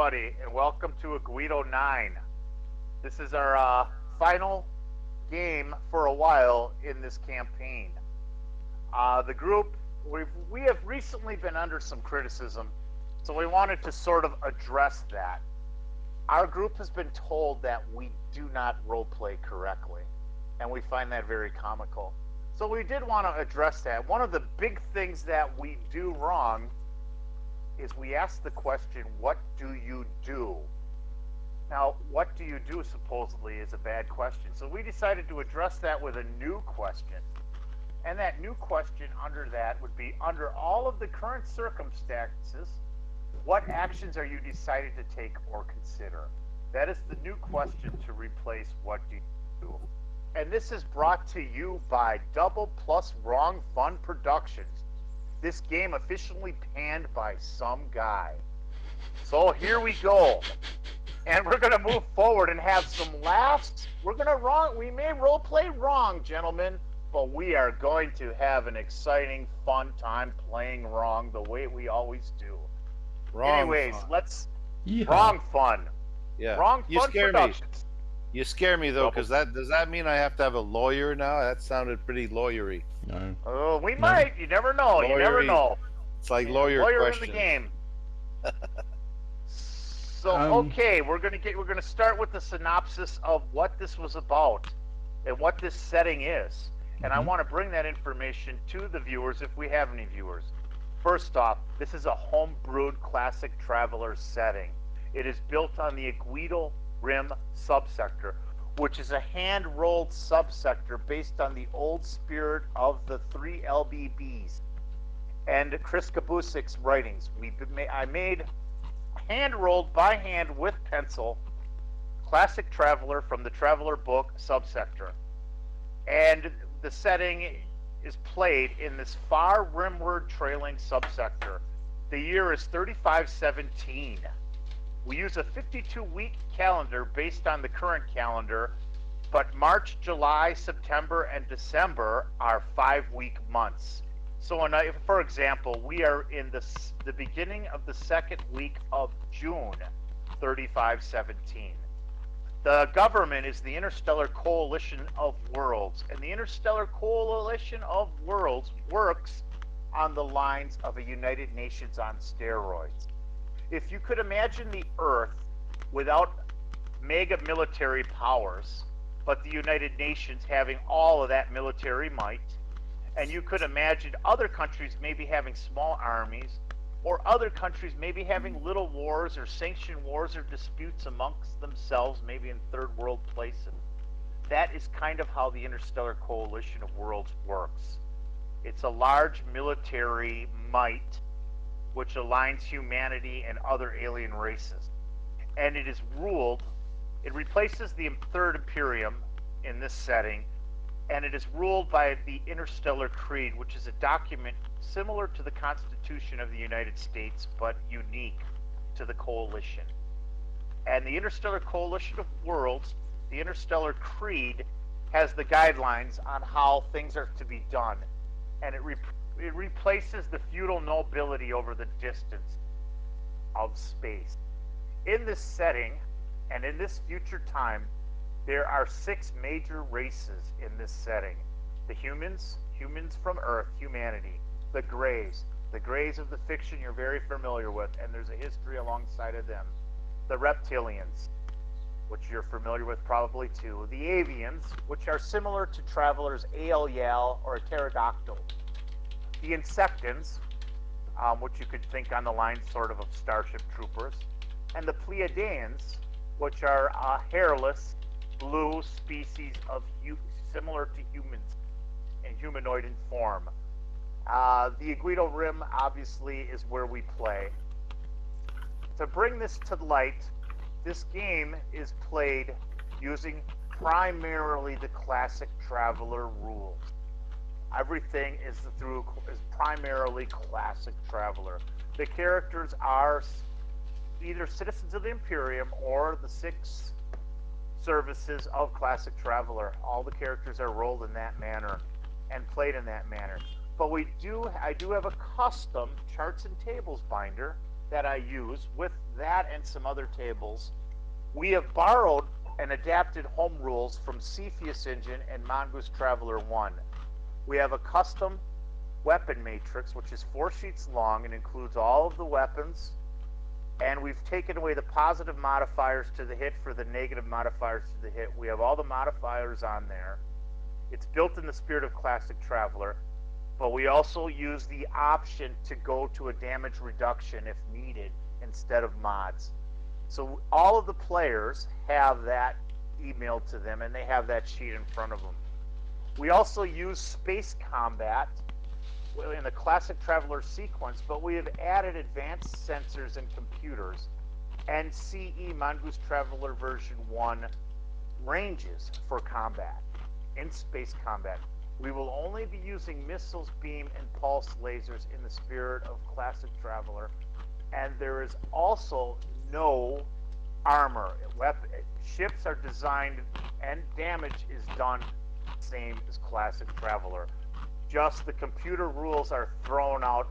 everybody, and welcome to Agweedo 9. This is our final game for a while in this campaign. The group, we have recently been under some criticism, so we wanted to sort of address that. Our group has been told that we do not roleplay correctly, and we find that very comical. So we did want to address that. One of the big things that we do wrong is we ask the question, what do you do? Now, what do you do supposedly is a bad question. So we decided to address that with a new question. And that new question under that would be, under all of the current circumstances, what actions are you decided to take or consider? That is the new question to replace what do you do. And this is brought to you by Double Plus Wrong Fun Productions. This game officially panned by some guy. So here we go. And we're gonna move forward and have some laughs. We may roleplay wrong, gentlemen, but we are going to have an exciting, fun time playing wrong the way we always do. Anyways, fun. let's Yeehaw. Wrong fun. Yeah. Wrong You Fun scare me. Productions. You scare me though, because does that mean I have to have a lawyer now? That sounded pretty lawyery. No. Oh, we might. You never know. You never Lawyery. know. It's like lawyer questions. in the game. So okay, we're gonna start with the synopsis of what this was about and what this setting is, and I want to bring that information to the viewers if we have any viewers. First off, this is a home-brewed classic traveler setting. It is built on the Agweedo Rim subsector, which is a hand-rolled subsector based on the old spirit of the 3 LBBs and Chris Kabusik's writings. I made hand-rolled by hand with pencil classic traveler from the Traveler book subsector, and the setting is played in this far rimward trailing subsector. The year is 3517. We use a 52-week calendar based on the current calendar, but March, July, September, and December are 5-week months. So, for example, we are in the beginning of the second week of June, 3517. The government is the Interstellar Coalition of Worlds, and the Interstellar Coalition of Worlds works on the lines of a United Nations on steroids. If you could imagine the Earth without mega military powers, but the United Nations having all of that military might, and you could imagine other countries maybe having small armies, or other countries maybe having little wars or sanctioned wars or disputes amongst themselves, maybe in third world places. That is kind of how the Interstellar Coalition of Worlds works. It's a large military might which aligns humanity and other alien races. And it replaces the Third Imperium in this setting, and it is ruled by the Interstellar Creed, which is a document similar to the Constitution of the United States, but unique to the Coalition. And the Interstellar Coalition of Worlds, the Interstellar Creed, has the guidelines on how things are to be done, and it replaces the feudal nobility over the distance of space. In this setting, and in this future time, there are 6 major races in this setting. The humans from Earth, humanity. The Greys of the fiction you're very familiar with, and there's a history alongside of them. The Reptilians, which you're familiar with probably too. The Avians, which are similar to Travelers Aelyal or a pterodactyl. The Insectans, which you could think on the line sort of Starship Troopers. And the Pleiadians, which are hairless, blue species of similar to humans and humanoid in form. The Agweedo Rim obviously is where we play. To bring this to light, this game is played using primarily the classic Traveler rules. Everything is primarily classic Traveler. The characters are either citizens of the Imperium or the 6 services of classic Traveler. All the characters are rolled in that manner and played in that manner. But I do have a custom charts and tables binder that I use, with that and some other tables, we have borrowed and adapted home rules from Cepheus Engine and Mongoose Traveler 1. We have a custom weapon matrix, which is 4 sheets long and includes all of the weapons, and we've taken away the positive modifiers to the hit for the negative modifiers to the hit. We have all the modifiers on there. It's built in the spirit of Classic Traveler, but we also use the option to go to a damage reduction if needed instead of mods. So all of the players have that emailed to them, and they have that sheet in front of them. We also use space combat in the Classic Traveler sequence, but we have added advanced sensors and computers and CE Mongoose Traveler version 1 ranges for combat in space combat. We will only be using missiles, beam, and pulse lasers in the spirit of Classic Traveler, and there is also no armor. Ships are designed and damage is done same as Classic Traveler. Just the computer rules are thrown out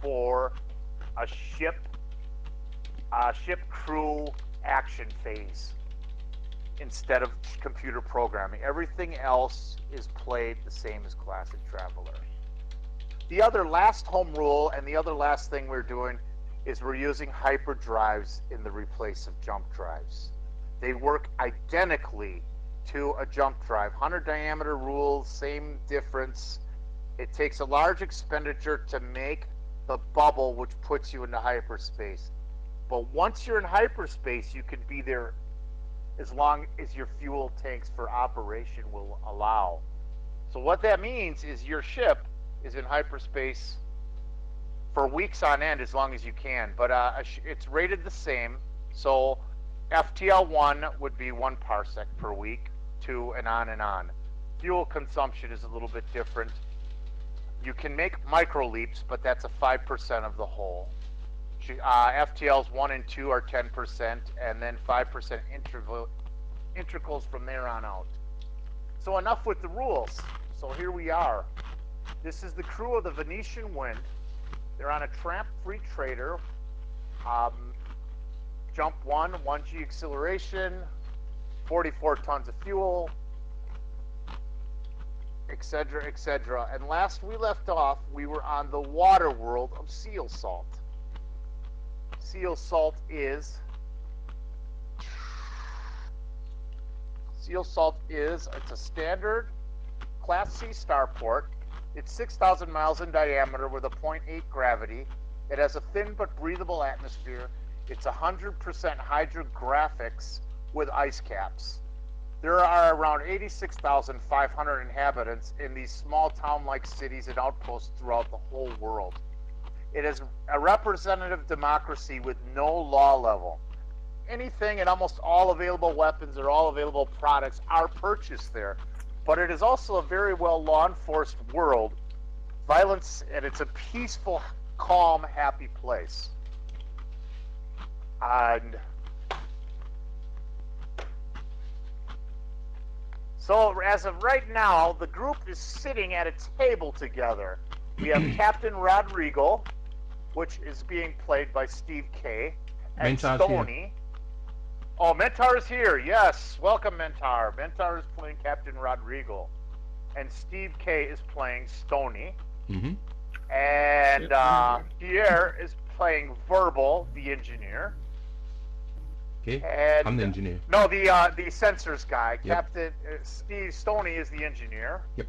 for a ship crew action phase instead of computer programming. Everything else is played the same as Classic Traveler. The other last home rule and the other last thing we're doing is we're using hyperdrives in the replace of jump drives. They work identically to a jump drive. 100 diameter rules, same difference. It takes a large expenditure to make the bubble, which puts you into hyperspace. But once you're in hyperspace, you can be there as long as your fuel tanks for operation will allow. So what that means is your ship is in hyperspace for weeks on end as long as you can. But it's rated the same. So FTL1 would be 1 parsec per week, 2, and on and on. Fuel consumption is a little bit different. You can make micro leaps, but that's a 5% of the whole. FTLs 1 and 2 are 10%, and then 5% integrals from there on out. So enough with the rules. So here we are. This is the crew of the Venetian Wind. They're on a tramp-free trader. Jump 1, 1G acceleration, 44 tons of fuel, etc., etc. And last we left off, we were on the water world of Seal Salt. Seal Salt is it's a standard Class C starport. It's 6,000 miles in diameter with a 0.8 gravity. It has a thin but breathable atmosphere. It's 100% hydrographics with ice caps. There are around 86,500 inhabitants in these small town-like cities and outposts throughout the whole world. It is a representative democracy with no law level. Anything and almost all available weapons or all available products are purchased there. But it is also a very well law-enforced world. Violence, and it's a peaceful, calm, happy place. And so as of right now, the group is sitting at a table together. We have Captain Rodrigo, which is being played by Steve K. And Mentar's Stoney. here. Oh, Mentar is here. Yes. Welcome, Mentar. Mentar is playing Captain Rodrigo. And Steve K is playing Stoney. Mm-hmm. And Pierre is playing Verbal, the engineer. Okay. And I'm the engineer. No, the sensors guy. Yep. Captain Steve Stoney is the engineer. Yep.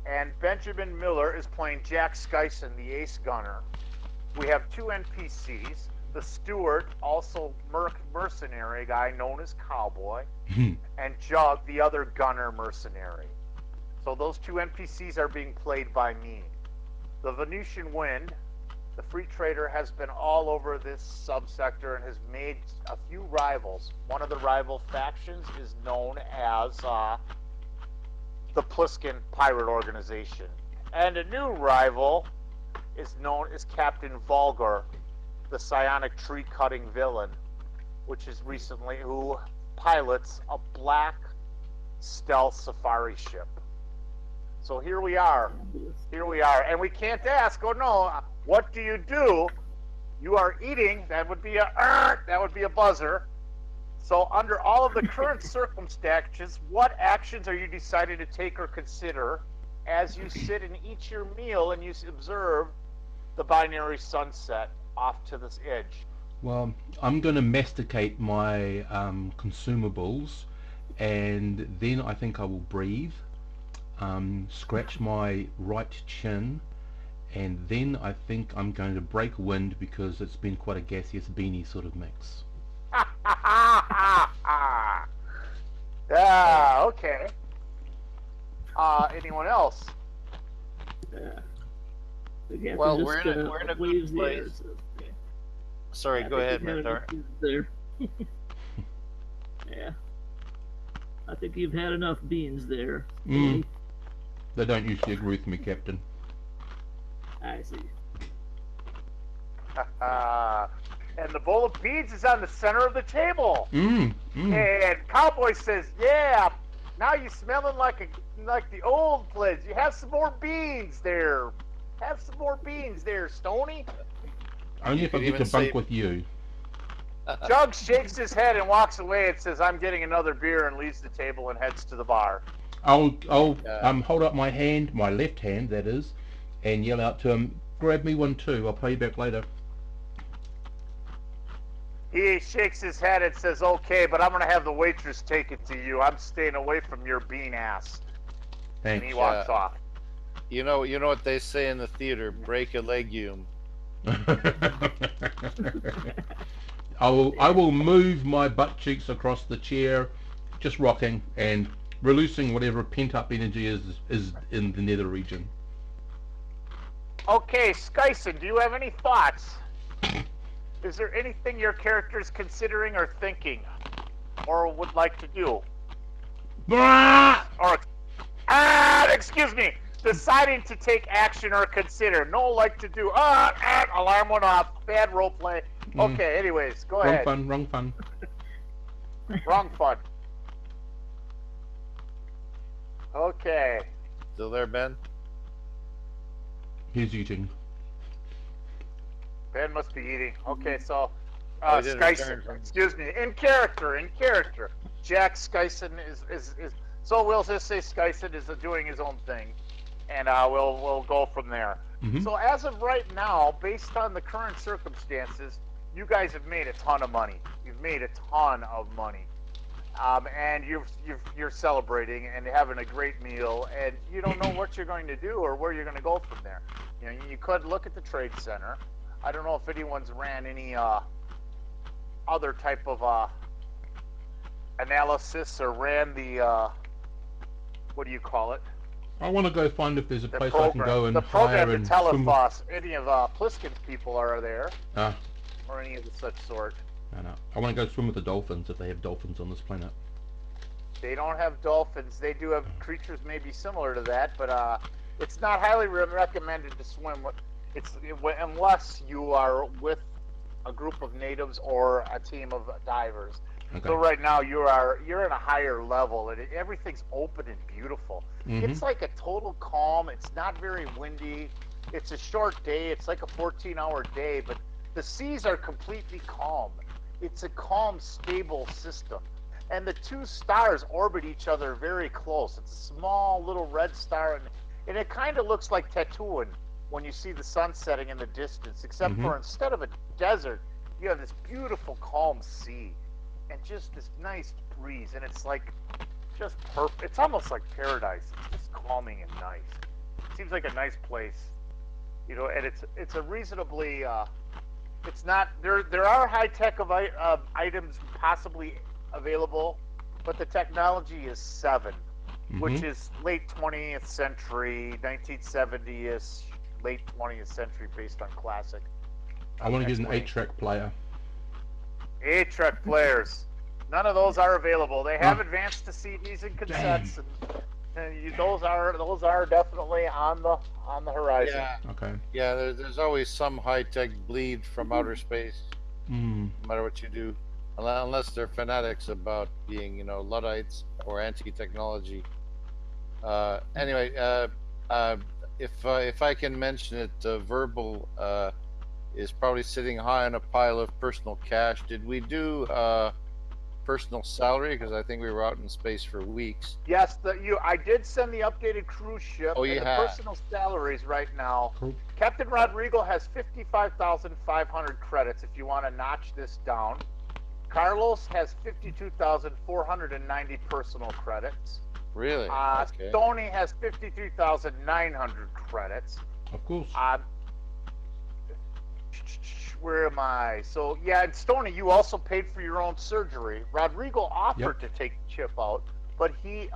And Benjamin Miller is playing Jack Skyson, the ace gunner. We have 2 NPCs. The steward, also mercenary guy known as Cowboy, and Jug, the other gunner mercenary. So those 2 NPCs are being played by me. The Venetian Wind, the free trader, has been all over this subsector and has made a few rivals. One of the rival factions is known as the Pliskin Pirate Organization. And a new rival is known as Captain Vulgar, the psionic tree-cutting villain, which is who pilots a black stealth safari ship. So here we are, and we can't ask, oh no, what do you do You are eating. That would be a buzzer. So, under all of the current circumstances, what actions are you deciding to take or consider as you sit and eat your meal and you observe the binary sunset off to this edge? Well, I'm going to masticate my consumables, and then I think I will breathe, scratch my right chin, and then I think I'm going to break wind because it's been quite a gaseous beanie sort of mix. Yeah, okay. Anyone else? The Well, captain we're just in a waves good the air, place. so, yeah. Sorry, I go think ahead, you've had Mentor. enough beans there. Yeah. I think you've had enough beans there. Mm. They don't usually agree with me, Captain. I see. And the bowl of beans is on the center of the table. Mm. And Cowboy says, "Yeah, now you're smelling like the old place. You have some more beans there. Have some more beans there, Stony." Only if I could get even to bunk say- with you. Jug shakes his head and walks away and says, "I'm getting another beer," and leaves the table and heads to the bar. I'll Yeah. hold up my hand, my left hand that is, and yell out to him, "Grab me one too. I'll pay you back later." He shakes his head and says, "Okay, but I'm going to have the waitress take it to you. I'm staying away from your bean ass." And Thanks. he walks off. You know what they say in the theater: break a legume. I will move my butt cheeks across the chair, just rocking and releasing whatever pent up energy is in the nether region. Okay, Skyson, do you have any thoughts? Is there anything your character is considering or thinking or would like to do? Or, excuse me, deciding to take action or consider. No like to do. Alarm went off. Bad role play. Okay, anyways, go ahead. Wrong fun. Wrong fun. Okay. Still there, Ben? He's eating. Ben must be eating. Okay, so he didn't Skyson, return from- excuse me, in character. Jack Skyson is so we'll just say Skyson is doing his own thing, and we'll go from there. Mhm. So as of right now, based on the current circumstances, you guys have made a ton of money. You've made a ton of money, and you're celebrating and having a great meal, and you don't know what you're going to do or where you're going to go from there. You know, you could look at the trade center. I don't know if anyone's ran any other type of analysis or ran the what do you call it? I want to go find if there's a The place I can program. go and The program hire to and tell swim. if any of Pliskin's people are there Ah, or any of the such sort. no. I want to go swim with the dolphins if they have dolphins on this planet. They don't have dolphins. They do have creatures maybe similar to that, but it's not highly recommended to swim with. Unless you are with a group of natives or a team of divers. Okay. So right now you're in a higher level and everything's open and beautiful. Mhm. It's like a total calm. It's not very windy. It's a short day. It's like a 14-hour day, but the seas are completely calm. It's a calm, stable system. And the two stars orbit each other very close. It's a small little red star, and it kind of looks like Tatooine when you see the sun setting in the distance, except for instead of a desert, you have this beautiful, calm sea and just this nice breeze, and it's like just perfect. It's almost like paradise. It's just calming and nice. It seems like a nice place, you know, and it's a reasonably it's not there are high tech of items possibly available, but the technology is 7, which is late 20th century, 1970s, late 20th century, based on classic. I want to get an X-Wing. 8-track player. 8-track players. None of those are available. They have advanced to CDs and cassettes, and those are definitely on the horizon. Yeah, Okay. yeah. There's always some high-tech bleed from outer space, no matter what you do, unless they're fanatics about being, you know, Luddites or anti-technology. Anyway, if I can mention it, verbal is probably sitting high on a pile of personal cash. Did we do personal salary? Because I think we were out in space for weeks. Yes, I did send the updated cruise ship Oh, and you the had. personal salaries right now. Cool. Captain Rodrigo has 55,500 credits if you want to notch this down. Carlos has 52,490 personal credits. Really? Okay. Tony has 53,900 credits. Of course. Where am I? So yeah, and Stoney, you also paid for your own surgery. Rodrigo offered to take the chip out, but you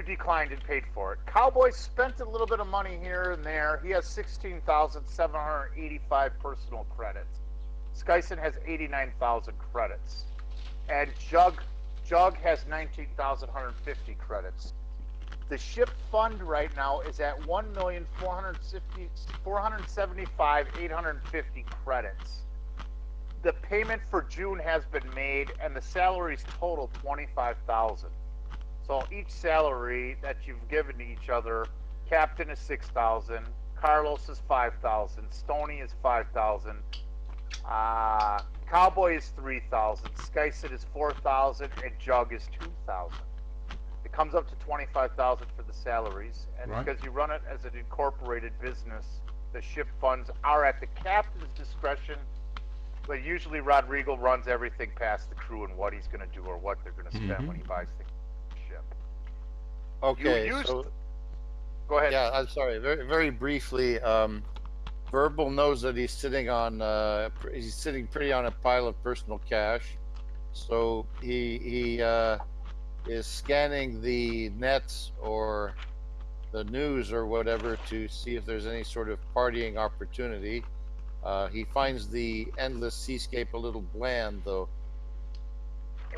declined and paid for it. Cowboy spent a little bit of money here and there. He has 16,785 personal credits. Skyson has 89,000 credits, and Jug has 19,150 credits. The ship fund right now is at 1,475,850 credits. The payment for June has been made, and the salaries total 25,000. So each salary that you've given to each other, Captain is 6,000, Carlos is 5,000, Stoney is 5,000, Cowboy is 3,000, Skyson is 4,000, and Jug is 2,000. It comes up to 25,000 for the salaries, and right. because you run it as an incorporated business, the ship funds are at the captain's discretion. But usually Rodrigo runs everything past the crew and what he's going to do or what they're going to spend when he buys the ship. Okay, so go ahead. yeah, I'm sorry. Very, very briefly, Verbal knows that he's sitting pretty on a pile of personal cash, so he is scanning the nets or the news or whatever to see if there's any sort of partying opportunity. He finds the endless seascape a little bland, though.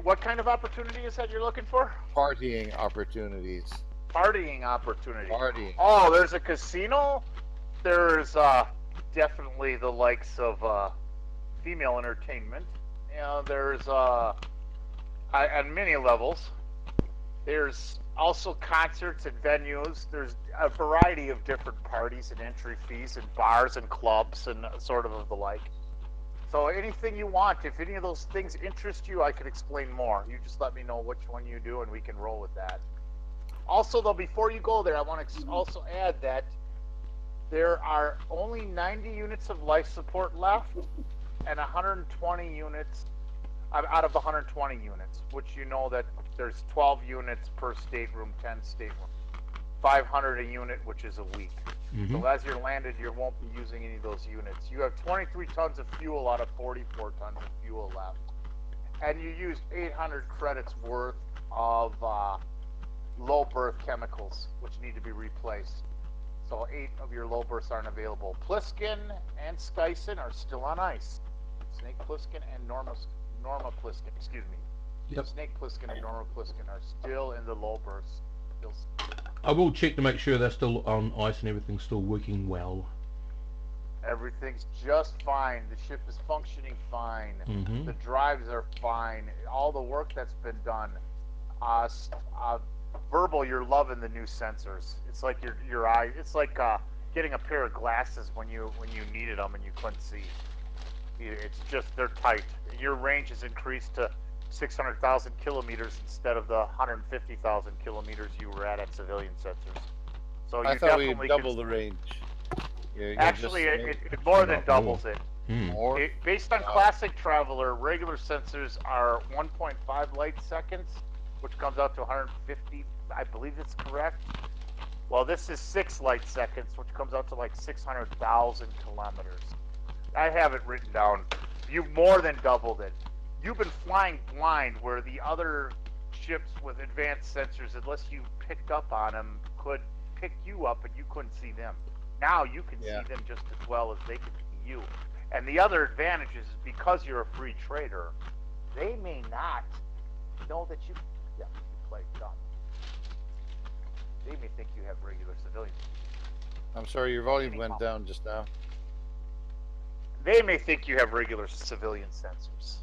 What kind of opportunity is that you're looking for? Partying opportunities. Partying opportunity. Partying. Oh, there's a casino. There's definitely the likes of female entertainment. You know, there's on many levels. There's also concerts and venues. There's a variety of different parties and entry fees and bars and clubs and sort of the like. So anything you want, if any of those things interest you, I could explain more. You just let me know which one you do and we can roll with that. Also, though, before you go there, I want to also add that there are only 90 units of life support left and 120 units out of the 120 units, which you know that there's 12 units per stateroom, 10 stateroom, 500 a unit, which is a week. So as you're landed, you won't be using any of those units. You have 23 tons of fuel out of 44 tons of fuel left, and you used 800 credits worth of low berth chemicals, which need to be replaced. So 8 of your low berths aren't available. Pliskin and Skyson are still on ice. Snake Pliskin and Norma Pliskin, excuse me. Yep. Snake Pliskin and Norma Pliskin are still in the low berths. I will check to make sure they're still on ice and everything's still working well. Everything's just fine. The ship is functioning fine. The drives are fine. All the work that's been done. Verbal, you're loving the new sensors. It's like your eye. It's like getting a pair of glasses when you needed them and you couldn't see. It's just they're tight. Your range has increased to 600,000 kilometers instead of the 150,000 kilometers you were at civilian sensors. So you I thought definitely we double the range. Actually, it more than doubles it. More? Based on Classic Traveler, regular sensors are 1.5 light seconds, which comes out to 150. I believe it's correct. Well, this is 6 light seconds, which comes out to like 600,000 kilometers. I have it written down. You've more than doubled it. You've been flying blind, where the other ships with advanced sensors, unless you picked up on them, could pick you up and you couldn't see them. Now you can see them just as well as they can see you. And the other advantage is because you're a free trader, they may not know that you play dumb. They may think you have regular civilians. I'm sorry, your volume went down just now. They may think you have regular civilian sensors. Is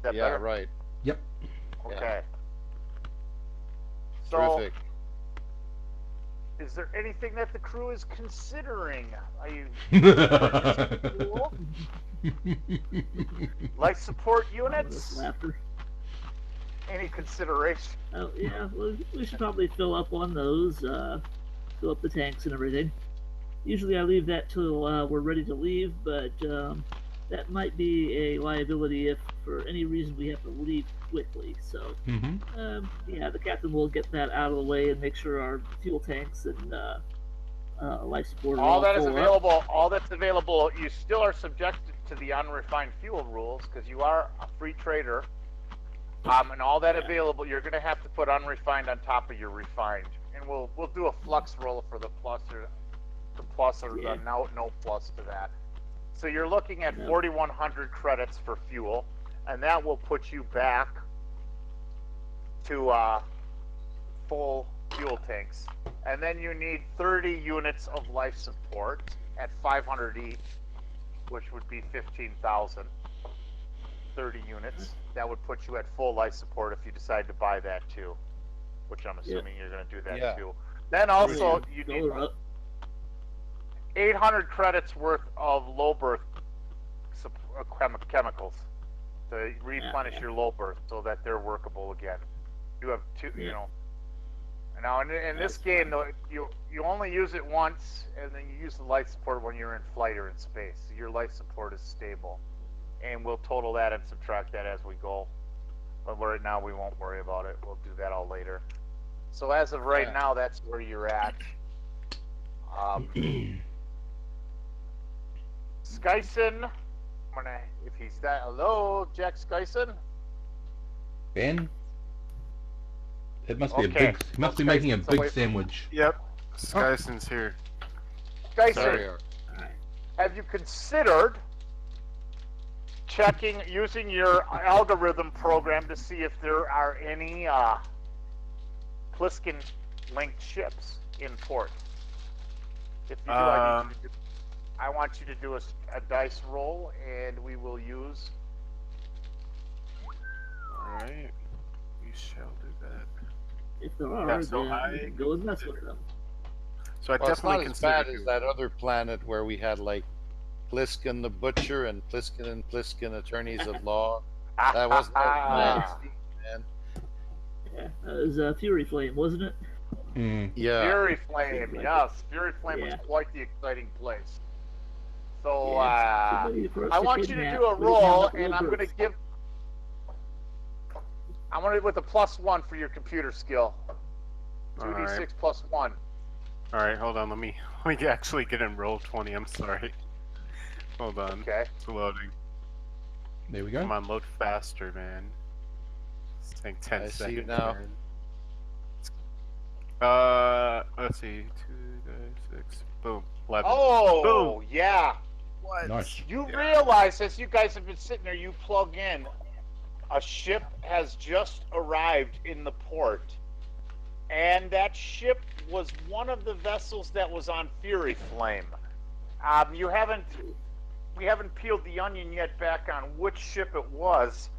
that better? Right. Yep. Okay. So Terrific. Is there anything that the crew is considering? Are you cool? Life support Ominous units? laughter. Any consideration? Oh yeah, well, we should probably fill up on those. Fill up the tanks and everything. Usually I leave that till we're ready to leave, but that might be a liability if for any reason we have to leave quickly. So yeah, the captain will get that out of the way and make sure our fuel tanks and life support are All that is full up. available. All that's available. You still are subjected to the unrefined fuel rules because you are a free trader. And all that available, you're going to have to put unrefined on top of your refined, and we'll do a flux roll for the plus or the no plus to that. So you're looking at 4,100 credits for fuel, and that will put you back to full fuel tanks. And then you need 30 units of life support at 500 each, which would be 15,000. 30 units. That would put you at full life support if you decide to buy that too, which I'm assuming you're going to do that too. Then also you need 800 credits worth of low berth chemicals to replenish your low berth so that they're workable again. You have two, you know. Now in this game, though, you only use it once, and then you use the life support when you're in flight or in space. So your life support is stable. And we'll total that and subtract that as we go. But right now we won't worry about it. We'll do that all later. So as of right now, that's where you're at. Skyson, if he's that, hello, Jack Skyson. Ben? It must be a big. He must be making a big sandwich. Yep, Skyson's here. Skyson, have you considered checking using your algorithm program to see if there are any Pliskin linked ships in port? If you do, I want you to do a dice roll, and we will use. Alright, we shall do that. If there are, then go and mess with them. So I Well, it's definitely not as bad considered as that other planet where we had like Pliskin the Butcher and Pliskin Attorneys of Law. That was nasty, man. Yeah, that was Fury Flame, wasn't it? Yeah. Fury Flame, yes. Fury Flame was quite the exciting place. So, I want you to do a roll, and I'm going to give... I want it with a +1 for your computer skill. 2d6 +1. Alright, hold on, let me actually get in roll 20, I'm sorry. Hold on. Okay. It's loading. There we go. Come on, load faster, man. It's taking 10 I seconds. see you now. Man. Let's see. 2, 6, boom. 11. Oh, boom. yeah. What? Nice. You realize, as you guys have been sitting there, you plug in, a ship has just arrived in the port. And that ship was one of the vessels that was on Fury Flame. We haven't peeled the onion yet back on which ship it was,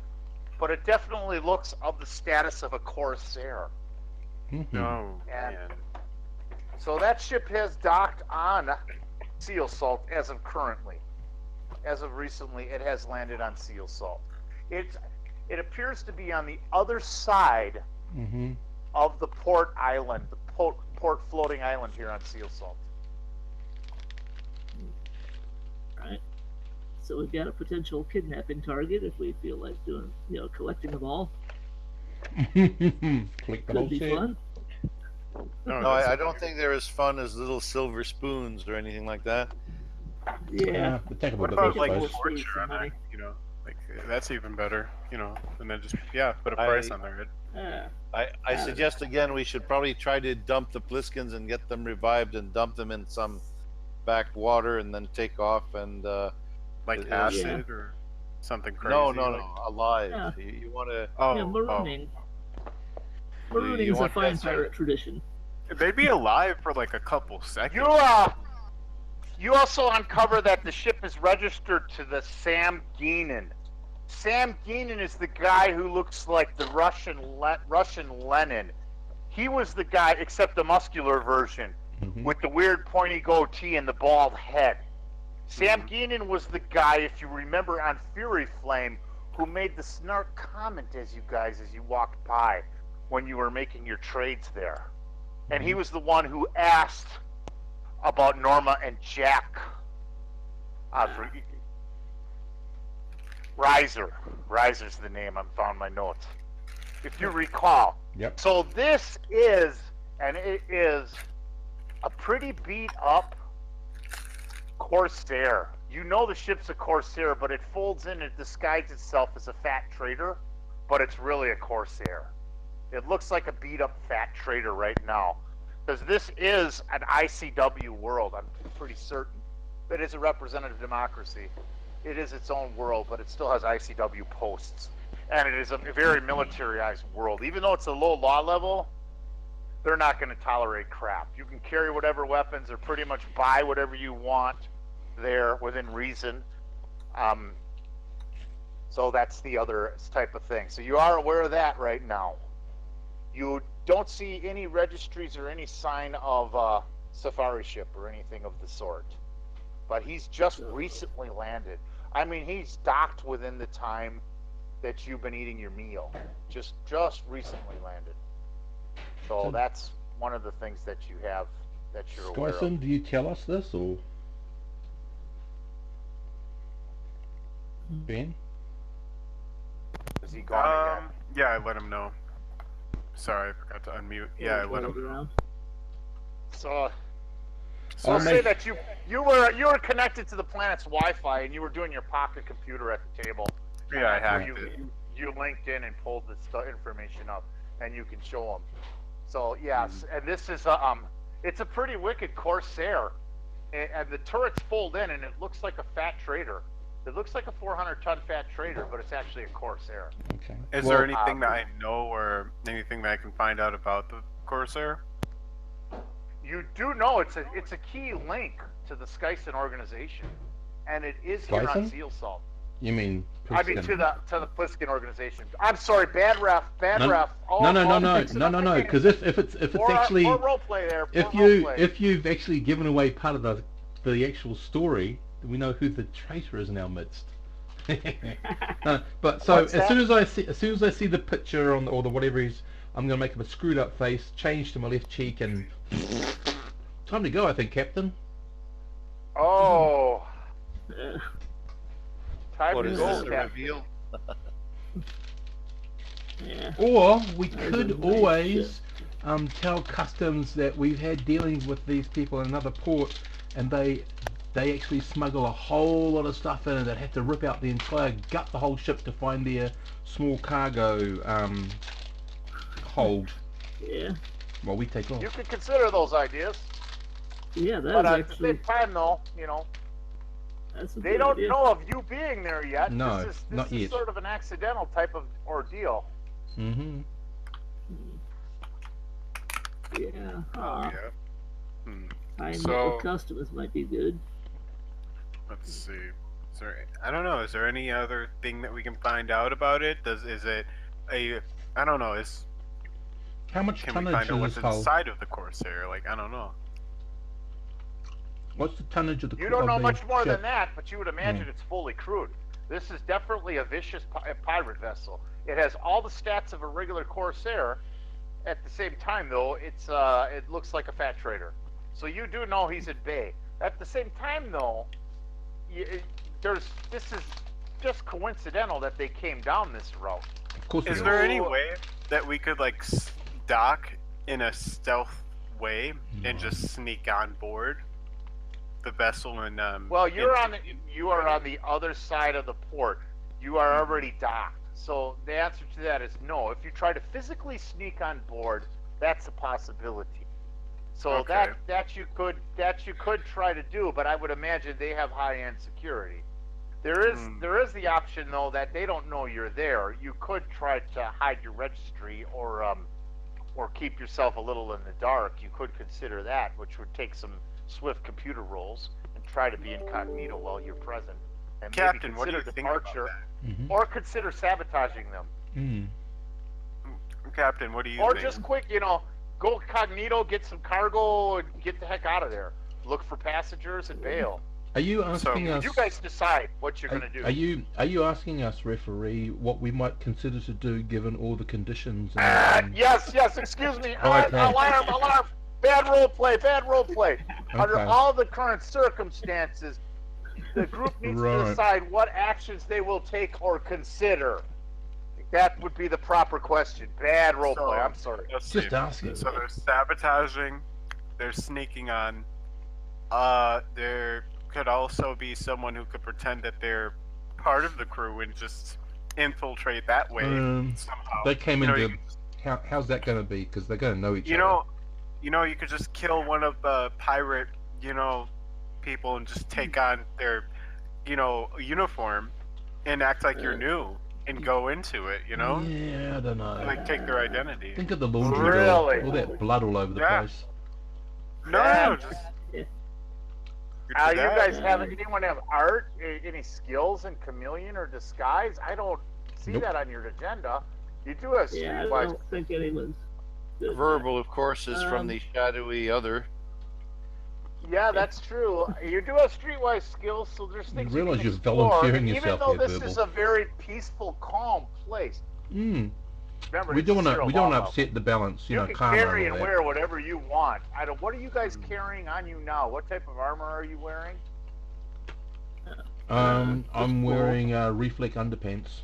but it definitely looks of the status of a Corsair. No, And man. so that ship has docked on Seal Salt as of currently. As of recently, it has landed on Seal Salt. It appears to be on the other side of the port island, the port floating island here on Seal Salt. Right. So we've got a potential kidnapping target if we feel like doing, collecting them all. Click the whole Could be set. fun. No, I don't think they're as fun as little silver spoons or anything like that. Yeah. But take a What bit of about it, like I suppose. torture on there? Like that's even better, and then just put a price on there. I suggest again we should probably try to dump the Pliskins and get them revived and dump them in some back water and then take off and Like acid or something crazy. no, like... alive. Yeah. You want to? Yeah, marooning. Marooning is a want fine that pirate tradition. They'd be alive for like a couple seconds. You also uncover that the ship is registered to the Sam Geenan. Sam Geenan is the guy who looks like the Russian Lenin. He was the guy, except the muscular version. with the weird pointy goatee and the bald head. Sam Geenan was the guy, if you remember, on Fury Flame, who made the snark comment as you walked by when you were making your trades there. And he was the one who asked about Norma and Jack. Riser's the name. I found my notes. If you recall. Yep. So this is, and it is, a pretty beat up Corsair. You know the ship's a Corsair, but it folds in and disguises itself as a fat trader, but it's really a Corsair. It looks like a beat up fat trader right now. Because this is an ICW world, I'm pretty certain. It is a representative democracy. It is its own world, but it still has ICW posts. And it is a very militarized world. Even though it's a low law level, they're not going to tolerate crap. You can carry whatever weapons or pretty much buy whatever you want there within reason. So that's the other type of thing. So you are aware of that right now. You don't see any registries or any sign of a safari ship or anything of the sort. But he's just recently landed. I mean, he's docked within the time that you've been eating your meal. Just recently landed. So that's one of the things that you have that you're aware of. Skyson, do you tell us this, or Ben? Is he gone again? Yeah, I let him know. Sorry, I forgot to unmute. Yeah, I let him know. So I'll say make- that you were connected to the planet's Wi-Fi and you were doing your pocket computer at the table. Yeah, I have hacked it. You linked in and pulled this information up, and you can show them. So yes, and this is it's a pretty wicked Corsair, and the turrets fold in, and it looks like a fat trader. It looks like a 400-ton fat trader, but it's actually a Corsair. Okay. Is there anything that I know or anything that I can find out about the Corsair? You do know it's a key link to the Skyson organization, and it is here on Skyson? Seal Salt. You mean? I mean to the Pliskin organization. I'm sorry, bad ref. No, Oh, no. Because if it's actually more role play there. if you've actually given away part of the actual story, then we know who the traitor is in our midst. But so What's as that? soon as I see the picture on or the whatever he's, I'm gonna make him a screwed up face, change to my left cheek, and time to go. I think, Captain. Oh, Yeah. time What to is go, this, a Captain. reveal? Yeah. Or we There's could a nice always tell customs that we've had dealings with these people in another port, and they actually smuggle a whole lot of stuff in, and they'd have to rip out the gut the whole ship to find their small cargo hold Yeah. while we take off. You could consider those ideas, Yeah, that but was at the actually same time, though, that's a they good don't idea. know of you being there yet. No, this not is yet. sort of an accidental type of ordeal. Mm-hmm. Yeah. Oh, yeah. Tying So- up with customers might be good. Let's see. I don't know. Is there any other thing that we can find out about it? I don't know. How much Can we tonnage find out is what's this hull? inside of the Corsair? Like, I don't know. What's the tonnage of the? You don't know of the much more ship? than that, but you would imagine it's fully crewed. This is definitely a vicious pirate vessel. It has all the stats of a regular Corsair. At the same time, though, it looks like a fat trader. So you do know he's at bay. At the same time, though, this is just coincidental that they came down this route. Of course. Is it there is. any way that we could like dock in a stealth way and No. just sneak on board the vessel and Well, you are infiltrate? on the other side of the port. You are already docked. So the answer to that is no. If you try to physically sneak on board, that's a possibility. So Okay. that you could try to do, but I would imagine they have high-end security. There is the option though that they don't know you're there. You could try to hide your registry or keep yourself a little in the dark. You could consider that, which would take some swift computer rolls and try to be incognito while you're present. And Captain, maybe what do you consider think about departure, that? Mhm. or consider sabotaging them, Mm. Captain, what do you or think? just quick, go cognito, get some cargo, and get the heck out of there. Look for passengers and bail. Are you asking us? You guys decide what you're gonna do. Are you asking us, referee, what we might consider to do given all the conditions? Yes. Excuse me. Okay. Alarm. Bad role play. Under Okay. all the current circumstances, the group needs to Right. decide what actions they will take or consider. That would be the proper question. Bad role play. I'm sorry. Let's Just see. asking. So they're sabotaging, they're sneaking on. There could also be someone who could pretend that they're part of the crew and just infiltrate that way somehow. They came You know, into. you How's that going to be? Because they're going to know each You other. know, you could just kill one of the pirate, people and just take on their, uniform and act like you're new and go into it, Yeah, I don't know. Like take their identity. Think of the laundry Really? girl. All that blood all over the Yeah. place. No, just. You guys have anyone have art, any skills in chameleon or disguise? I don't see Nope. that on your agenda. You do have Yeah, I streetwise. don't think anyone's. good at Verbal, of course, is from Um, the shadowy other. Yeah, that's true. You do have streetwise skills, so there's things you realise can you're explore. volunteering And yourself even though here, this is Verbal. a very peaceful, calm place. Remember, We it's don't want Sierra to. We don't Leone. upset the balance. You know, can karma carry and and all that. wear whatever you want. I don't. What are you guys carrying on you now? What type of armor are you wearing? I'm wearing reflect underpants.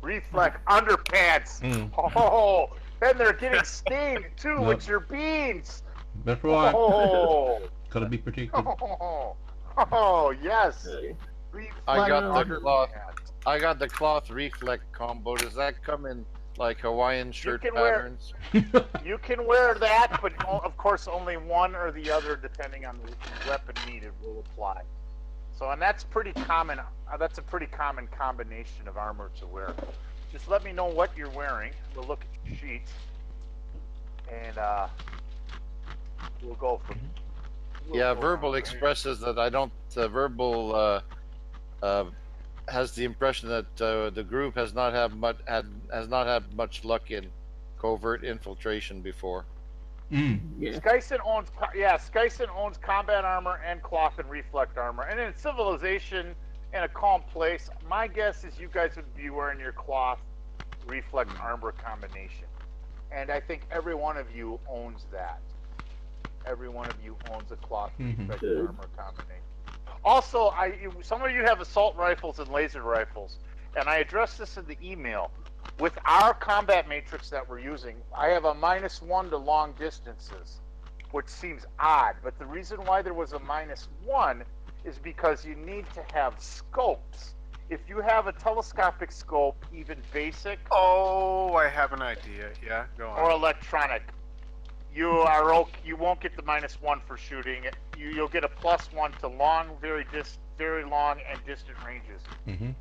Reflect underpants. Mm. Oh, and they're getting stained too Yep. with your beans. That's right. Oh, Got to be protected. oh, yes. it. I got the Reflect cloth. underpants. I got the cloth reflect combo. Does that come in like Hawaiian shirt can wear- patterns? You can wear that, but of course only one or the other, depending on the weapon needed, will apply. So, and that's pretty common. That's a pretty common combination of armor to wear. Just let me know what you're wearing. We'll look at your sheets, and we'll go from. Yeah, verbal expresses that I don't. Verbal has the impression that the group has not had much luck in covert infiltration before. Yeah. Skyson owns combat armor and cloth and reflect armor. And in civilization, in a calm place, my guess is you guys would be wearing your cloth reflect armor combination. And I think every one of you owns that. Every one of you owns a cloth reflect Good. armor combination. Also, some of you have assault rifles and laser rifles, and I addressed this in the email. With our combat matrix that we're using, I have a -1 to long distances, which seems odd, but the reason why there was a -1 is because you need to have scopes. If you have a telescopic scope, even basic Oh, I have an idea. Yeah, go on. or electronic, you won't get the -1 for shooting. You'll get a +1 to long, very long and distant ranges.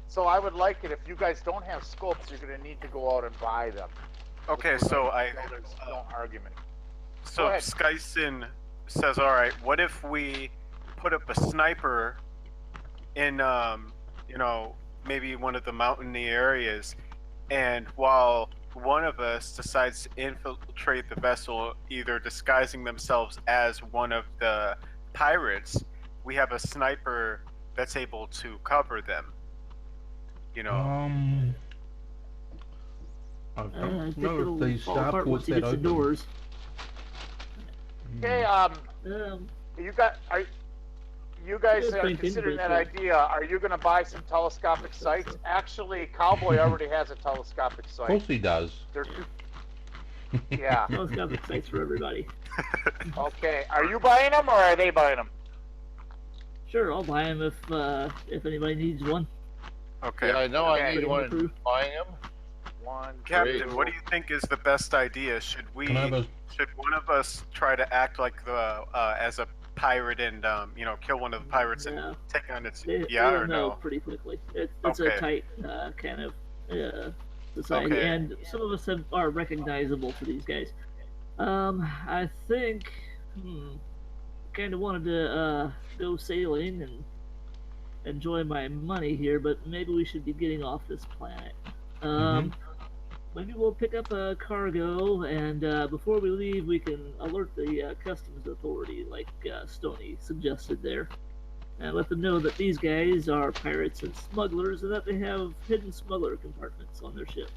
So I would like it if you guys don't have scopes, you're going to need to go out and buy them. Okay, so There's no argument. So Go ahead. Skyson says, "All right, what if we put up a sniper in, maybe one of the mountainy areas, and while one of us decides to infiltrate the vessel, either disguising themselves as one of the pirates, we have a sniper that's able to cover them. I I don't think know it'll if these fall apart starports once he that gets open. indoors. Okay, you guys Good are thinking, considering but, that idea. Are you going to buy some telescopic sights? Actually, Cowboy already has a telescopic Of sight. course he does. They're too... Yeah. Telescopic sights for everybody. Okay. Are you buying them or are they buying them? Sure, I'll buy them if anybody needs one. Okay. Yeah, I know. Okay. I need one. Approve. Buying them. One, Captain, two. what do you think is the best idea? Should Can I have a should one of us try to act like the as a pirate and kill one of the pirates No. and take on its They'll or know no? pretty quickly. It's Okay. a tight kind of society, Okay. and some of us are recognizable to these guys. I think, kind of wanted to go sailing and enjoy my money here, but maybe we should be getting off this planet. maybe we'll pick up a cargo, and before we leave, we can alert the customs authority, like Stoney suggested there, and let them know that these guys are pirates and smugglers, and that they have hidden smuggler compartments on their ship.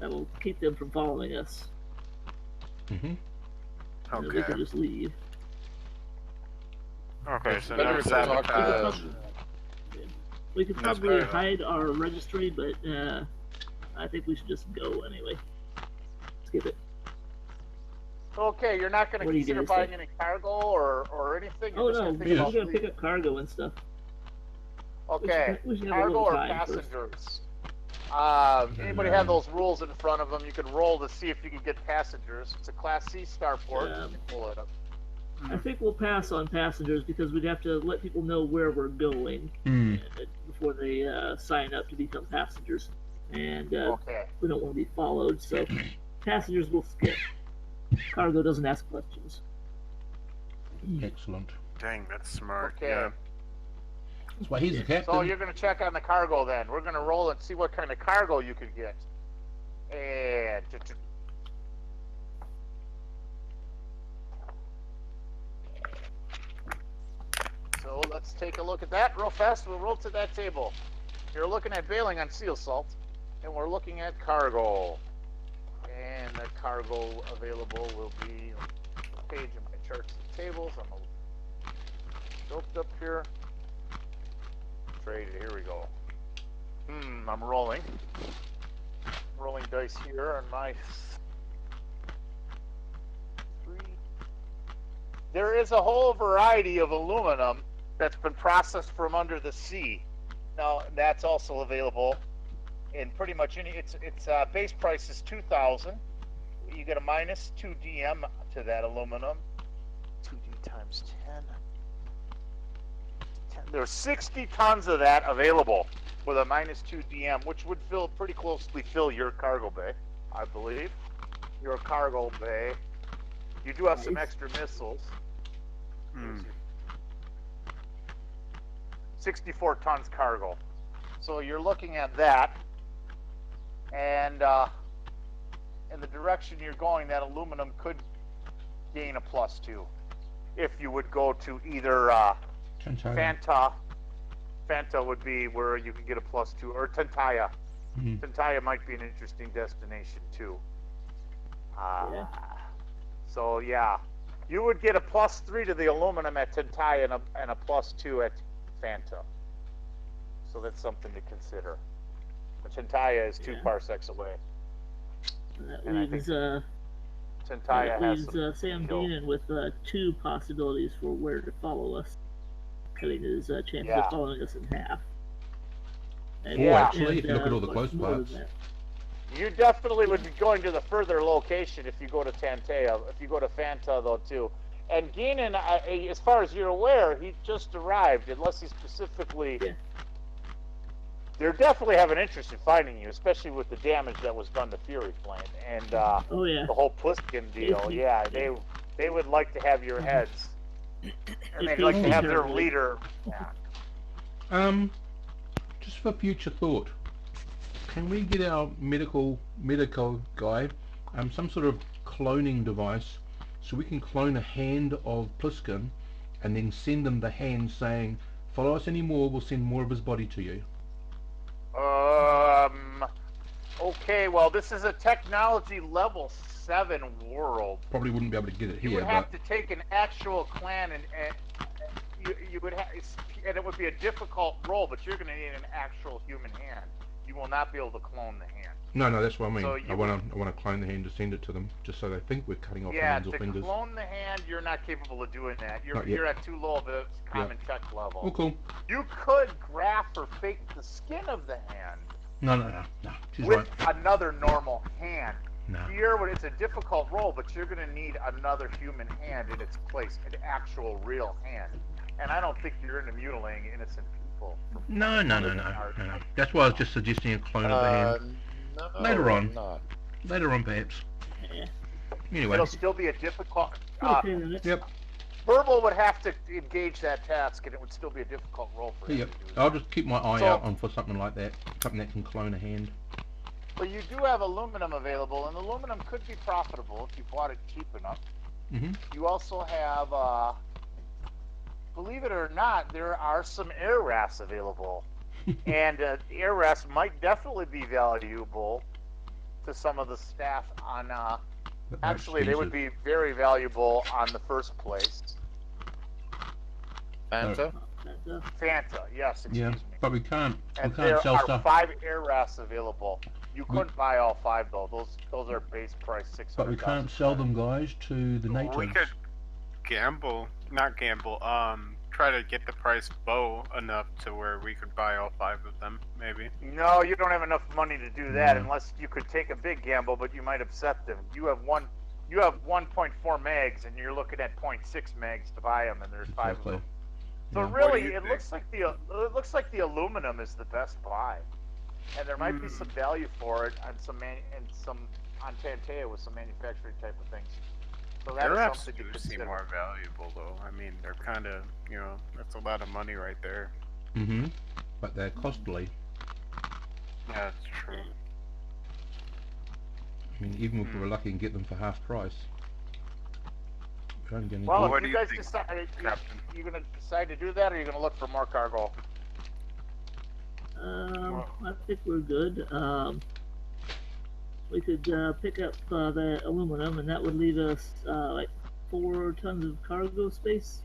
That will keep them from following us. Mm-hmm. And we can just leave. Okay, It's so better no to talk sabotage. We could That's probably fair enough. hide our registry, but I think we should just go anyway. Skip it. Okay, you're not going What to do you consider guys buying think? any cargo or anything? Oh You're just no, gonna think we're about gonna pick leaving? up cargo and stuff. Okay, we should have a cargo little or time first. passengers? Anybody have those rules in front of them? You can roll to see if you can get passengers. It's a Class C starport. You can pull it up. I think we'll pass on passengers because we'd have to let people know where we're going before they sign up to become passengers, and Okay. we don't want to be followed. So passengers will skip. Cargo doesn't ask questions. Excellent. Dang, that's smart. Okay. Yeah. That's why he's the captain. So you're going to check on the cargo then. We're going to roll and see what kind of cargo you can get. And so let's take a look at that real fast. We'll roll to that table. You're looking at bailing on seal salt, and we're looking at cargo. And the cargo available will be on the page of my charts and tables. I'm doped up here. Trade, here we go. I'm rolling. Rolling dice here on my 3. There is a whole variety of aluminum that's been processed from under the sea. Now that's also available in pretty much any. Its base price is 2,000. You get a minus 2 DM to that aluminum. 2D times 10. There's 60 tons of that available with a minus 2 DM, which would pretty closely fill your cargo bay, I believe. Your cargo bay. You do have some extra missiles. 64 tons cargo. So you're looking at that, and in the direction you're going, that aluminum could gain a +2 if you would go to either Fanta. Fanta would be where you can get a +2, or Tantaya. Tantaya might be an interesting destination too. So yeah, you would get a +3 to the aluminum at Tantaya and a +2 at Fanta. So that's something to consider. But Tantaya is 2 parsecs away. That And I leaves Tantaya has Sam Deanan with 2 possibilities for where to follow us, cutting his chances of following us in half. And, Actually, if you look at all the close more than parts. that. You definitely would be going to the further location if you go to Tantaya. If you go to Fanta, though, too. And Geenan, as far as you're aware, he just arrived, unless he specifically... Yeah. They're definitely have an interest in finding you, especially with the damage that was done to Fury Flame and the whole Pliskin deal. Yeah, they would like to have your heads. And they'd like to have their leader... Yeah. Just for future thought, can we get our medical guy some sort of cloning device so we can clone a hand of Pliskin and then send them the hand saying, follow us anymore, we'll send more of his body to you? Okay, well, this is a technology level 7 world. Probably wouldn't be able to get it here. You would have to take an actual clan and you would have, and it would be a difficult role, but you're going to need an actual human hand. You will not be able to clone the hand. No, that's what I mean. So I want to clone the hand to send it to them, just so they think we're cutting off hands or fingers. To clone the hand, you're not capable of doing that. Not yet. You're at too low of a common tech level. Oh, cool. You could graft or fake the skin of the hand. No. She's with right. another normal hand. No. Here, it's a difficult role, but you're going to need another human hand in its place, an actual real hand. And I don't think you're into mutilating innocent people. No. That's why I was just suggesting a clone of the hand. No, Later on. Not. Later on, perhaps. Yeah. Anyway. It'll still be a difficult... Okay, then Yep. Verbal would have to engage that task, and it would still be a difficult role for him Yep. to do. I'll just keep my eye out on for something like that. Something that can clone a hand. But you do have aluminum available, and aluminum could be profitable if you bought it cheap enough. Mm-hmm. You also have, believe it or not, there are some air rafts available. And air rafts might definitely be valuable to some of the staff on, actually, they would be very valuable on the first place. Fanta? Fanta, yes, excuse Yeah, me. but we can't And there sell are stuff. 5 air rafts available. You couldn't buy all 5 though. Those are base price 600. But we can't sell them, guys, to the natives. We could not gamble. Try to get the price low enough to where we could buy all 5 of them, maybe. No, you don't have enough money to do that No. unless you could take a big gamble, but you might upset them. You have 1.4 megs, and you're looking at 0.6 megs to buy them, and there's 5 of Exactly. them. So Yeah. What really, do you it think? looks like the aluminum is the best buy, and there might be some value for it on on Pantea with some manufacturing type of things. So that Air is rafts something to do consider. seem more valuable, though. I mean, they're kind of, that's a lot of money right there. Mm-hmm. But they're costly. Yeah, that's true. I mean, even if we were lucky and get them for half price. We don't get any Well, good. What if do you you guys think, decide, Captain? you're gonna decide to do that, or you're gonna look for more cargo? I think we're good. We could pick up the aluminum, and that would leave us like 4 tons of cargo space.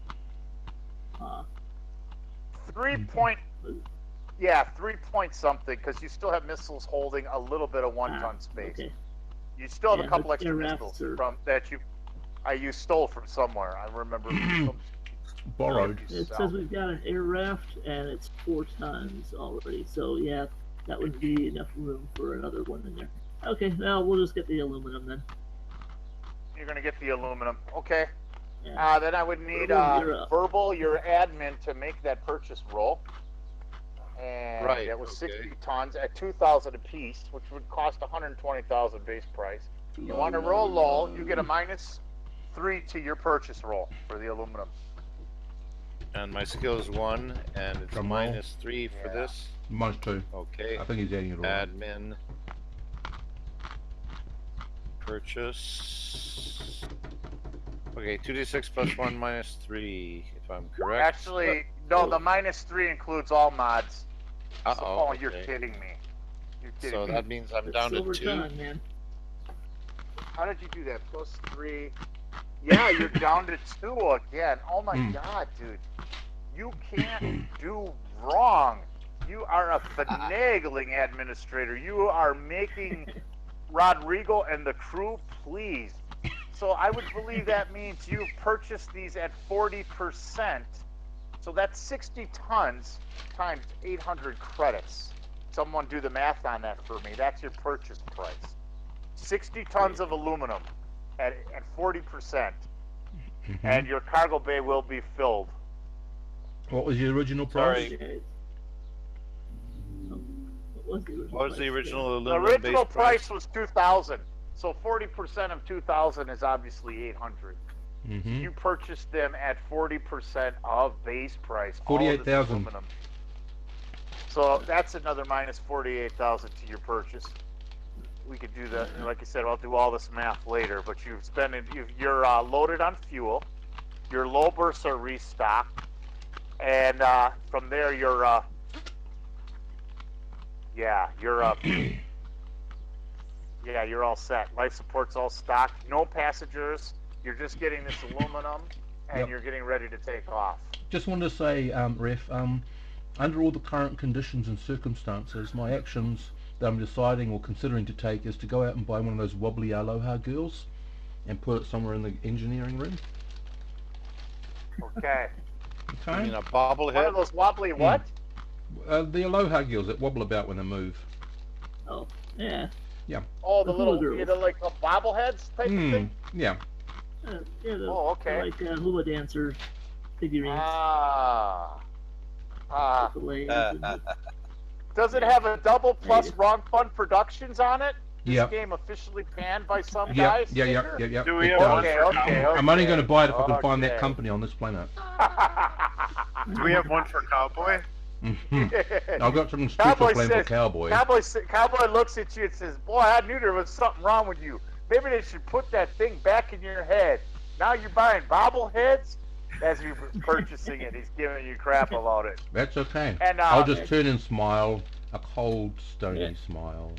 3 point, yeah, 3 point something, because you still have missiles holding a little bit of 1 ton space. Okay. You still have Yeah, a couple but extra air missiles rafts are- from that you stole from somewhere. I remember. Borrowed. It says we've got an air raft, and it's 4 tons already. So yeah, that would be enough room for another one in there. Okay, well we'll just get the aluminum then. You're gonna get the aluminum, okay? Yeah. Then I would need Verbal, you're up. Verbal, your admin, to make that purchase roll. And Right, that was okay. 60 tons at 2,000 apiece, which would cost 120,000 base price. You want to roll low, you get a -3 to your purchase roll for the aluminum. And my skill is 1, and it's Drum roll. -3 for Yeah. this. -2. Okay. I think he's adding it all. Admin. Purchase. Okay, 2d6 plus 1 -3, if I'm correct. Actually, no, the -3 includes all mods. Uh-oh, Oh, you're okay. kidding me. You're kidding So me. that means I'm It's down to silver 2. ton, man. How did you do that? +3. Yeah, you're down to 2 again. Oh my god, dude. You can't do wrong. You are a finagling administrator. You are making Rodrigo and the crew pleased. So I would believe that means you purchased these at 40%. So that's 60 tons times 800 credits. Someone do the math on that for me. That's your purchase price. 60 tons of aluminum at 40%. And your cargo bay will be filled. What was the original price? Sorry. What What was was the original price? the original The aluminum original base price was 2,000. So 40% of 2,000 is obviously 800. Mm-hmm. You purchased them at 40% of base price. all of this 48,000. aluminum. So that's another -48,000 to your purchase. We could do that. Like I said, I'll do all this math later. But you're loaded on fuel. Your low bursts are restocked, and from there you're you're all set. Life support's all stocked. No passengers. You're just getting this aluminum, and Yep. you're getting ready to take off. Just wanted to say, Ref, under all the current conditions and circumstances, my actions that I'm deciding or considering to take is to go out and buy one of those wobbly aloha girls and put it somewhere in the engineering room. Okay. You Okay? mean a One bobblehead? of those wobbly what? The aloha girls that wobble about when they move. Oh, yeah. Oh, the The little, hula girls. like bobbleheads type of thing. Yeah. Yeah, Oh, okay. like hula dancer figurines. Ah. With the legs and the- Does it have a double plus Wrong Fun Productions on it? This Yep. game officially panned by some Yeah, guys. yeah. Do we It have does. one Okay, for okay, okay. I'm only going to buy it if I can find that Okay. company on this planet. Do we have one for Cowboy? I've got something special planned for Cowboy. Cowboy looks at you and says, "Boy, I knew there was something wrong with you. Maybe they should put that thing back in your head. Now you're buying bobbleheads." As you're purchasing it, he's giving you crap about it. That's okay. And I'll just turn and smile, a cold, stony Yeah. smile.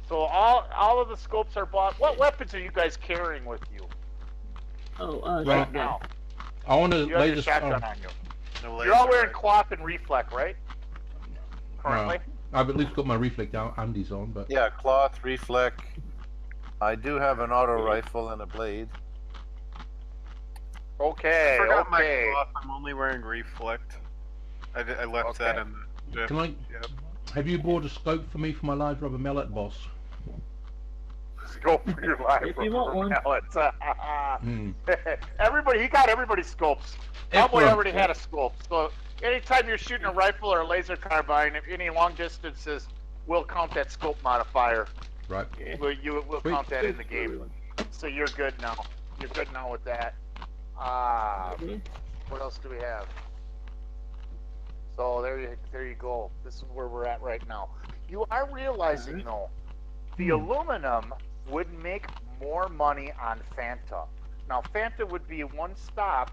so all of the scopes are bought. What weapons are you guys carrying with you Oh, Well, right now? I want to You have lay your this. shotgun on you. No You're all laser, wearing right? cloth and reflect, right? Currently. I've at least got my reflect undies on, but Yeah, cloth, reflect. I do have an auto rifle and a blade. Okay. I forgot my Okay. cloth. I'm only wearing reflect. I left that Okay. in the. can I? Yep. Have you bought a scope for me for my large rubber mallet, boss? Go for your life. If you want one. Everybody, he got everybody's scopes. Cowboy Excellent. already had a scope. So anytime you're shooting a rifle or a laser carbine, if any long distances, we'll count that scope modifier. Right. We'll Sweet. count that in the game. So you're good now. You're good now with that. Okay. What else do we have? So there you go. This is where we're at right now. You are realizing though, the aluminum would make more money on Fanta. Now Fanta would be one stop,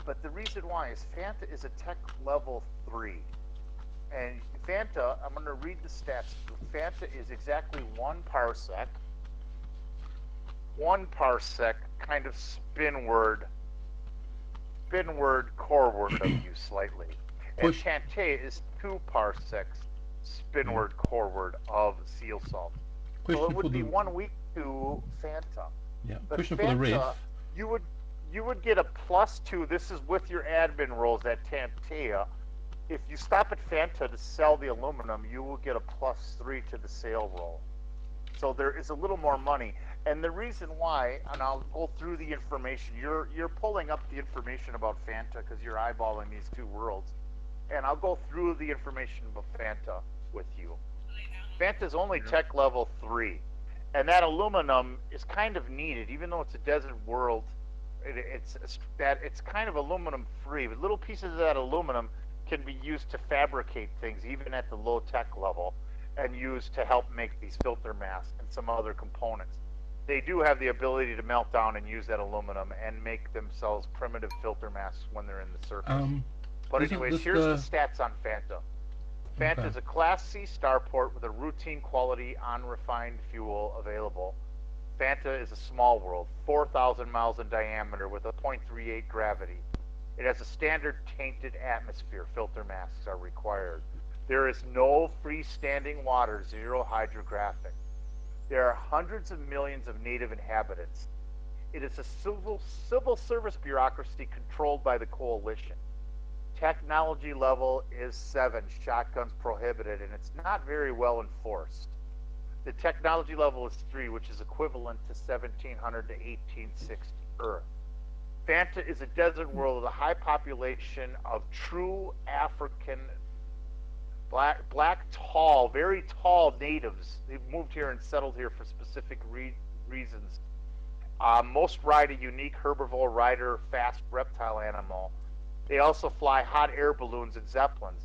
but the reason why is Fanta is a tech level 3. And Fanta, I'm going to read the stats. Fanta is exactly 1 parsec. 1 parsec, kind of spin word, core word of you slightly. And Push. Tante is 2 parsecs, spin word, core word of seal salt. So Question it would for be the 1 week to Fanta. yeah. But Question for the Fanta, ref. you would get a +2. This is with your admin rolls at Tantea. If you stop at Fanta to sell the aluminum, you will get a +3 to the sale roll. So there is a little more money. And the reason why, and I'll go through the information. You're pulling up the information about Fanta because you're eyeballing these two worlds. And I'll go through the information about Fanta with you. Fanta's only tech level 3. And that aluminum is kind of needed, even though it's a desert world. It's kind of aluminum free, but little pieces of that aluminum can be used to fabricate things, even at the low tech level, and used to help make these filter masks and some other components. They do have the ability to melt down and use that aluminum and make themselves primitive filter masks when they're in the surface. But Isn't anyways, this here's the the- stats on Fanta. Fanta Okay. is a Class C starport with a routine quality unrefined fuel available. Fanta is a small world, 4,000 miles in diameter with a 0.38 gravity. It has a standard tainted atmosphere. Filter masks are required. There is no freestanding water, 0 hydrographic. There are hundreds of millions of native inhabitants. It is a civil service bureaucracy controlled by the coalition. Technology level is 7, shotguns prohibited, and it's not very well enforced. The technology level is 3, which is equivalent to 1700 to 1860 Earth. Fanta is a desert world with a high population of true African, black, tall, very tall natives. They've moved here and settled here for specific reasons. Most ride a unique herbivore rider, fast reptile animal. They also fly hot air balloons and zeppelins.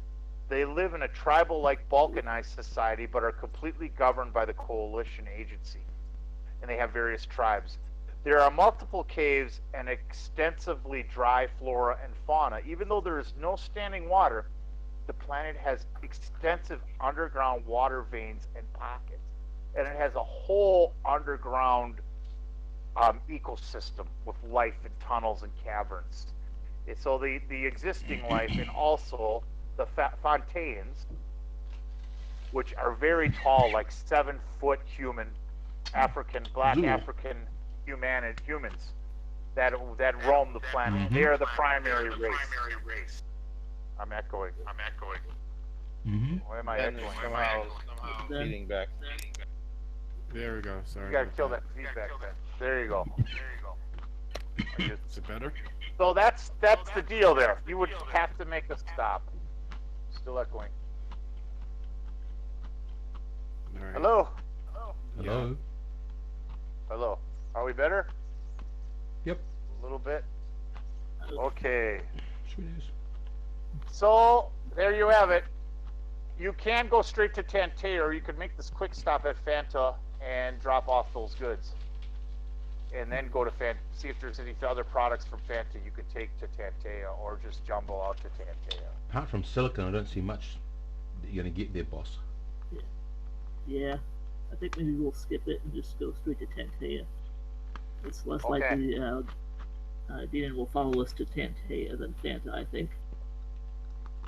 They live in a tribal-like balkanized society, but are completely governed by the coalition agency. And they have various tribes. There are multiple caves and extensively dry flora and fauna. Even though there is no standing water, the planet has extensive underground water veins and pockets. And it has a whole underground ecosystem with life in tunnels and caverns. So the existing life, and also the Fontaines, which are very tall, like 7-foot human, black Zoo. African humans that roam the planet. They are the primary race. I'm echoing. Why am I And echoing? somehow Then- feeding back. There we go. Sorry. You gotta about kill that feedback then. There you go. Is it better? So that's the deal there. You would have to make a stop. Still echoing. All right. Hello? Hello. Hello. Are we better? Yep. A little bit? Okay. Sweet as. So there you have it. You can go straight to Tantea, or you could make this quick stop at Fanta and drop off those goods, and then go to Fanta. See if there's any other products from Fanta you could take to Tantea, or just jumble out to Tantea. Apart from silicon, I don't see much that you're going to get there, boss. Yeah, I think maybe we'll skip it and just go straight to Tantea. It's less Okay. likely Dean will follow us to Tantea than Fanta, I think.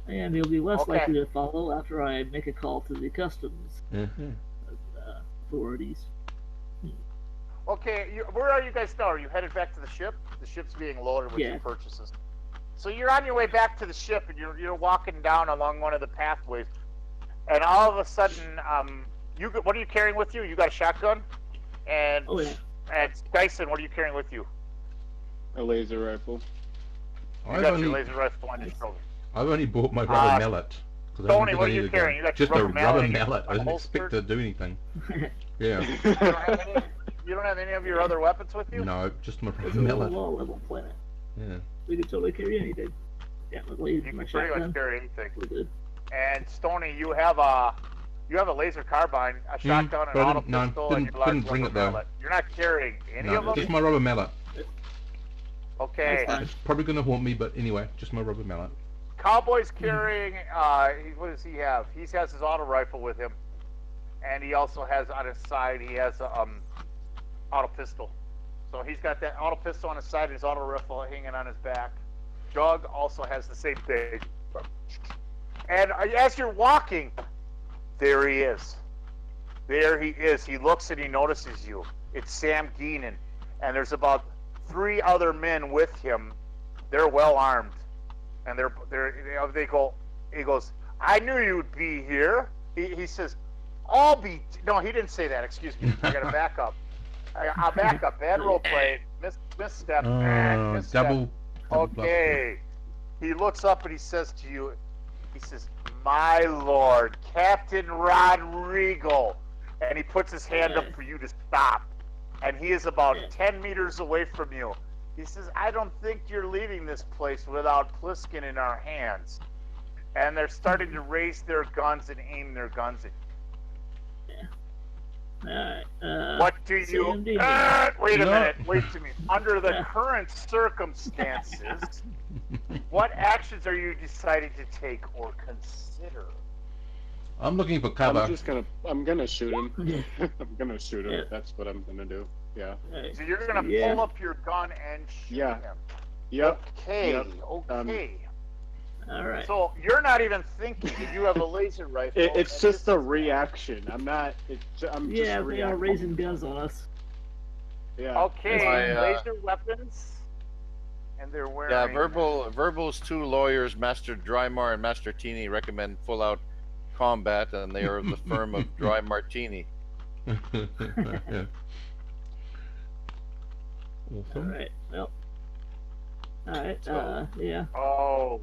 And he'll be less Okay. likely to follow after I make a call to the customs Mm-hmm. authorities. Okay, where are you guys now? Are you headed back to the ship? The ship's being loaded with Yeah. your purchases. So you're on your way back to the ship, and you're walking down along one of the pathways, and all of a sudden, what are you carrying with you? You got a shotgun, and Oh yeah. Dyson, what are you carrying with you? A laser rifle. You I've got only your laser rifle on your shoulder. bought my rubber mallet. 'Cause I didn't Tony, think what I are you needed carrying? You got just your a rubber mallet rubber in your mallet. I didn't holster? expect to do anything. Yeah. You don't have any of your other weapons with you? No, just my It's rubber a mallet. low level planet. Yeah. We could totally carry anything. Yeah, my blade, You my can pretty shotgun. much carry anything. We're good. And Stoney, you have a laser carbine, a shotgun, an but I auto didn't- no, pistol, and your large didn't bring rubber it though. mallet. You're not carrying any of No, them? just my rubber mallet. Okay. That's fine. It's probably going to haunt me, but anyway, just my rubber mallet. Cowboy's carrying, what does he have? He has his auto rifle with him. And he also has on his side, he has a auto pistol. So he's got that auto pistol on his side and his auto rifle hanging on his back. Doug also has the same thing. And as you're walking, there he is. There he is. He looks and he notices you. It's Sam Geenan. And there's about 3 other men with him. They're well armed. And they go, he goes, I knew you'd be here. He says, I'll be, no, he didn't say that. Excuse me. I got to back up. I'll back up. Bad role play. Misstep. Misstep. Double Okay. He looks up and he says to you, he says, my lord, Captain Rodrigo. And he puts his hand up for you to stop. And he is about 10 meters away from you. He says, I don't think you're leaving this place without Pliskin in our hands. And they're starting to raise their guns and aim their guns at you. Alright. What do you... Sam Dean. Wait a No. minute. Wait a minute. Under the current circumstances, what actions are you deciding to take or consider? I'm looking for cover. I'm gonna shoot him. Yeah. I'm gonna shoot him. Yeah. That's what I'm gonna do. Yeah. Alright. So you're going to Yeah. pull up your gun and shoot Yeah. him. Yep. Okay. Yep. Okay. Alright. So you're not even thinking that you have a laser rifle. It's and just this a is- reaction. I'm not. I'm just Yeah, they are reacting. raising guns on us. Yeah. Okay, I, laser weapons, and they're wearing. Yeah, Verbal's 2 lawyers, Master Drymar and Master Tini, recommend full-out combat, and they are of the firm of Dry Martini. Yeah. Awesome. Alright, well. Alright, So- yeah. Oh,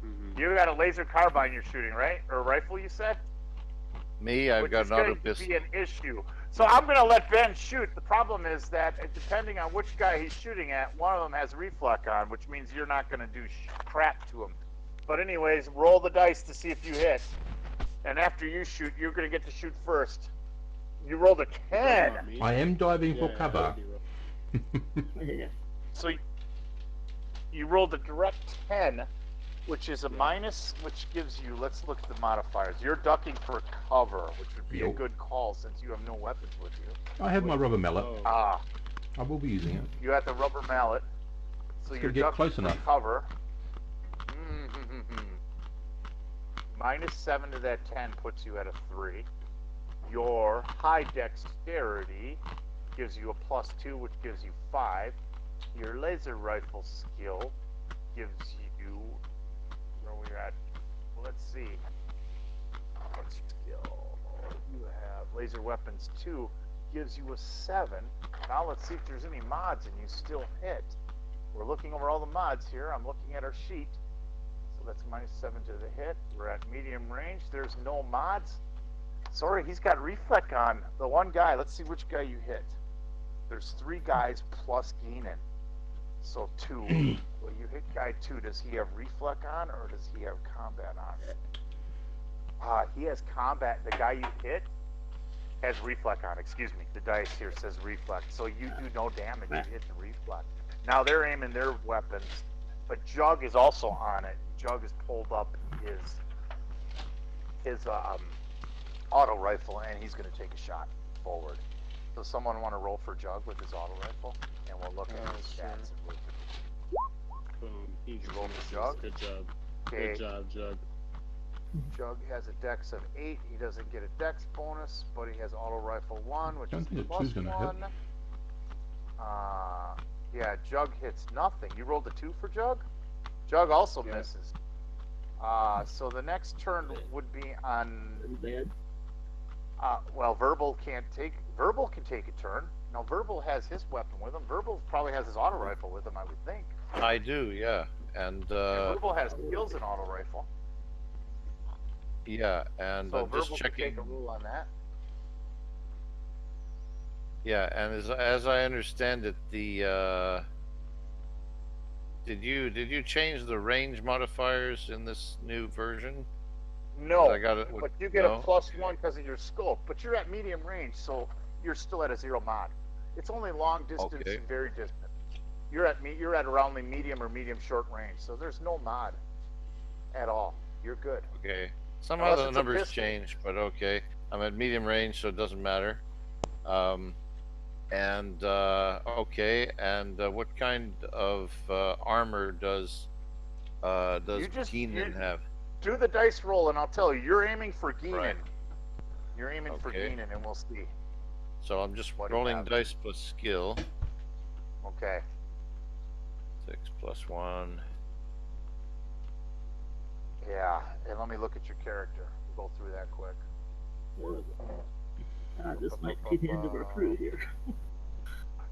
Mhm. you got a laser carbine you're shooting, right? Or a rifle, you said? Me, I've Which got is an auto going to pistol. be an issue. So I'm going to let Ben shoot. The problem is that depending on which guy he's shooting at, one of them has reflect on, which means you're not going to do crap to him. But anyways, roll the dice to see if you hit. And after you shoot, you're going to get to shoot first. You rolled a 10. Me? I am diving for Yeah, cover. that'd be rough. Yeah. So you rolled a direct 10, which is a minus, which gives you, let's look at the modifiers. You're ducking for cover, which would be a Yup. good call since you have no weapons with you. I have my rubber mallet. Oh. Ah, I will be using it. you got the rubber mallet. So you're get ducking close for enough. cover. Minus 7 to that 10 puts you at a 3. Your high dexterity gives you a +2, which gives you 5. Your laser rifle skill gives you, where we're at, let's see, what skill you have? Laser weapons 2 gives you a 7. Now let's see if there's any mods and you still hit. We're looking over all the mods here. I'm looking at our sheet. So that's -7 to the hit. We're at medium range. There's no mods. Sorry, he's got reflect on. The one guy. Let's see which guy you hit. There's 3 guys plus Geenan. So 2. Well, you hit guy 2. Does he have reflect on, or does he have combat on? He has combat. The guy you hit has reflect on. Excuse me. The dice here says reflect. So you do no damage. You hit the reflect. Now they're aiming their weapons, but Jug is also on it. Jug has pulled up his auto rifle, and he's going to take a shot forward. So someone want to roll for Jug with his auto rifle, and we'll look at his Sure. stats. Boom. He just rolled the misses. Jug? Good job. Okay, Good job, Jug. Jug has a dex of 8. He doesn't get a dex bonus, but he has auto rifle 1, which Don't is think a plus two's gonna hit. 1. Yeah, Jug hits nothing. You rolled a 2 for Jug? Jug also Yeah. misses. So the next turn would be on. Bad. Well, Verbal can take a turn. Now Verbal has his weapon with him. Verbal probably has his auto rifle with him, I would think. I do, yeah. And And Verbal has skills in auto rifle. yeah, and So just Verbal can checking. take a rule on that. Yeah, and as I understand it, the did you change the range modifiers in this new version? No, I got it. but you get no? a +1 because of your scope. But you're at medium range, so you're still at a 0 mod. It's only long distance Okay. and very distant. You're at around the medium or medium short range, so there's no mod at all. You're good. Okay. Some Unless of the it's a numbers pistol. change, but okay. I'm at medium range, so it doesn't matter. Okay. And what kind of armor does Keenan have? Do the dice roll, and I'll tell you. You're aiming for Geenan. Right. You're aiming for Okay. Geenan, and we'll see. So I'm just What do you rolling have? dice plus skill. Okay. 6 plus 1. Yeah, and let me look at your character. We'll go through that quick. This might be the end of our crew here.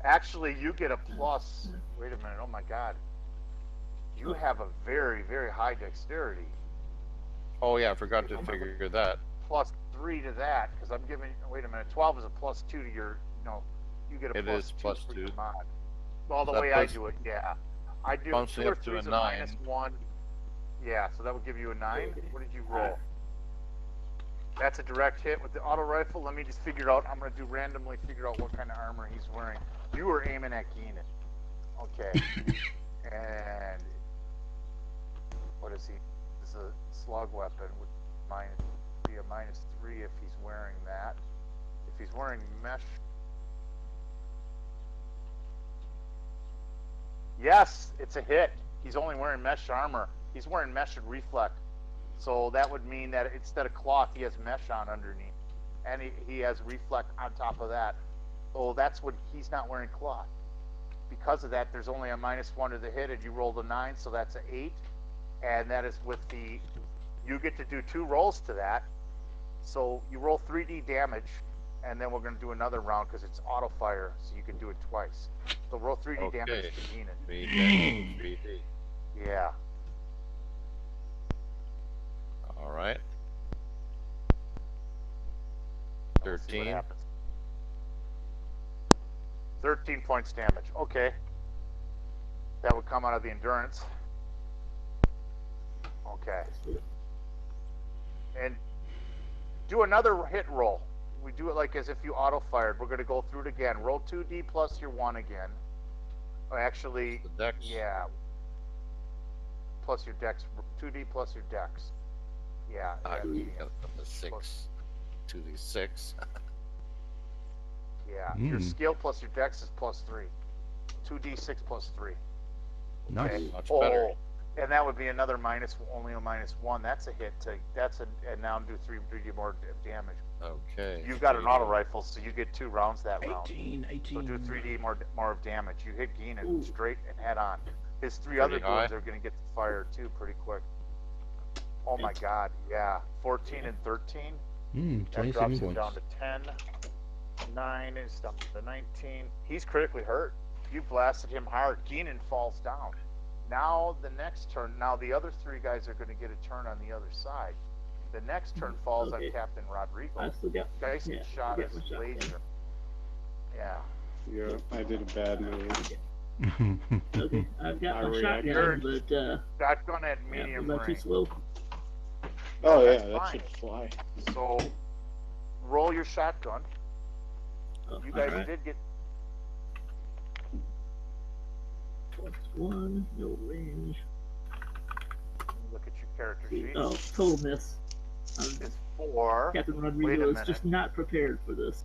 Actually, you get a plus. Wait a minute. Oh my God. You have a very, very high dexterity. Oh yeah, I forgot to figure that. +3 to that, because I'm giving. Wait a minute. 12 is a +2 to your. No, you get a It +2 is plus for 2. your mod. Well, the That way I puts- do it, yeah. I do bumps 2 me or up to 3 a is a 9. -1. Yeah, so that would give you a 9. What did you roll? That's a direct hit with the auto rifle. Let me just figure out. I'm going to do randomly figure out what kind of armor he's wearing. You were aiming at Keenan. Okay. And what is he? This is a slug weapon. Would be a -3 if he's wearing that. If he's wearing mesh. Yes, it's a hit. He's only wearing mesh armor. He's wearing mesh and reflect. So that would mean that instead of cloth, he has mesh on underneath. And he has reflect on top of that. So that's what he's not wearing cloth. Because of that, there's only a -1 to the hit, and you rolled a 9, so that's an 8. And that is with the, you get to do 2 rolls to that. So you roll 3d damage, and then we're going to do another round because it's auto fire, so you can do it twice. So roll 3d Okay. damage to Keenan. 3D. Yeah. All right. We'll see what 13. happens. 13 points damage. Okay. That would come out of the endurance. Okay. And do another hit roll. We do it like as if you auto fired. We're going to go through it again. Roll 2d plus your 1 again. Or actually, The dex. yeah. Plus your dex. 2d plus your dex. Yeah. I yeah, got the 6 to the 6. yeah. Your skill plus your dex is +3. 2d6 plus 3. Nice. Okay. Much better. And that would be another only a -1. That's a hit. And now do 3 more damage. Okay. You've got an 3D. auto rifle, so you get 2 rounds that round. 18. So do 3d more of damage. You hit Geenan Ooh. straight and head on. His 3 Pretty other high. dudes are going to get the fire too pretty quick. Oh my God, yeah. 14 and 13. That 27 drops him points. down to 10. 9 is down to 19. He's critically hurt. You blasted him hard. Geenan falls down. Now the next turn. Now the other 3 guys are going to get a turn on the other side. The next turn falls Okay. on Captain Rodrigo. I still got. Dyson Yeah, shot I got his my shot, laser. Yeah. Yeah, I did a bad move. Okay, I've got my Are we shotgun, but Shotgun at yeah, medium was that too range. slow? Oh yeah, That's that fine. should fly. So roll your shotgun. Oh, You guys alright. did get +1, no range. look at your character sheet. Oh, total miss. It's 4. Captain Wait Rodrigo a is minute. just not prepared for this.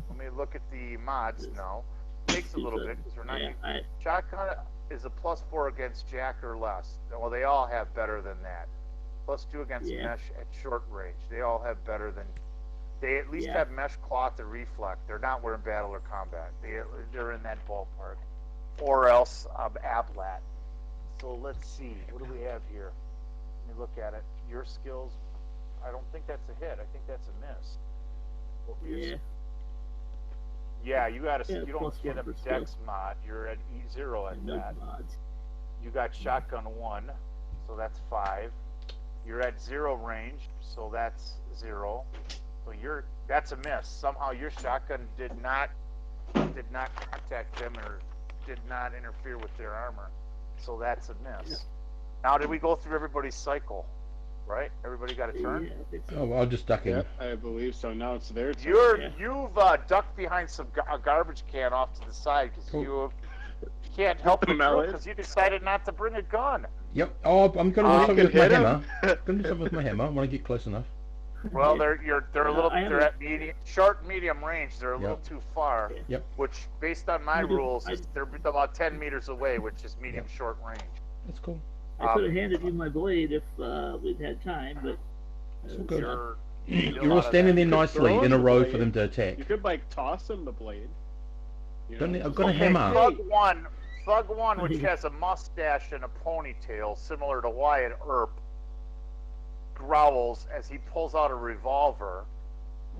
Let me look at the mods now. Takes a little bit because we're not. Yeah, Shotgun is a +4 against Jack or less. Well, they all have better than that. +2 against Yeah. mesh at short range. They all have better than. They at least Yeah. have mesh cloth or reflect. They're not wearing battle or combat. They're in that ballpark, or else ablat. So let's see. What do we have here? Let me look at it. Your skills. I don't think that's a hit. I think that's a miss. What were your yeah. Yeah, you got Yeah, you don't plus get a 1 for skill. dex mod. You're at E0 at And those that. mods. You got shotgun 1, so that's 5. You're at 0 range, so that's 0. So that's a miss. Somehow your shotgun did not contact them or did not interfere with their armor. So that's a miss. Yeah. Now did we go through everybody's cycle? Right? Everybody got a turn? Yeah, I think so. Oh, I'll just duck in. Yep, I believe so. Now it's their turn. Yeah. You've ducked behind a garbage can off to the side because Cool. you can't help but Smell it. because you decided not to bring a gun. Yep. Oh, I'm going to do something You with my can hit hammer. him. Going to do something with my hammer. I want to get close enough. Well, Yeah. they're a little I they're have at short medium range. They're a little Yep. too far. Yeah. Yep. Which, based on my I do- rules, I- is they're about 10 meters away, which is medium Yep. short range. That's cool. I could have handed you my blade if we'd had time, but It's all good. You're You're all standing there You could nicely throw in him a the row blade. for them to attack. You could like toss him the blade. You Don't know, I've just got a like, hammer. Thug one, which has a mustache and a ponytail, similar to Wyatt Earp, growls as he pulls out a revolver,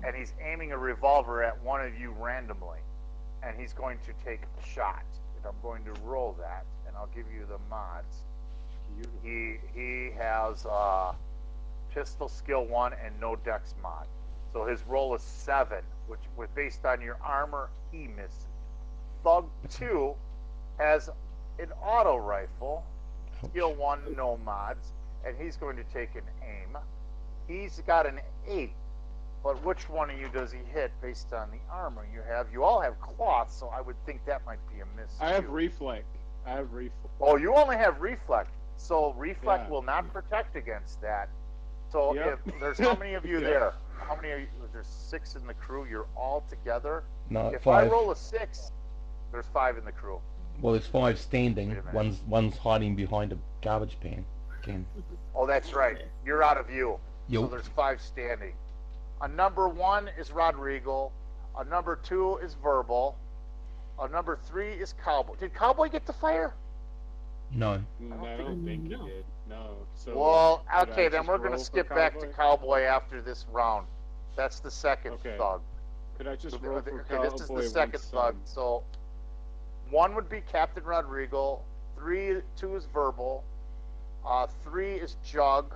and he's aiming a revolver at one of you randomly, and he's going to take a shot. And I'm going to roll that, and I'll give you the mods. He has pistol skill 1 and no dex mod, so his roll is 7, which was based on your armor. He misses. Thug 2 has an auto rifle, skill 1, no mods, and he's going to take an aim. He's got an 8, but which one of you does he hit based on the armor you have? You all have cloth, so I would think that might be a miss. I have too. reflect. Oh, you only have reflect, so reflect Yeah. will not protect against that. So Yep. if there's how many of you Yeah. there? How many are you? There's 6 in the crew. You're all together. No, If 5. I roll a 6, there's 5 in the crew. Well, there's 5 standing. Wait a minute. One's hiding behind a garbage can. Oh, that's right. You're out of view. So Yo. there's 5 standing. A number 1 is Rodrigo. A number 2 is Verbal. A number 3 is Cowboy. Did Cowboy get to fire? No. I don't think he No. did. No. So Well, should I okay, then just we're going roll to for skip back to Cowboy? Cowboy after this round. That's the second Okay. thug. Could I just Okay, roll for this is Cowboy the second once, thug. So 1 would be Captain Rodrigo. 2 is Verbal. 3 is Jug.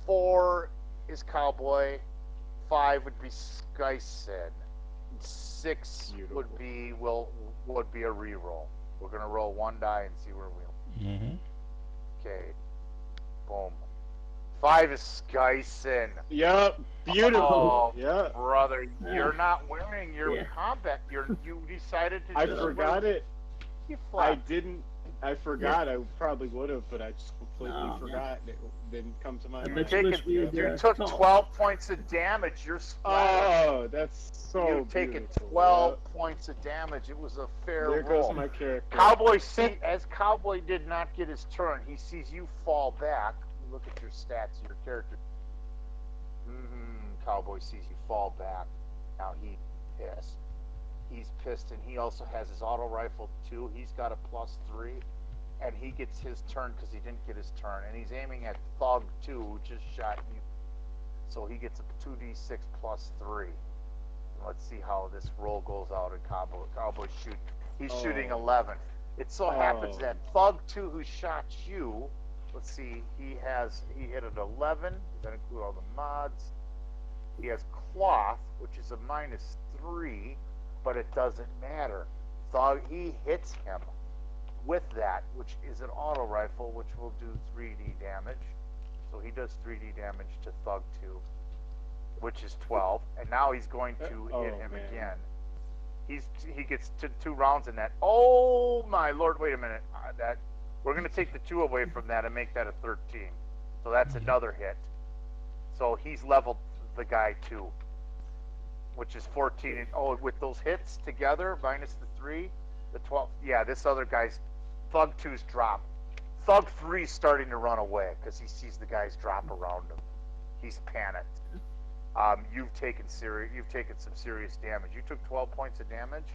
4 is Cowboy. 5 would be Skyson. 6 Beautiful. would be a reroll. We're gonna roll 1 die and see where we. Mm-hmm. Okay. Boom. 5 is Skyson. Yep. Beautiful. Oh, Yep. brother, Yeah. you're not wearing your Yeah. combat. You decided to. I just forgot it. You I flat. didn't. I forgot. I probably would have, but I just completely No, forgot. It didn't come to my I mind. bet you wish we had You took talked. 12 points of damage. You're splattered. Oh, that's so You've taken beautiful. 12 points of damage. It was a fair There roll. goes my character. Cowboy as Cowboy did not get his turn, he sees you fall back. You look at your stats, your character. Cowboy sees you fall back. Now he's pissed. He's pissed, and he also has his auto rifle too. He's got a +3, and he gets his turn because he didn't get his turn, and he's aiming at Thug 2, who just shot you. So he gets a 2d6 +3. Let's see how this roll goes out in Cowboy shoot. He's shooting 11. It so happens that Thug 2, who shot you, let's see, he hit an 11. Does that include all the mods? He has cloth, which is a -3, but it doesn't matter. thug, he hits him with that, which is an auto rifle, which will do 3D damage. So he does 3D damage to Thug 2, which is 12, and now he's going to hit him again. He gets 2 rounds in that. Oh my lord! Wait a minute. That we're going to take the 2 away from that and make that a 13. So that's another hit. So he's leveled the guy 2, which is 14. And, oh, with those hits together minus the 3, the 12. Yeah, this other guy's Thug 2's drop. Thug 3's starting to run away because he sees the guys drop around him. He's panicked. You've taken some serious damage. You took 12 points of damage,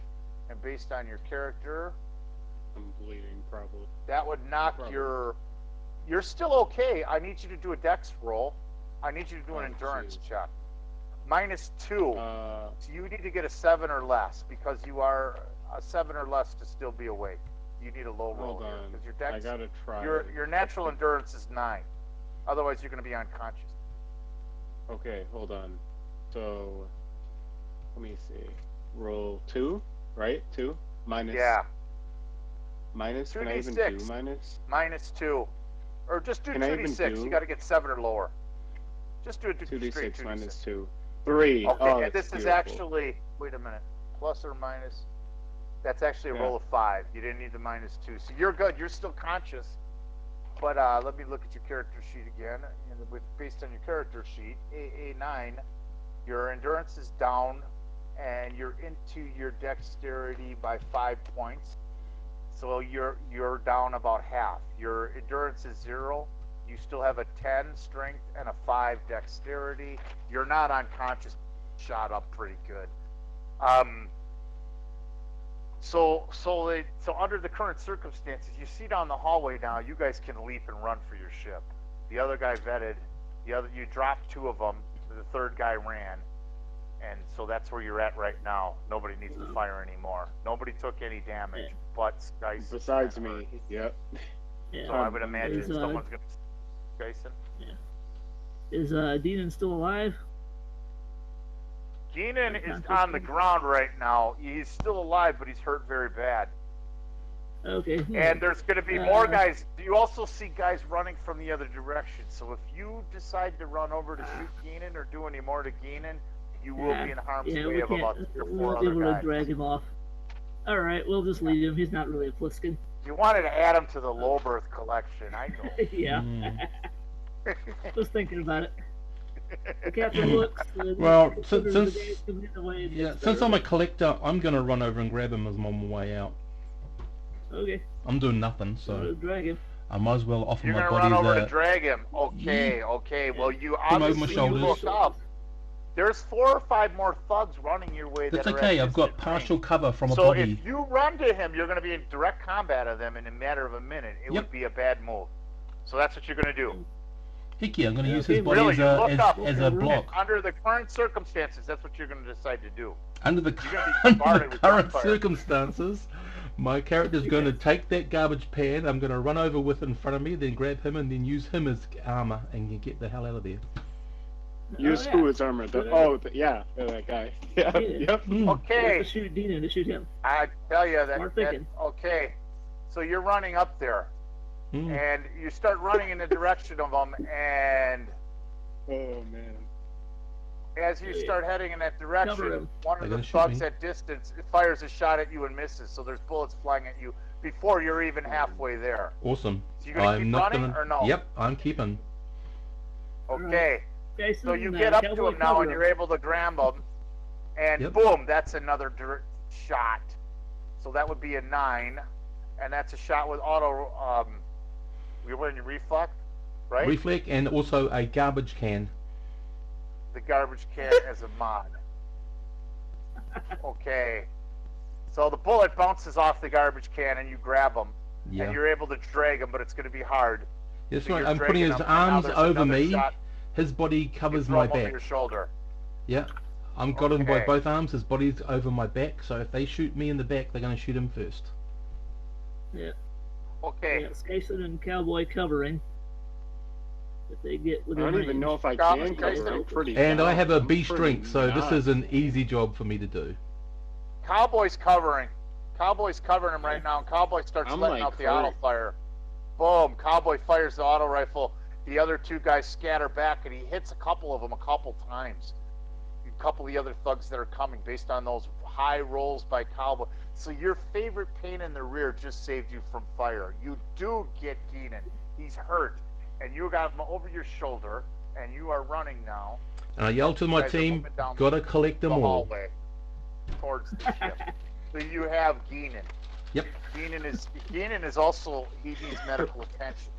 and based on your character, I'm bleeding probably. that would knock your. You're still okay. I need you to do a dex roll. I need you to do an endurance check. -2. So you need to get a 7 or less because you are a 7 or less to still be awake. You need a low roll Hold here on. because your dex. I gotta try. Your natural endurance is 9. Otherwise, you're going to be unconscious. Okay, hold on. So, let me see. Roll 2, right? 2 minus. Yeah. Minus. Can I even 2d6. do minus? -2, or just do Can I even 2d6. do- You got to get 7 or lower. Just do it 2d6 minus 2d6. 2. 3. Okay, Oh, and that's this is beautiful. actually. Wait a minute. Plus or minus. That's actually a roll of 5. You didn't need the -2, so you're good. You're still conscious. But let me look at your character sheet again. And based on your character sheet, AA9, your endurance is down, and you're into your dexterity by 5 points. So you're down about half. Your endurance is 0. You still have a 10 strength and a 5 dexterity. You're not unconscious. Shot up pretty good. So under the current circumstances, you see down the hallway now, you guys can leap and run for your ship. The other guy vetted. You dropped 2 of them. The third guy ran. And so that's where you're at right now. Nobody needs to fire anymore. Nobody took any damage, but Skyson. Besides me. Yep. Yeah. So I would imagine Is, someone's going to... Skyson? Is Deanon still alive? Keenan is on the ground right now. He's still alive, but he's hurt very bad. Okay. And there's going to be more guys. You also see guys running from the other direction. So if you decide to run over to shoot Keenan or do any more to Keenan, you will be in harm's way of about 3 or 4 we won't be other able guys. to drag him off. All right, we'll just leave him. He's not really a Pliskin. You wanted to add him to the low birth collection. I know. Yeah. Just thinking about it. The captain looks. Well, considers since the days coming the way it yeah, is, since so- I'm a collector, I'm gonna run over and grab him as I'm on my way out. Okay. I'm doing nothing, So so drag him. I might as well offer You're my going to body run over the. to drag him. Okay. Well, you Come over my obviously shoulders. look up. There's 4 or 5 more thugs running your way. That's that are okay. at I've got distant partial range. cover from a So body. if you run to him, you're going to be in direct combat of them in a matter of a minute. It Yep. would be a bad move. So that's what you're going to do. Hickey, I'm gonna use Okay, his body really, as you a look up. as a block. Under the current circumstances, that's what you're going to decide to do. Under the You're gonna be under bombarded the with current gunfire. circumstances, my character's going to take that garbage pan. I'm going to run over with it in front of me, then grab him, and then use him as armor and get the hell out of there. Use yeah. who as armor? Yeah, that guy. Yeah, yep. Okay, To shoot Deanon, to shoot him. I tell you Smart that thinking. okay. So you're running up there, Mm. and you start running in the direction of them, and Oh man. as you start heading in that Cover direction, him. one They're of the gonna shoot thugs me. at distance fires a shot at you and misses. So there's bullets flying at you before you're even halfway there. Awesome. So you gonna I'm keep not running gonna. or no? Yep, I'm keeping. Okay. Jason, So you get up to Cowboy him now, and cover you're able to grab him, and Yep. boom, that's another shot. So that would be a 9, and that's a shot with auto. You're wearing reflect, right? Reflect and also a garbage can. The garbage can as a mod. Okay. So the bullet bounces off the garbage can, and you grab him, Yeah. and you're able to drag him, but it's going to be hard. That's So right. you're I'm putting dragging his him, and now arms there's over another me. shot. His body You covers throw my him over back. your shoulder. Yeah. I'm got him by Okay. both arms. His body's over my back. So if they shoot me in the back, they're going to shoot him first. Yeah. Okay. Yeah, Jason and Cowboy covering. If they get I within don't range. even know if I Stop can it, cover. Jason. I'm pretty. And I have a I'm B pretty strength, so this not. is an easy job for me to do. Cowboy's covering. Cowboy's covering him right now, and Cowboy starts I'm, letting like, out the auto hurt. fire. Boom! Cowboy fires the auto rifle. The other two guys scatter back, and he hits a couple of them a couple times. A couple of the other thugs that are coming, based on those high rolls by Cowboy. So your favorite pain in the rear just saved you from fire. You do get Keenan. He's hurt, and you got him over your shoulder, and you are running now. And I yell to my You guys are team, moving down gotta collect them the all. hallway towards the ship. So you have Geenan. Yep. Geenan is also, he needs medical attention.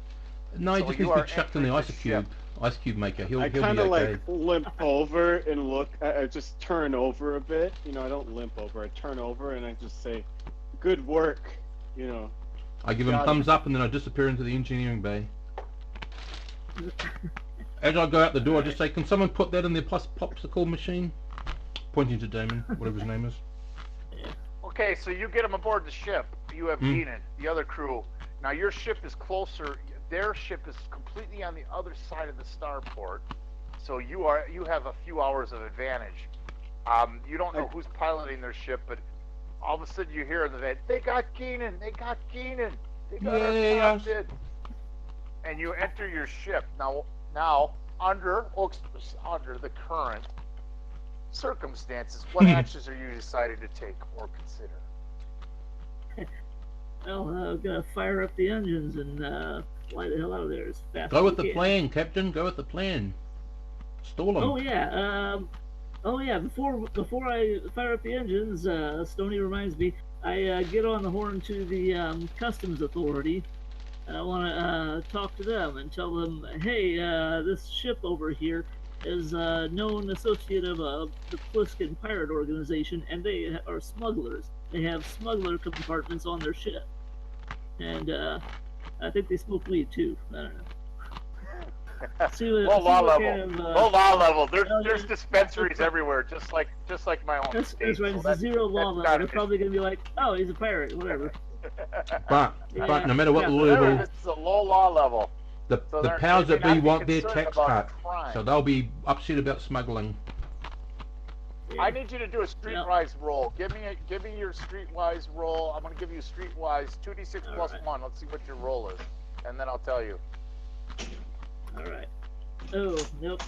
No, he So just you needs to are be chucked in the entering ice the cube. Ice cube maker. He'll I be kind of okay. like limp over and look. I just turn over a bit. You know, I don't limp over. I turn over and I just say, "Good work." You know. I give him got thumbs it. up and then I disappear into the engineering bay. As I go out the door, I just say, "Can someone put that in their popsicle machine?" Pointing to Damon, whatever his name is. Okay, so you get him aboard the ship. You have Geenan, the other crew. Now your ship is closer. Their ship is completely on the other side of the starport. So you have a few hours of advantage. You don't know who's piloting their ship, but all of a sudden you hear in the van, "They got Geenan! They got Geenan! They got our Yes. captain!" And you enter your ship. Now under the current circumstances, what actions are you deciding to take or consider? Well, gonna fire up the engines and fly the hell out of there as fast Go as with we the can. plan, Captain. Go with the plan. Stall him. Oh yeah. Before I fire up the engines, Stoney reminds me. I get on the horn to the customs authority. And I want to talk to them and tell them, hey, this ship over here is a known associate of the Pliskin pirate organization, and they are smugglers. They have smuggler compartments on their ship, and I think they smoke weed too. I don't know. Low law level. Kind of, Low law level. There's dispensaries everywhere, just like my own That's state. right. So It's zero law that's level. not They're an probably gonna be like, oh, he's a pirate, whatever. But no matter what Yeah. level, This is a low law level. the So powers they that may be not want their concerned tax about cut, crime. so they'll be upset about smuggling. I need you to do a streetwise roll. Give me your streetwise roll. I'm gonna give you a streetwise 2d6 plus Alright. 1. Let's see what your roll is, and then I'll tell you. All right. Oh, nope.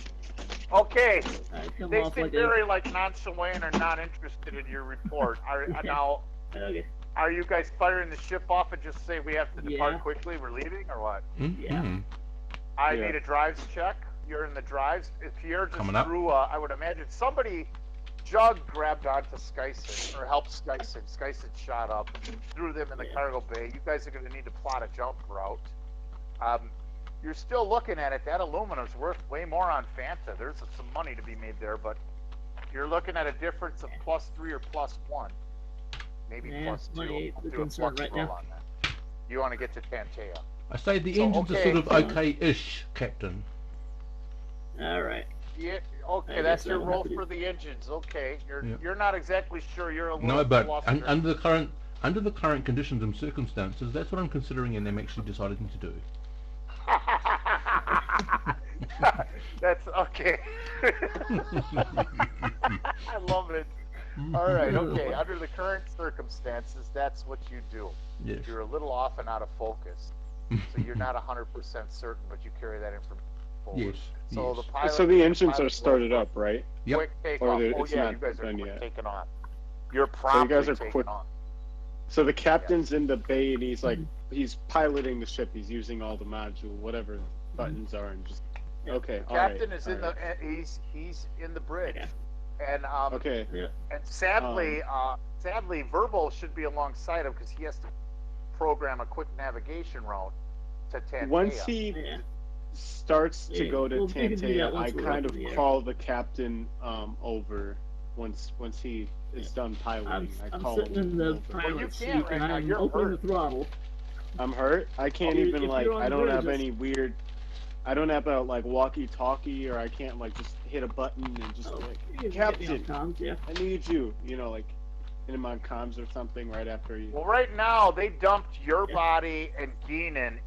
Okay. I come They off seem like very nonchalant or not interested in your report. Now, okay. are you guys firing the ship off and just say we have to depart Yeah. quickly? We're leaving, or what? Yeah. I Yeah. need a drives check. You're in the drives. If Pierre just Coming up. threw, I would imagine somebody, Jug grabbed onto Skyson or helped Skyson. Skyson shot up, threw them in the cargo bay. You guys are going to need to plot a jump route. You're still looking at it. That aluminum's worth way more on Fanta. There's some money to be made there, but you're looking at a difference of +3 or +1, maybe Yeah, +2. money ain't I'll the do a concern flux right roll now. on that. You want to get to Tantea. I say the So, engines are okay. sort of okay-ish, Captain. All right. Yeah, okay, I that's guess your that'll roll have to do. for the engines. Okay, Yeah. you're not exactly sure. You're a little No, but flustered. under the current conditions and circumstances, that's what I'm considering, and them actually deciding to do. That's okay. I love it. All right, okay. Under the current circumstances, that's what you do. Yes. You're a little off and out of focus, so you're not 100% certain, but you carry that information forward. Yes. So yes. the pilot. So the engines pilot are started will- up, right? Yep. Quick take Or off. they're- Oh it's yeah, not you guys are done quick yet. taking off. You're So you promptly guys are taking quick. off. So the captain's in the bay and he's like, he's piloting the ship. He's using all the module, whatever buttons are, and just okay. all right, Captain is in all right. the he's in the bridge, Yeah. and Okay. and sadly Verbo should be alongside him because he has to program a quick navigation route to Tantea. Once he Yeah. starts to Yeah, go to we'll figure that Tantea, out I once we're kind up of in the air. call the captain over once he is done piloting. I I'm call sitting him in the over. Well, you pilot seat can't right and now, I'm you're opening hurt. the throttle. I'm hurt. I can't If even you're like. on I the don't have bridge, any weird. I don't have a like walkie-talkie, or I can't like just hit a button and just Oh, like, you can get me Captain, on comms, yeah. I need you. You know, like hit him on comms or something right after you. Well, right now they dumped your Yeah. body and Geenan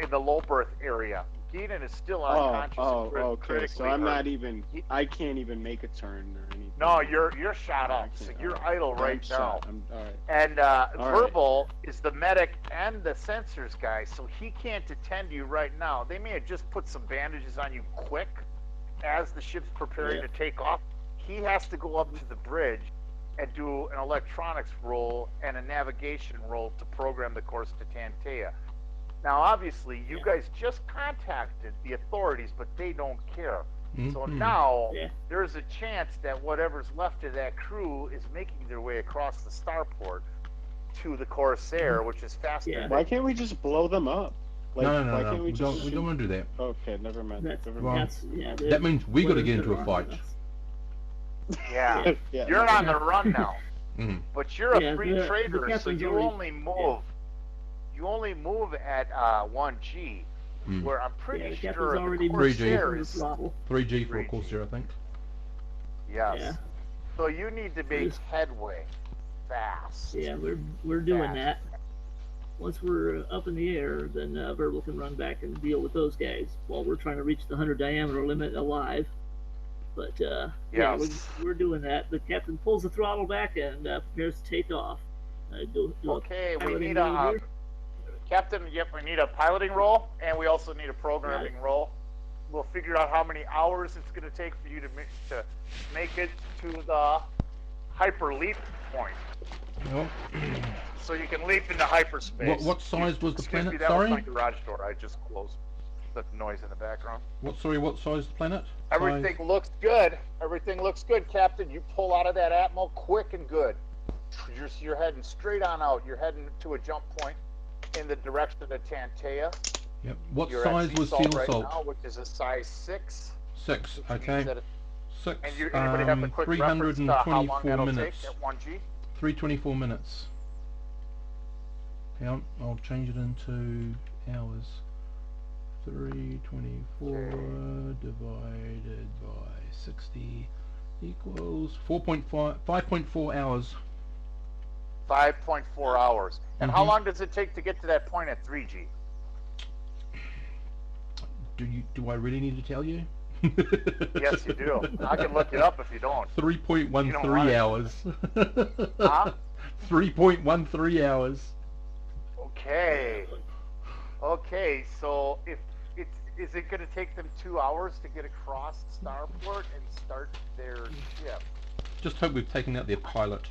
in the low berth area. Geenan is still unconscious. and Okay. So critically I'm hurt. not even. I can't even make a turn or anything. No, you're shot I up. So can't- you're alright. idle Yeah, I'm right now. shot. I'm all right. And right. Verbal is the medic and the sensors guy, so he can't attend to you right now. They may have just put some bandages on you quick as the ship's preparing to take off. He has to go up to the bridge and do an electronics roll and a navigation roll to program the course to Tantea. Now, obviously, you guys just contacted the authorities, but they don't care. So now there's a chance that whatever's left of that crew is making their way across the starport to the Corsair, which is faster. Yeah. Why can't we just blow them up? Like, No, why no. can't we just We don't want to do that. Okay, never mind. That's, Never Well, mind. that's yeah. That means we got to there's get into a better fight. armor than us. Yeah. Yeah, You're never on the run now, Mhm. but you're a Yeah, free the trader, so captain's you already- only move. You only move at 1G, Mm. where I'm Yeah, pretty the sure captain's the already Corsair moved is. the throttle. 3G for a 3G. Corsair, I think. Yes. Yeah. So you need to make Just- headway fast. Yeah, we're doing Fast. that. Once we're up in the air, then Verbal can run back and deal with those guys while we're trying to reach the 100 diameter limit alive. But yeah, Yes. we're doing that. The captain pulls the throttle back and prepares to take off. Do Okay, we piloting need roll a here. captain. Yep, we need a piloting roll, and we also need a programming roll. We'll figure out how many hours it's going to take for you to make it to the hyper leap point, Well, so you can leap into hyperspace. what size was the Excuse planet? me, that Sorry? was my garage door. I just closed. The noise in the background. What size is the planet? Everything Size? looks good. Everything looks good, Captain. You pull out of that Atmo quick and good. You're heading straight on out. You're heading to a jump point in the direction of Tantea. Yep. What You're size at was sea salt seal right salt? now, which is a size 6. 6. which means Okay. that 6. And you, anybody have a quick reference to how long 324 that'll minutes. take at 1G? 324 minutes. Hang on, I'll change it into hours. 324 divided by 60 equals 5.4 hours. 5.4 hours. And how Mhm. long does it take to get to that point at 3G? Do I really need to tell you? Yes, you do. I can look it up if you don't. 3.13 hours. Huh? 3.13 hours. Okay. Okay, so is it going to take them 2 hours to get across Starport and start their ship? Just hope we've taken out their pilot.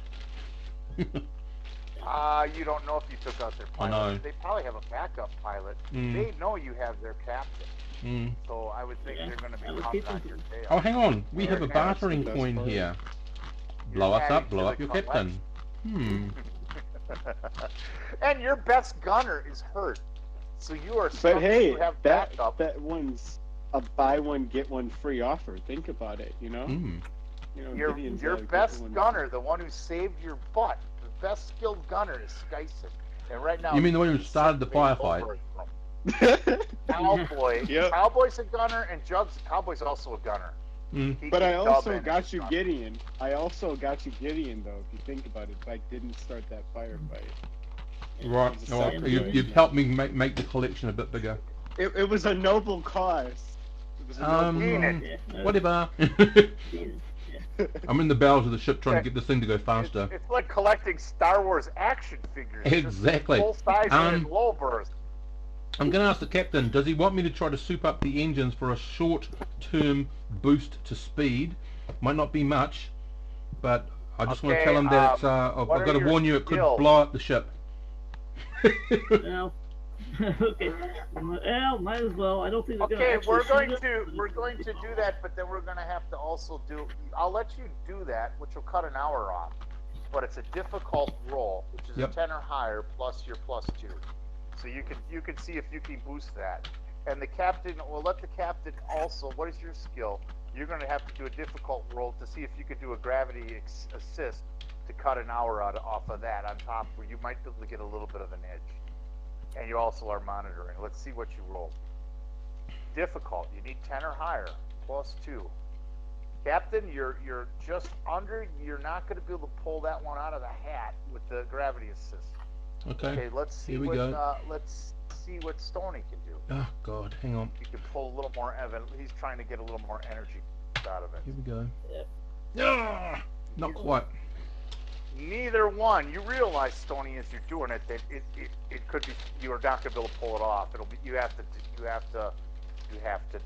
You don't know if you took out their I pilot. know. They probably have a backup pilot. Mm. They know you have their captain, Mm. so I would think Yeah, they're going to be I would counting keep on them- your tail. Oh, hang on. We You're have a adding bartering to the coin best here. You're Blow us adding up, to blow the up your collection. captain. And your best gunner is hurt, so you are. But hey, you have that backup. one's a buy one get one free offer. Think about it. You know. Hmm. You know, Your Gideon's your got a good best one. gunner, the one who saved your butt, the best skilled gunner is Skyson. And right now, You mean the one who he's started the separated firefight? over from Cowboy. Yep. Cowboy's a gunner, and Cowboy's also a gunner. Mm. He But I can dub also in got you and Gideon. I also got you Gideon, though. If you think about it, I didn't start that firefight. Right. It was a Oh, separate you've one. helped me make the collection a bit bigger. It was a noble cause. It was a noble Enid. Yeah, Whatever. I'm in the bowels of the ship trying to get this thing to go faster. It's like collecting Star Wars action figures. Exactly. Full size and in low burst. I'm going to ask the captain, does he want me to try to soup up the engines for a short-term boost to speed? Might not be much, but I just want to Okay, tell him that I've what got to are your warn you, it could skills? blow up the ship. Well, okay. Well, might as well. I don't think they're Okay, gonna we're actually going shoot to us, we're going to do that, but then we're going to have to also do. I'll let you do that, which will cut an hour off. But it's a difficult roll, which is Yep. a 10 or higher plus your +2. So you can see if you can boost that. And the captain, we'll let the captain also. What is your skill? You're going to have to do a difficult roll to see if you could do a gravity assist to cut an hour off of that on top, where you might be able to get a little bit of an edge. And you also are monitoring. Let's see what you roll. Difficult. You need 10 or higher. +2. Captain, you're just under. You're not going to be able to pull that one out of the hat with the gravity assist. Okay. Okay, let's see Here we what go. let's see what Stoney can do. Oh, God, hang on. You can pull a little more. He's trying to get a little more energy out of it. Here we go. Yeah, not quite. Neither one. You realize, Stony, as you're doing it, that it could be you are not going to be able to pull it off. It'll be you have to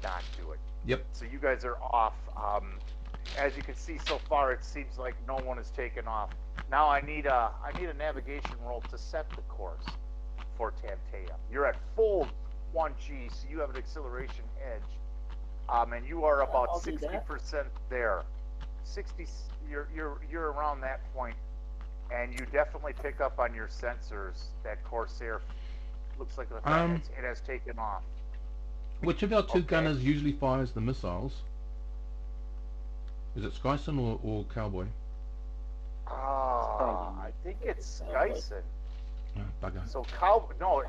not do it. Yep. So you guys are off. As you can see so far, it seems like no one has taken off. Now I need a navigation roll to set the course for Tantea. You're at full 1G, so you have an acceleration edge, and you are about I'll do that. 60% there. 60. You're around that point, and you definitely pick up on your sensors that Corsair looks like it has taken off. Which of our two Okay. gunners usually fires the missiles? Is it Skyson or Cowboy? I think it's Skyson. Oh, bugger. So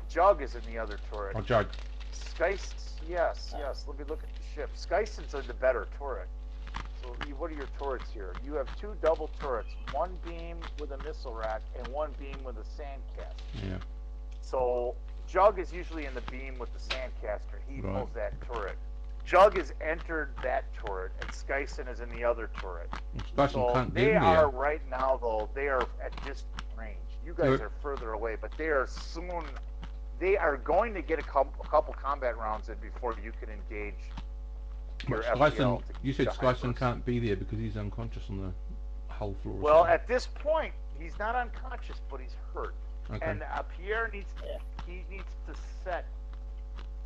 Jug is in the other turret. Oh, Jug. Skyson, yes. Let me look at the ship. Skyson's in the better turret. So what are your turrets here? You have two double turrets, one beam with a missile rack and one beam with a sandcaster. Yeah. So Jug is usually in the beam with the sandcaster. He Right. pulls that turret. Jug has entered that turret, and Skyson is in the other turret. Skyson So can't they get in are there. right now, though. They are at distant range. You guys They're- are further away, but they are soon. They are going to get a couple combat rounds in before you can engage your But FTL. Skyson, you said to Skyson hypers. can't be there because he's unconscious on the whole floor. or Well, something. at this point, he's not unconscious, but he's hurt. Okay. And Pierre needs to set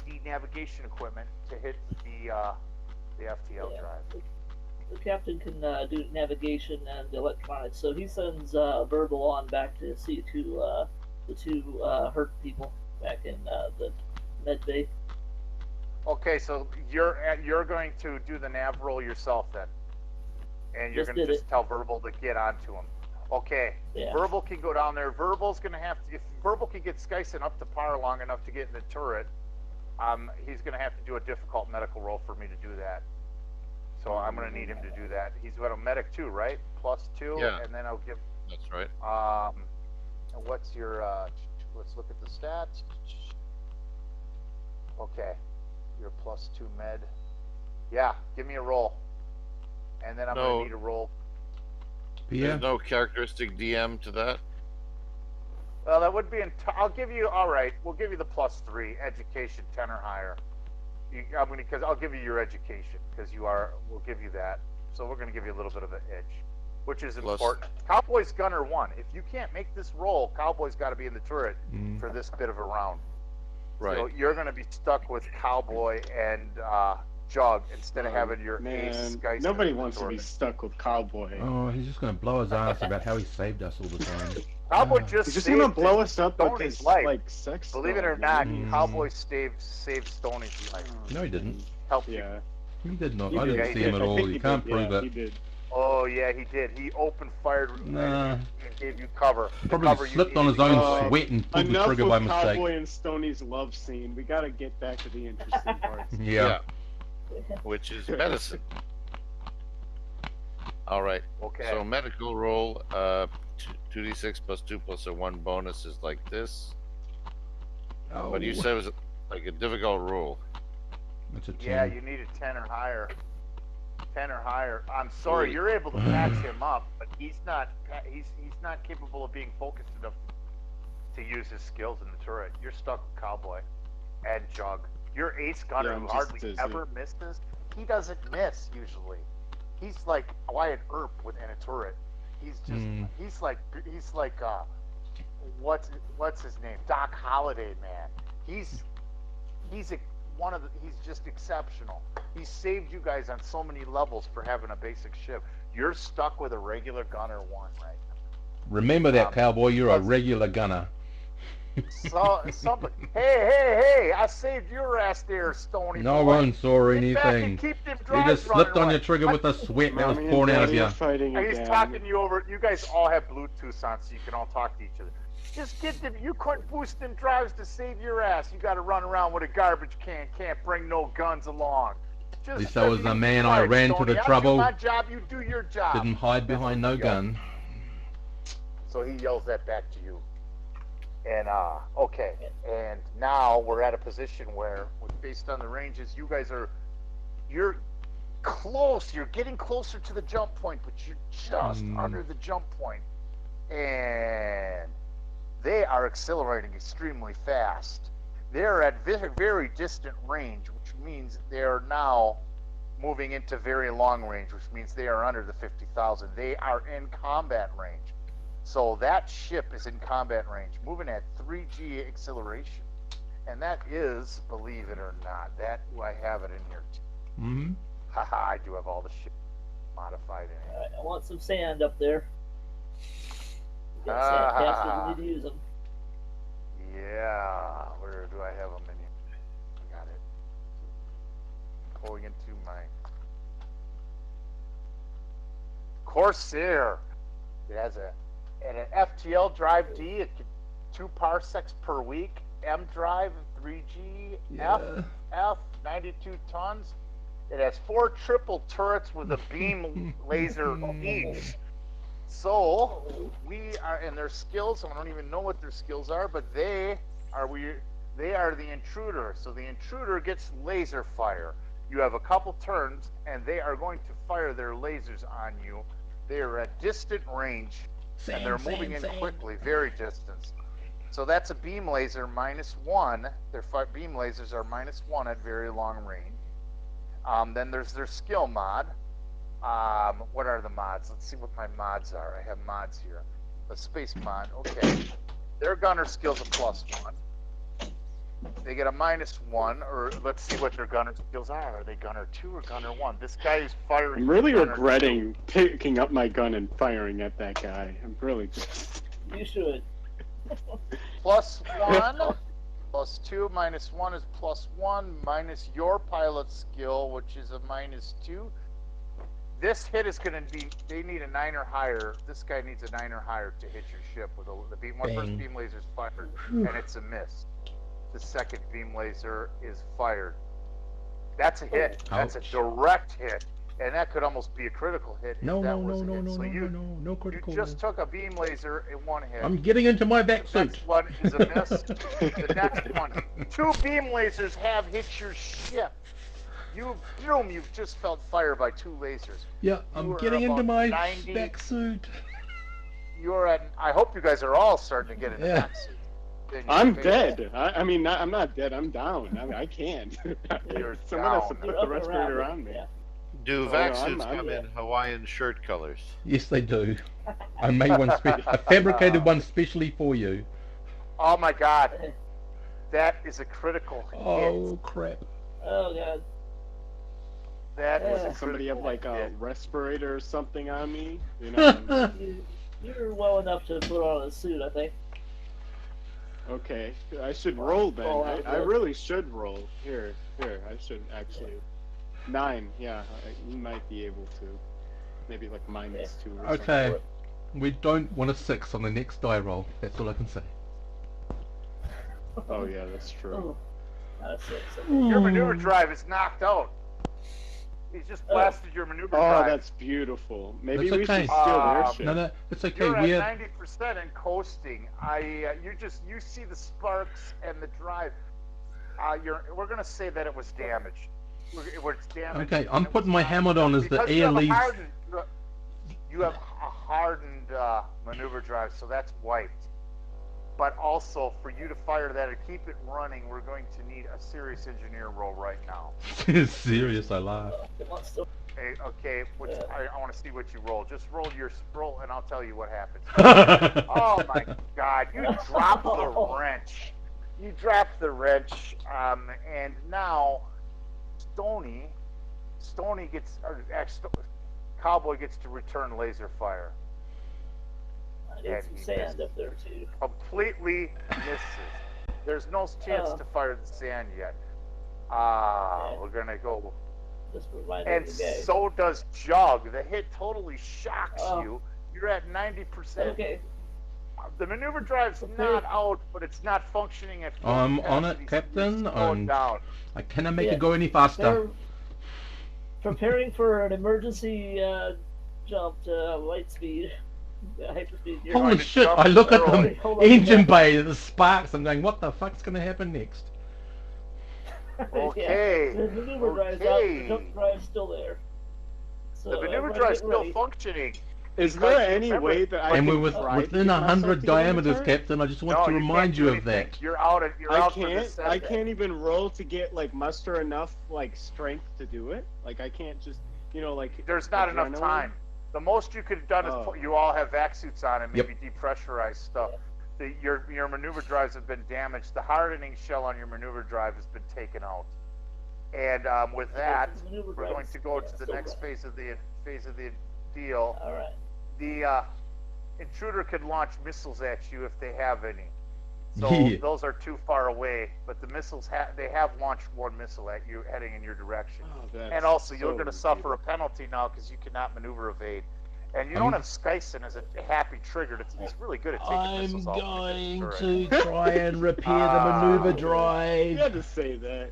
the navigation equipment to hit the FTL Yeah. drive. The captain can do navigation and electronics, so he sends Verbal on back to see the two hurt people back in the med bay. Okay, so you're going to do the nav roll yourself then, and you're Just going to did just tell Verbal to get onto him. Okay, Yeah. Verbal can go down there. Verbal's going to have to, if Verbal can get Skyson up to par long enough to get in the turret, he's going to have to do a difficult medical roll for me to do that. So I'm going to need him to do that. He's got a medic too, right? +2, Yeah. and then I'll give. That's right. What's your? Let's look at the stats. Okay, you're +2 med. Yeah, give me a roll, and then I'm No. gonna need a roll. Pierre? There's no characteristic DM to that. Well, that would be I'll give you. All right, we'll give you the +3 education 10 or higher. Because I'll give you your education because you are. We'll give you that. So we're gonna give you a little bit of an edge, which is Plus- important. Cowboy's Gunner 1. If you can't make this roll, Cowboy's got to be in the turret Mm. for this bit of a round. Right. So you're going to be stuck with Cowboy and Jug instead of having your ace Man, Skyson nobody in the wants to be turret. stuck with Cowboy. Oh, he's just going to blow his ass about how he saved us all the time. Cowboy just He's just saved gonna blow us up with Stoney's his life. like sex. Believe it doll, or not, man. Mm. Cowboy saved Stoney's life. No, he didn't. Helped you. Yeah. He did not. He I did. didn't Yeah, see he him did. at I all. think You he can't did. prove Yeah, it. He did. Oh yeah, he did. He opened fired Nah. and gave you cover. The Probably cover you slipped on his needed. own sweat and pulled the Enough trigger with by mistake. Cowboy and Stoney's love scene. We gotta get back to the interesting parts. Yeah. Which is medicine. All right. Okay. So medical roll, 2d6 +2 plus a 1 bonus is like this. Oh, But you said it was like a difficult roll. That's a 10. Yeah, you need a 10 or higher. 10 or higher. I'm sorry, Ooh. you're able to patch him up, but he's not capable of being focused enough to use his skills in the turret. You're stuck with Cowboy and Jug. Your ace gunner Yeah, I'm who just hardly dizzy. ever misses, he doesn't miss usually. He's like Wyatt Earp within a turret. He's just he's like what's his name? Doc Holliday, man. He's just exceptional. He saved you guys on so many levels for having a basic ship. You're stuck with a regular gunner 1 right Remember that, Cowboy. You're a regular gunner. now. Somebody, hey! I saved your ass there, Stony. No boy. one saw Get back and anything. keep them You drives just slipped running on your right. trigger with the sweat that was Mommy and pouring out of Daddy you. are fighting And he's again. talking you over. You guys all have Bluetooth on, so you can all talk to each other. Just get them. You couldn't boost them drives to save your ass. You got to run around with a garbage can. Can't bring no guns along. Just At least I was be the man. I quiet, ran to Stoney. the I trouble. do my job. You do your job. Didn't hide behind no gun. So he yells that back to you. And okay. And now we're at a position where, based on the ranges, you guys are, close. You're getting closer to the jump point, but you're just under the jump point. And they are accelerating extremely fast. They're at very, very distant range, which means they are now moving into very long range, which means they are under the 50,000. They are in combat range. So that ship is in combat range, moving at 3G acceleration. And that is, believe it or not, I have it in here too. Mm-hmm. Haha, I do have all the shit modified in here. Alright, I want some sand up there. We got sand castles, we need to use them. Yeah, where do I have them in here? I got it. Going into my Corsair. It has an FTL drive D. It can 2 parsecs per week. M drive 3G. Yeah. F 92 tons. It has 4 triple turrets with a beam laser each. So we are in their skills. I don't even know what their skills are, but they are the intruder. So the intruder gets laser fire. You have a couple turns, and they are going to fire their lasers on you. They are at distant range, and they're moving in quickly, very distant. So that's a beam laser -1. Their beam lasers are -1 at very long range. Then there's their skill mod. What are the mods? Let's see what my mods are. I have mods here. The space mod. Okay. Their gunner skills a +1. They get a -1, or let's see what their gunner skills are. Are they gunner 2 or gunner 1? This guy is firing. I'm really gunner regretting picking up my gun and firing at that guy. I'm really just. You should. +1, +2, -1 is +1, minus your pilot skill, which is a -2. This hit is going to be, they need a 9 or higher. This guy needs a 9 or higher to hit your ship with the beam. One first beam laser is fired, and it's a miss. The second beam laser is fired. That's a hit. That's a direct hit. And that could almost be a critical hit. No, if that no, was no, a hit. no, So no, you, no critical. You just took a beam laser in one hit. I'm getting into my back The suit. next one is a miss. The next one. 2 beam lasers have hit your ship. You've just felt fire by 2 lasers. Yeah, I'm are getting into about my 90. back suit. You're at. I hope you guys are all starting to get into Yeah. that suit. Then you're I'm fading. dead. I mean, I'm not dead. I'm down. I can't. You're Someone has to down. put You're the up and respirator around, on me. yeah. Do Oh, vac no, suits I'm- come in Hawaiian shirt colors? Yes, they do. I made one. I fabricated one specially for you. Oh my God, that is a critical hit. Oh crap! Oh god. That is a Yeah. Somebody have critical like a hit. respirator or something on me. You know. You're well enough to put on a suit, I think. Okay, I should roll then. Oh, I really should roll. Here, I should actually. 9, yeah, you might be able to. Maybe like -2 or Okay, we don't want a 6 on the next die roll. That's all I can say. something. Oh yeah, that's true. Oh, not a 6. Your maneuver drive is knocked out. He's just blasted your maneuver Oh, drive. that's beautiful. Maybe That's we okay. should steal their ship. No, it's okay. You're We're at 90% and coasting. You see the sparks and the drive. We're gonna say that it was damaged. It's damaged. okay. I'm and it putting was my hammer on as the because you air have a leaves. you have a hardened maneuver drive, so that's wiped. But also, for you to fire that and keep it running, we're going to need a serious engineer roll right now. Serious, I laugh. It wants to. Okay, Yeah. I want to see what you roll. Just roll your roll, and I'll tell you what happens. Oh my God! You dropped the wrench. You dropped the wrench, and now Stony gets, Cowboy gets to return laser fire. I need some sand up there too. Completely misses. There's no chance Oh. to fire the sand yet. Yeah. We're gonna go. Just remind And me of the game. so does Jug. The hit totally shocks Oh. you. You're at 90%. Okay. The maneuver drive's not out, but it's not functioning at full I'm on it, capacity, so Captain, it's slowed and- down. I cannot make Yeah. it go any faster. They're preparing for an emergency jump to light speed, hyperspeed. You're Holy going to shit! jump I look at early. the Hold on, engine yeah. bay, the sparks. I'm going, what the fuck's gonna happen next? Okay. Yeah, the maneuver drive's out, the Okay. jump drive's still there. So The maneuver everybody drive's get still ready. functioning. Is Because there you any remember- way that I And can we're try to within get myself 100 to get in the diameters, turret? Captain. I just want No, to you remind can't do you of anything. that. You're out. You're I out for can't. this set. I can't even roll to get like muster enough like strength to do it. Like I can't just like. There's not enough adrenaline. time. The most you could have done is Oh. you all have vac suits on and Yep. maybe depressurized stuff. Your maneuver drives have been damaged. The hardening shell on your maneuver drive has been taken out. And with that, The maneuver we're drive going is- to go to the still next running. phase of the deal. All right. The intruder could launch missiles at you if they have any. So Yeah. those are too far away. But the missiles they have launched one missile at you heading in your direction. Oh, that's And also, you're so going to suffer a ridiculous. penalty now because you cannot maneuver evade. And you I'm- don't have Skyson as a happy trigger. He's really good at taking I'm missiles off. going Turret. to try and repair the maneuver You drive. had to say that.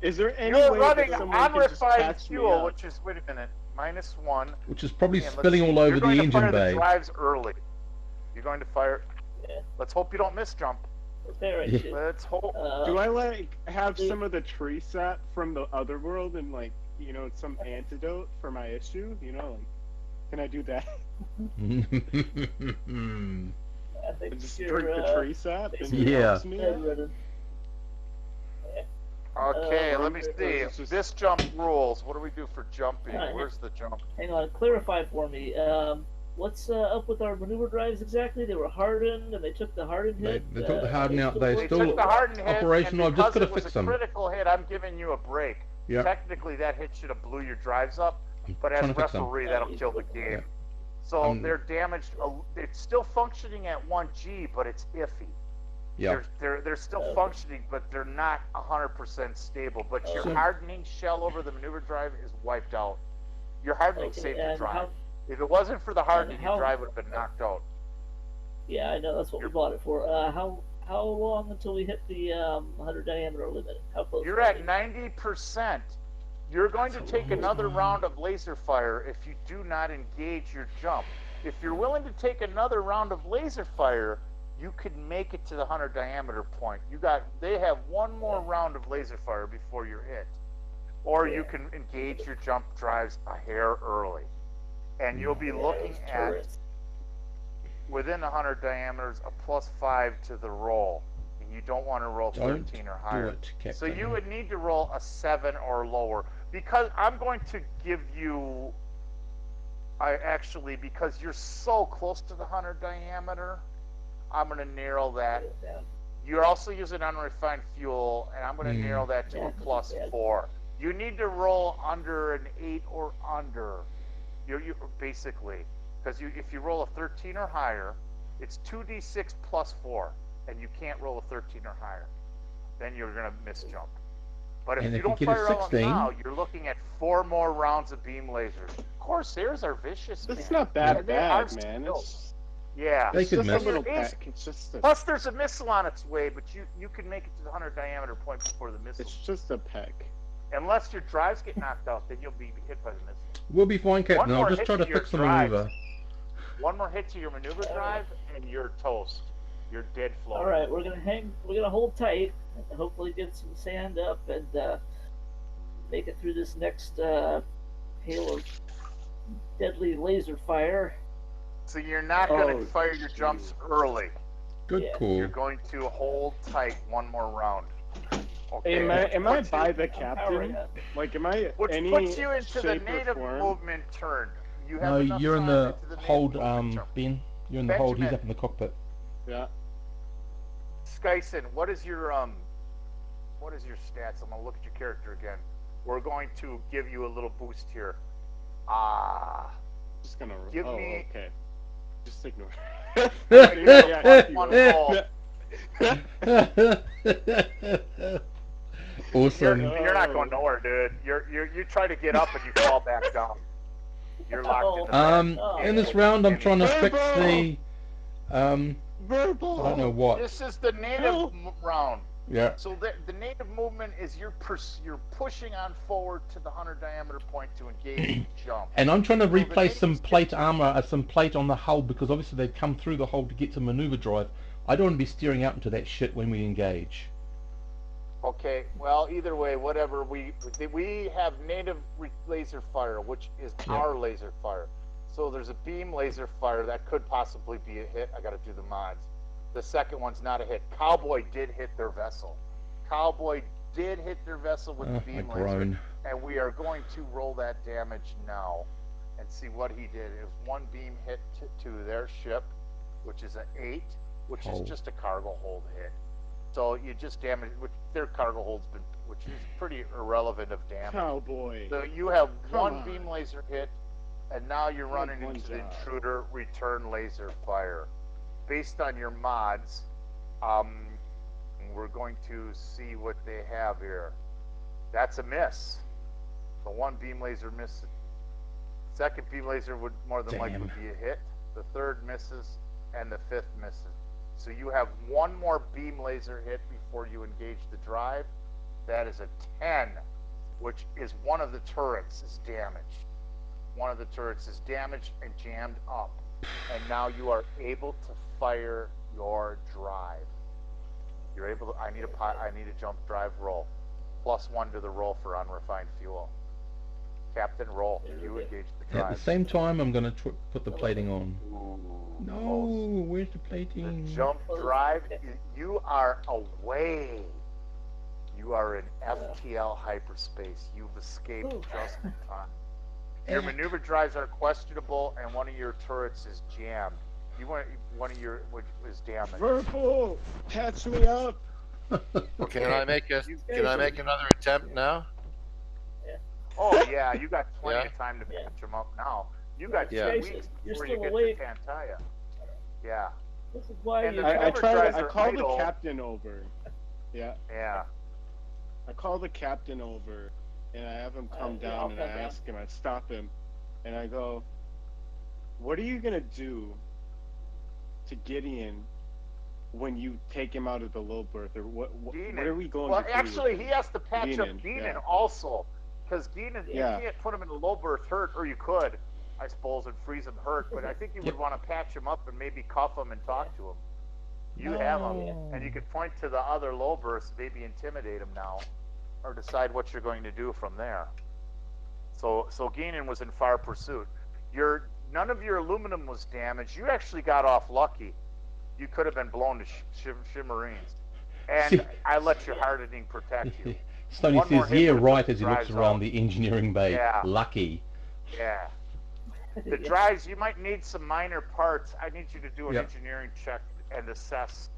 Is there any You're way running that someone can just unrefined catch me fuel, up? which is, wait a minute, -1. Which is probably And let's spilling see, all over you're the going to engine fire bay. the drives early. You're going to fire. Yeah. Let's hope you don't miss jump. Repair it. Yeah. shit. Let's hope. Do I like have some of the tree sap from the other world and like some antidote for my issue? Like, can I do that? I think Just you're, drink the tree sap and it Yeah. helps me? bedridden. Okay, let me or see. is it just- This jump rules. What do we do for jumping? Alright. Where's the jump? Hang on, clarify for me. What's up with our maneuver drives exactly? They were hardened, and they took the hardened They- hit. they took the hardened out, they They still took the hardened hit, operational. and I've just because gotta it was fix a them. critical hit, I'm giving you a break. Yeah. Technically, that hit should have blew your drives up, but as trying to fix them. referee, that'll kill the game. Yeah. So they're damaged. It's still functioning at 1G, but it's iffy. Yeah. They're still functioning, but they're not 100% stable. But your So- hardening shell over the maneuver drive is wiped out. Your hardening Okay, saved the and drive. how- If it wasn't for the hardening, how- your drive would have been knocked out. Yeah, I know that's what we bought it for. How long until we hit the 100 diameter limit? How close? You're are at we? 90%. You're going to That's a take long another time. round of laser fire if you do not engage your jump. If you're willing to take another round of laser fire, you could make it to the 100 diameter point. They have one more round of laser fire before you're hit. Or you can engage your jump drives a hair early. And you'll be Yeah, looking those at, turrets. within 100 diameters, a +5 to the roll. And you don't want to roll Don't 13 or do higher. it, Captain. So you would need to roll a 7 or lower. Because I'm going to give you, because you're so close to the 100 diameter, I'm going to narrow that. Yeah. You're also using unrefined fuel, and I'm going to narrow that to a +4. You need to roll under an 8 or under. You basically, because if you roll a 13 or higher, it's 2d6 +4, and you can't roll a 13 or higher. Then you're going to miss jump. But if And you if you don't get a fire all 16? now, you're looking at 4 more rounds of beam lasers. Corsairs are vicious, That's man. not that And they are bad, man. still- It's, Yeah. They it's could just miss. a little It's- peck. It's just a, Plus, there's a missile on its way, but you can make it to the 100 diameter point before the missile. it's just a peck. Unless your drives get knocked out, then you'll be hit by the missile. We'll be fine, Captain. One I'll more just hit try to to your fix the drives. maneuver. One more hit to your maneuver drive, and you're toast. You're dead floating. All right, we're gonna hold tight, and hopefully get some sand up and make it through this next hail of deadly laser fire. So you're not going Oh, to fire your jumps early. Good Yeah. call. You're going to hold tight one more round. Okay. Am I Puts by you- the I'm powering captain? up. Like, am I Which any puts you into the shape or native form? movement turn. You have No, enough you're in time the into native hold, movement turn. Ben. You're in the hold. He's Benjamin. up in the cockpit. Yeah. Skyson, what is your stats? I'm gonna look at your character again. We're going to give you a little boost here. Just gonna. Give oh, me- okay. Just ignore. One roll. Awesome. You're not going nowhere, dude. You try to get up and you fall back down. You're locked in the back. In this round, I'm trying to fix the, Verbal. I don't know what. This is the native round. Yeah. So the native movement is you're pushing on forward to the 100 diameter point to engage and jump. And I'm trying to the replace some natives plate armor, some plate on the hull, because obviously they've come through the hull to get to maneuver drive. I don't want to be steering out into that shit when we engage. Okay, well, either way, whatever, we have native laser fire, which is Yep. our laser fire. So there's a beam laser fire that could possibly be a hit. I got to do the mods. The second one's not a hit. Cowboy did hit their vessel. Cowboy did hit their vessel with the I beam laser, groan. and we are going to roll that damage now and see what he did. It was one beam hit to their ship, which is an 8, which is Oh. just a cargo hold hit. So you just damage, which their cargo hold's been, which is pretty irrelevant of damage. Cowboy. So you have Come one on. beam laser hit, and now you're One running into the job. intruder return laser fire. Based on your mods, we're going to see what they have here. That's a miss. The one beam laser miss. Second beam laser would more than likely Damn. be a hit. The third misses, and the fifth misses. So you have one more beam laser hit before you engage the drive. That is a 10, which is one of the turrets is damaged. One of the turrets is damaged and jammed up. And now you are able to fire your drive. You're able to, I need a jump drive roll. +1 to the roll for unrefined fuel. Captain, roll. You engage the drive. At the same time, I'm going to put the plating on. Ooh, No, close. where's the plating? The jump drive, you are away. You are in FTL hyperspace. You've escaped Ooh. just in time. Your maneuver drives are questionable, and one of your turrets is jammed. One of your which is damaged. Purple, patch me up. Okay. Can I make another attempt now? Oh yeah, you got plenty Yeah. of time to Yeah. patch them up now. You got 2 Yeah. weeks You're before still you get awake. to Pantaya. Yeah, This is why And you. the I maneuver tried. drives I are called the idle. captain over. Yeah, yeah. I called the captain over, and I have him come Yeah, down, I'll and come I down. ask him. I stop him, and I go, "What are you gonna do to Gideon when you take him out of the low berth, or what Geenan. are we going Well, to do?" actually, with he him? has to patch up Geenan, Geenan yeah. also, because Geenan, Yeah. you can't put him in a low berth hurt, or you could, I suppose, and freeze him hurt. But I think you would Yep. want to patch him up and maybe cuff him and talk to him. You have him, and you could point to the other low berths, maybe intimidate him now, or decide what you're going to do from there. So Geenan was in fire pursuit. None of your aluminum was damaged. You actually got off lucky. You could have been blown to shimmerines. And See- I let your hardening protect you. Stoney One more says, hit yeah, would've right, put as he the looks drives around out. the engineering bay. Yeah. Lucky. Yeah. The Yeah. drives, you might need some minor parts. I need you to do an Yep. engineering check and assess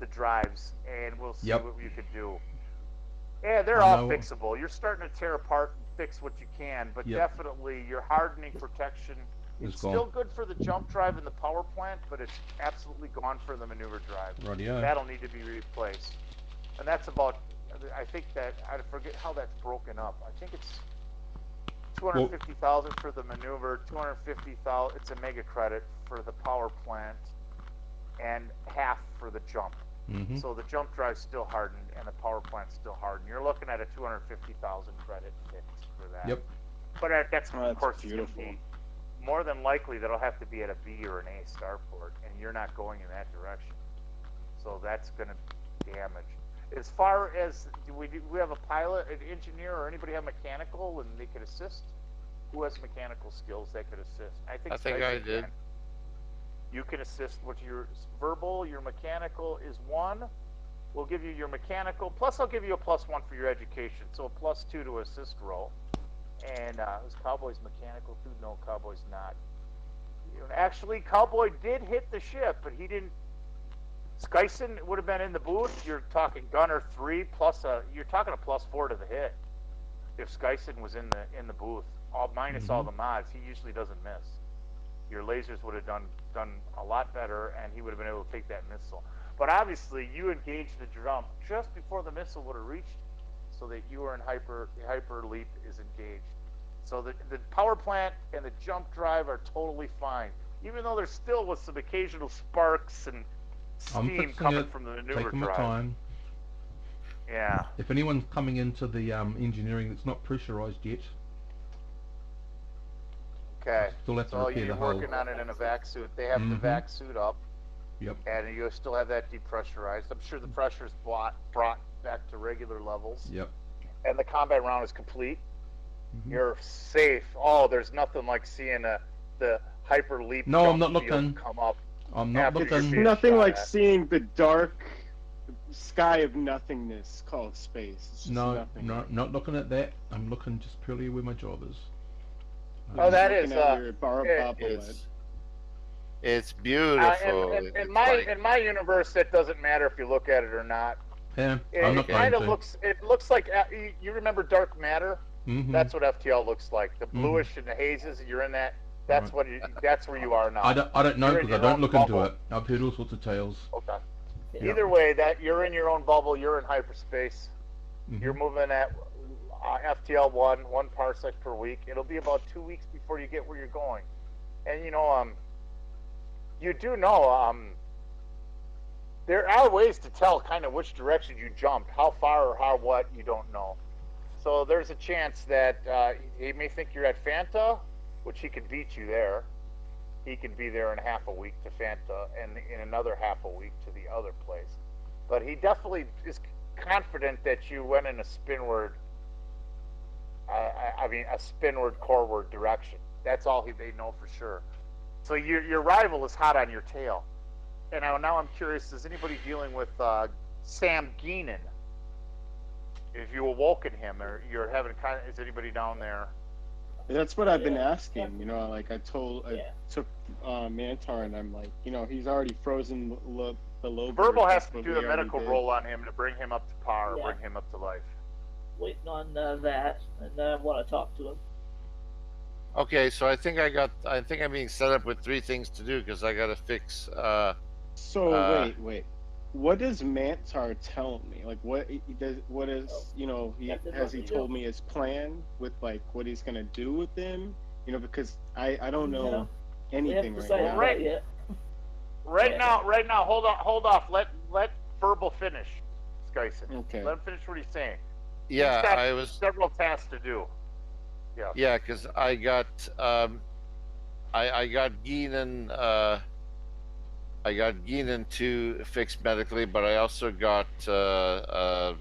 the drives, and we'll see Yep. what you can do. Yeah, they're I all know. fixable. You're starting to tear apart and fix what you can, but Yep. definitely your hardening protection. It's It's gone. still good for the jump drive and the power plant, but it's absolutely gone for the maneuver drive. Rightio. That'll need to be replaced. And that's about, I think that, I forget how that's broken up. I think it's 250,000 for the maneuver, 250,000, it's a mega credit for the power plant, and half for the jump. Mm-hmm. So the jump drive's still hardened and the power plant's still hardened. You're looking at a 250,000 credit fix for that. Yep. But that's, Oh, of that's course, it's beautiful. gonna be more than likely that'll have to be at a B or an A starport, and you're not going in that direction. So that's going to be damaged. As far as, do we have a pilot, an engineer, or anybody have mechanical and they could assist? Who has mechanical skills that could assist? I think I Skyson did. can. You can assist with your verbal, your mechanical is 1. We'll give you your mechanical, plus I'll give you a +1 for your education, so a +2 to assist roll. And is Cowboy's mechanical too? No, Cowboy's not. Actually, Cowboy did hit the ship, but he didn't. Skyson would have been in the booth. You're talking gunner 3 plus you're talking a +4 to the hit. If Skyson was in the booth, minus all the mods, he usually doesn't miss. Your lasers would have done a lot better, and he would have been able to take that missile. But obviously, you engaged the jump just before the missile would have reached, so that you were in hyper leap is engaged. So the power plant and the jump drive are totally fine, even though there still was some occasional sparks and I'm steam fixing coming it. from the maneuver Taking my drive. time. Yeah. If anyone's coming into the engineering that's not pressurized yet, Okay. still have to So repair you're the hull. working on it in a vac suit. They have the Mhm. vac suit up. Yep. And you still have that depressurized. I'm sure the pressure is brought back to regular levels. Yep. And the combat round is complete. Mhm. You're safe. Oh, there's nothing like seeing the hyper leap No, I'm jump not field looking. come up. I'm not After you're looking. being Nothing shot like at. seeing the dark sky of nothingness called space. It's just No, nothing. not looking at that. I'm looking just purely where my job is. Oh, that Looking is at your bobblehead. It's beautiful. in It's my like- in my universe, it doesn't matter if you look at it or not. Yeah, It, I'm not going kind of to. looks. It looks like you remember dark matter. Mhm. That's what FTL looks like. The bluish and the hazes. You're in that. That's Right. That's where you are now. I don't know You're in because I your don't own look into bubble. it. I've heard all sorts of tales. Okay. Yeah. Either way, that you're in your own bubble. You're in hyperspace. Mhm. You're moving at FTL one parsec per week. It'll be about 2 weeks before you get where you're going. And you do know there are ways to tell kind of which direction you jumped, how far or how what you don't know. So there's a chance that he may think you're at Fanta, which he can beat you there. He can be there in half a week to Fanta, and in another half a week to the other place. But he definitely is confident that you went in a spinward. I mean, a spinward, coreward direction. That's all they know for sure. So your rival is hot on your tail. And now I'm curious: is anybody dealing with Sam Geenan? If you awoken him, or you're having is anybody down there? That's what I've been asking. Like I took Mantar, and I'm like, he's already frozen the low. Verbal has to do the medical roll on him to bring him up to par, Yeah. bring him up to life. Waiting on that, and I want to talk to him. Okay, so I think I'm being set up with 3 things to do because I got to fix. So wait. What does Mantar tell me? Like, what he does? What is has he told me his plan with like what he's gonna do with them? Because I don't know anything right now. Right yet. Right now, hold off. Let Verbal finish, Skyson. Okay. Let him finish what he's saying. Yeah, He's got I was. several tasks to do. Yeah. Yeah, because I got I got Geenan. I got Geenan to fix medically, but I also got the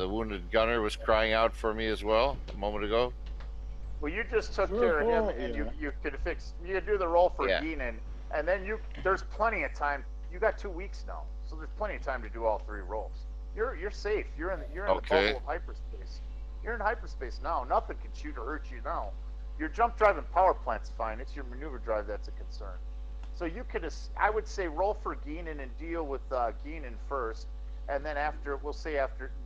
wounded gunner was crying out for me as well a moment ago. Well, you just took care of him, and Yeah. you could fix. You could do the roll for Yeah. Geenan, and then there's plenty of time. You got 2 weeks now, so there's plenty of time to do all 3 rolls. You're safe. You're in the Okay. bubble of hyperspace. You're in hyperspace now. Nothing can shoot or hurt you now. Your jump drive and power plant's fine. It's your maneuver drive that's a concern. So you could, I would say, roll for Geenan and deal with Geenan first, and then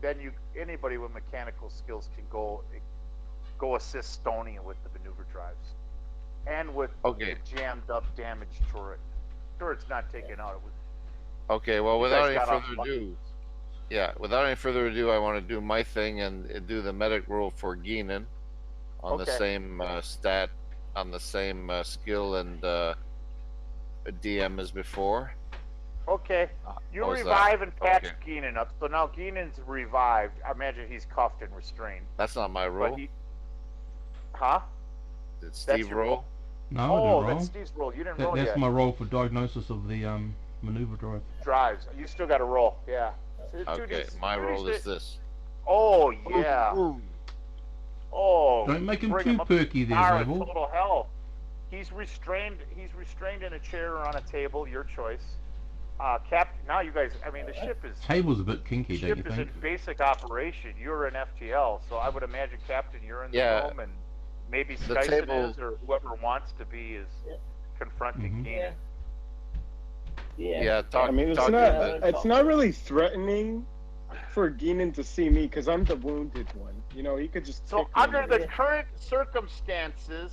then anybody with mechanical skills can go assist Stony with the maneuver drives, and with Okay. the jammed up damaged turret. Turret's not taken out. It was. Okay, well, You without guys any got off further lucky. ado, I want to do my thing and do the medic roll for Geenan on the Okay. same stat, on the same skill and DM as before. Okay. You What was that? revive and patch Okay. Geenan up. So now Geenan's revived. I imagine he's cuffed and restrained. That's not my But roll. Huh? Did That's Steve your roll? roll. No, I Oh, didn't roll. that's Steve's roll. You didn't roll That's yet. my roll for diagnosis of the maneuver drive. Drives. You still got to roll. Yeah. So Okay, my roll is this. Oh yeah. Oh. Don't make him bring too up perky there, power Verbal. total health. He's restrained in a chair or on a table. Your choice. Captain. Now you guys. I mean, the ship is. Table's a bit kinky, don't you Ship is think? in basic operation. You're in FTL, so I would imagine, Captain, you're in the Yeah. room, and maybe The Skyson table- is, or whoever wants to be is Yeah. confronting Mhm. Geenan. Yeah, talk. I mean, talk it's not really threatening for Geenan to see me because I'm the wounded one. He could just. So, kick me under in the the- current circumstances,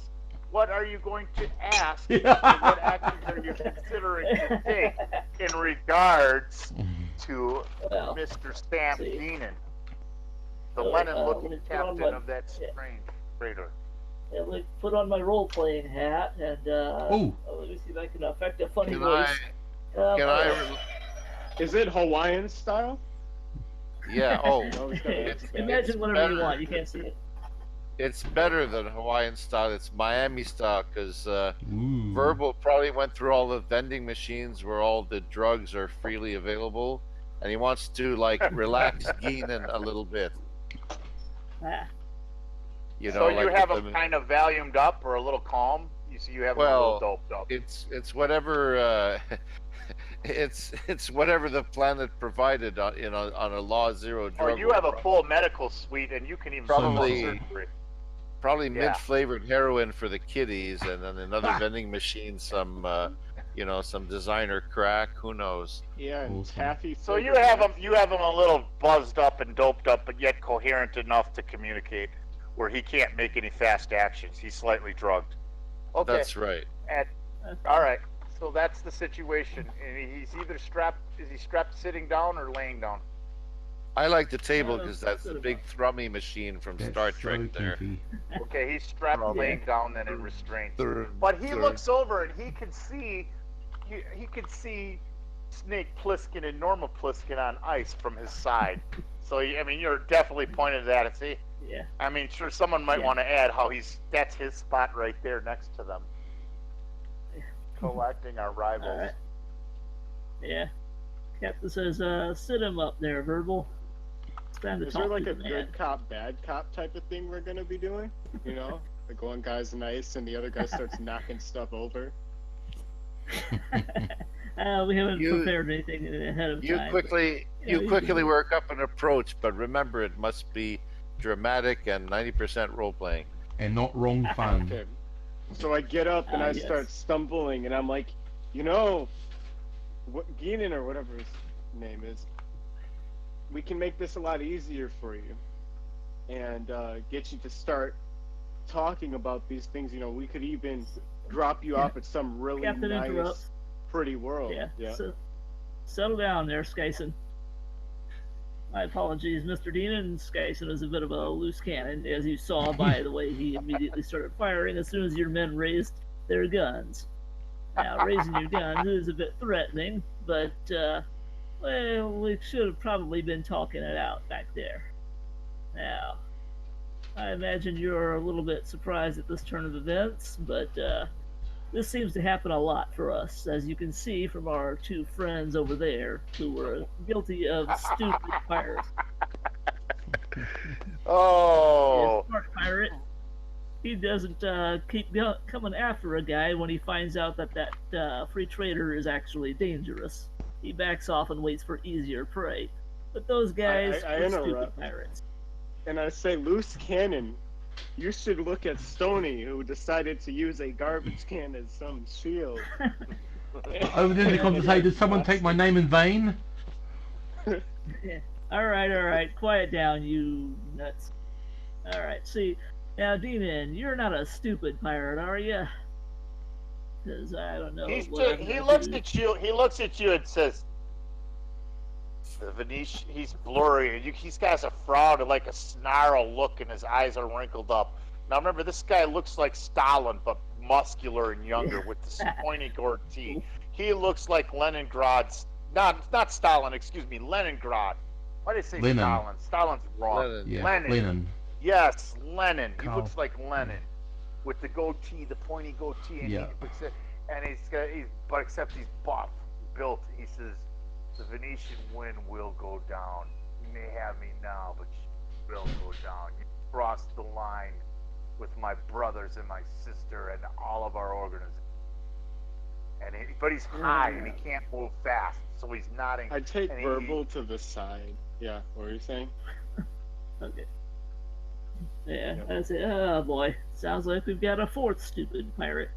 what are you going to ask? Yeah. And what actions are you considering to take in regards to Well, Mr. Sam see. Geenan, the So, Lenin-looking let me put on captain my- of that yeah. strange freighter? yeah, let me put on my role-playing hat, and Oh. let me see if I can affect a funny Can voice. Can I? Is it Hawaiian style? Yeah. Oh, You always gotta ask that. Imagine whatever you better. want. You can't see it. It's better than Hawaiian style. It's Miami style because Ooh. Verbal probably went through all the vending machines where all the drugs are freely available, and he wants to like relax Geenan a little bit. Ah, You know, So like you have with him the- kind of volumed up or a little calm. You see, you have him a little well, doped up. it's whatever. It's whatever the planet provided on on a law zero Or drug. you have a full medical suite, and you can even Probably- smoke surgery. probably Yeah. mint flavored heroin for the kiddies, and then another vending machine some some designer crack. Who knows? Yeah, and Awesome. taffy. So you flavored have him, nuts. you have him a little buzzed up and doped up, but yet coherent enough to communicate, where he can't make any fast actions. He's slightly drugged. Okay. That's right. And, all right. So that's the situation, and he's either strapped. Is he strapped sitting down or laying down? I like the table Oh, because that's the good big thrummy machine from That's Star so Trek. There. kinky. Okay, he's strapped Probably. laying down then in restraints. Third, But he third. looks over and he can see Snake Plissken and Norma Plissken on ice from his side. So I mean, you're definitely pointing to that and see. yeah. I mean, sure, someone might Yeah. want to add how that's his spot right there next to them, collecting our rivals. All right. Yeah. Captain says, sit him up there, Verbal. It's time to Is talk there like to a the man. good cop, bad cop type of thing we're gonna be doing? You know, like one guy's nice and the other guy starts knocking stuff over. We haven't You- prepared anything ahead of You time. quickly Yeah, you you quickly can- work up an approach, but remember it must be dramatic and 90% role playing. And not wrong fun. Okay. So I get up and I Yes. start stumbling and I'm like, you know, what Geenan or whatever his name is, we can make this a lot easier for you and get you to start talking about these things. You know, we could even drop you Yeah. off at some really Captain nice, interrupts. pretty world. Yeah. So, settle down there, Skyson. My apologies, Mr. Dean, and Skyson is a bit of a loose cannon, as you saw by the way he immediately started firing as soon as your men raised their guns. Now, raising your guns is a bit threatening, but, well, we should have probably been talking it out back there. Now, I imagine you're a little bit surprised at this turn of events, but, this seems to happen a lot for us, as you can see from our two friends over there who were guilty of stupid pirates. Oh, A smart pirate. He doesn't keep coming after a guy when he finds out that free trader is actually dangerous. He backs off and waits for easier prey. But those guys I were stupid interrupt. pirates. And I say, loose cannon, you should look at Stony, who decided to use a garbage can as some shield. Oh, then they come to say, did someone take my name in vain? All right, quiet down, you nuts. All right, see, now, Demon, you're not a stupid pirate, are you? Because I don't know. he what looks at you. He looks at you and says, "The Venetian." He's blurry. He's got a frown and like a snarl look, and his eyes are wrinkled up. Now remember, this guy looks like Stalin, but muscular and younger, with this pointy goatee. He looks like Leningrad's. Not Stalin. Excuse me, Leningrad. Why did I say Lenin. Stalin? Stalin's wrong. Lenin. Yeah, Lenin. Lenin. Yes, Lenin. He Carl. looks like Lenin, with the goatee, the pointy goatee, and Yeah. but except he's buff, built. He says, "The Venetian wind will go down. You may have me now, but you will go down. You crossed the line with my brothers and my sister and all of our organizations." But he's high and he can't move fast, so he's nodding. I take and Verbal to the side. Yeah, what were you saying? Okay. Yeah, Yep. I say, oh boy, sounds like we've got a fourth stupid pirate.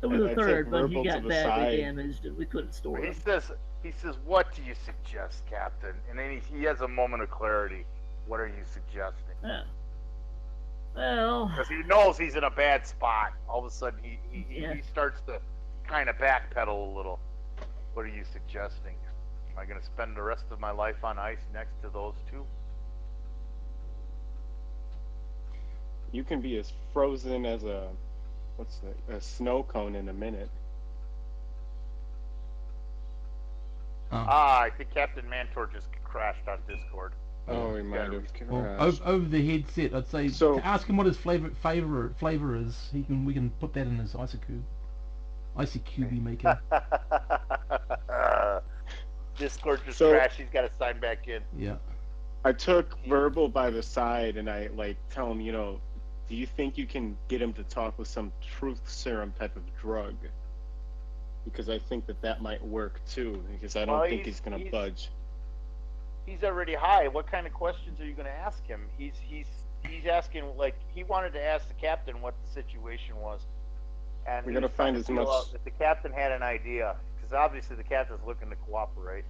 There was I'd a take third, but he Verbal to got the badly side. damaged and we couldn't store He him. says, "What do you suggest, Captain?" And then he has a moment of clarity. What are you suggesting? Yeah. Well, Because he knows he's in a bad spot. All of a sudden, Yeah. he starts to kind of backpedal a little. What are you suggesting? Am I going to spend the rest of my life on ice next to those two? You can be as frozen as a snow cone in a minute. Oh. I think Captain Mantor just crashed on Discord. Oh, we might have Well, crashed. over the headset, I'd say So- to ask him what his flavor is. We can put that in his ICQB maker. Discord just So- crashed. He's got to sign back in. Yeah. I took Verbal by the side and I like tell him, do you think you can get him to talk with some truth serum type of drug? Because I think that might work too. Because I don't Well, think he's gonna budge. He's already high. What kind of questions are you going to ask him? He's asking, like, he wanted to ask the captain what the situation was, and We he gotta was find trying to as feel much- out if the captain had an idea, because obviously the captain's looking to cooperate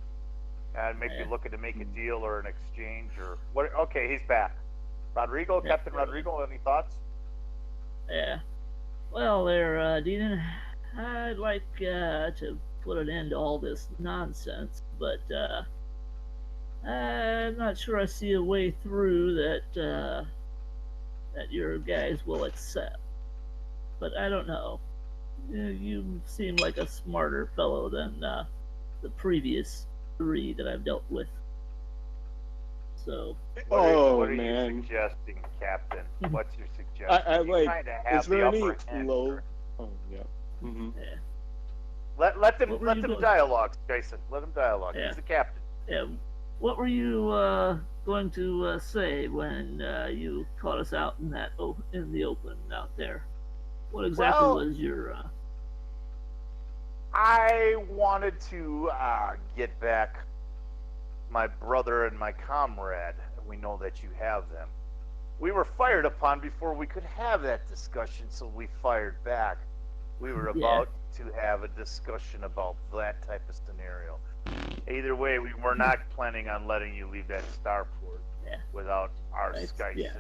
and maybe Yeah. looking to make a deal or an exchange or what. Okay, he's back. Rodrigo, Yeah. Captain Rodrigo, any thoughts? Yeah. Well, there, Dean. I'd like to put an end to all this nonsense, but I'm not sure I see a way through that your guys will accept. But I don't know. You seem like a smarter fellow than the previous 3 that I've dealt with. So, What are you man. suggesting, Captain? What's your suggestion? I You like. kinda have Is there the any upper hand low? here. Oh yeah. Mm-hmm. yeah. Let them What were you going- dialogue, Jason. Let them dialogue. Yeah. He's the captain. Yeah. What were you going to say when you caught us out in in the open out there? What exactly Well- was your? I wanted to get back my brother and my comrade. We know that you have them. We were fired upon before we could have that discussion, so we fired back. We were Yeah. about to have a discussion about that type of scenario. Either way, we were not planning on letting you leave that starport Yeah. without our Thanks, Skyson. yeah.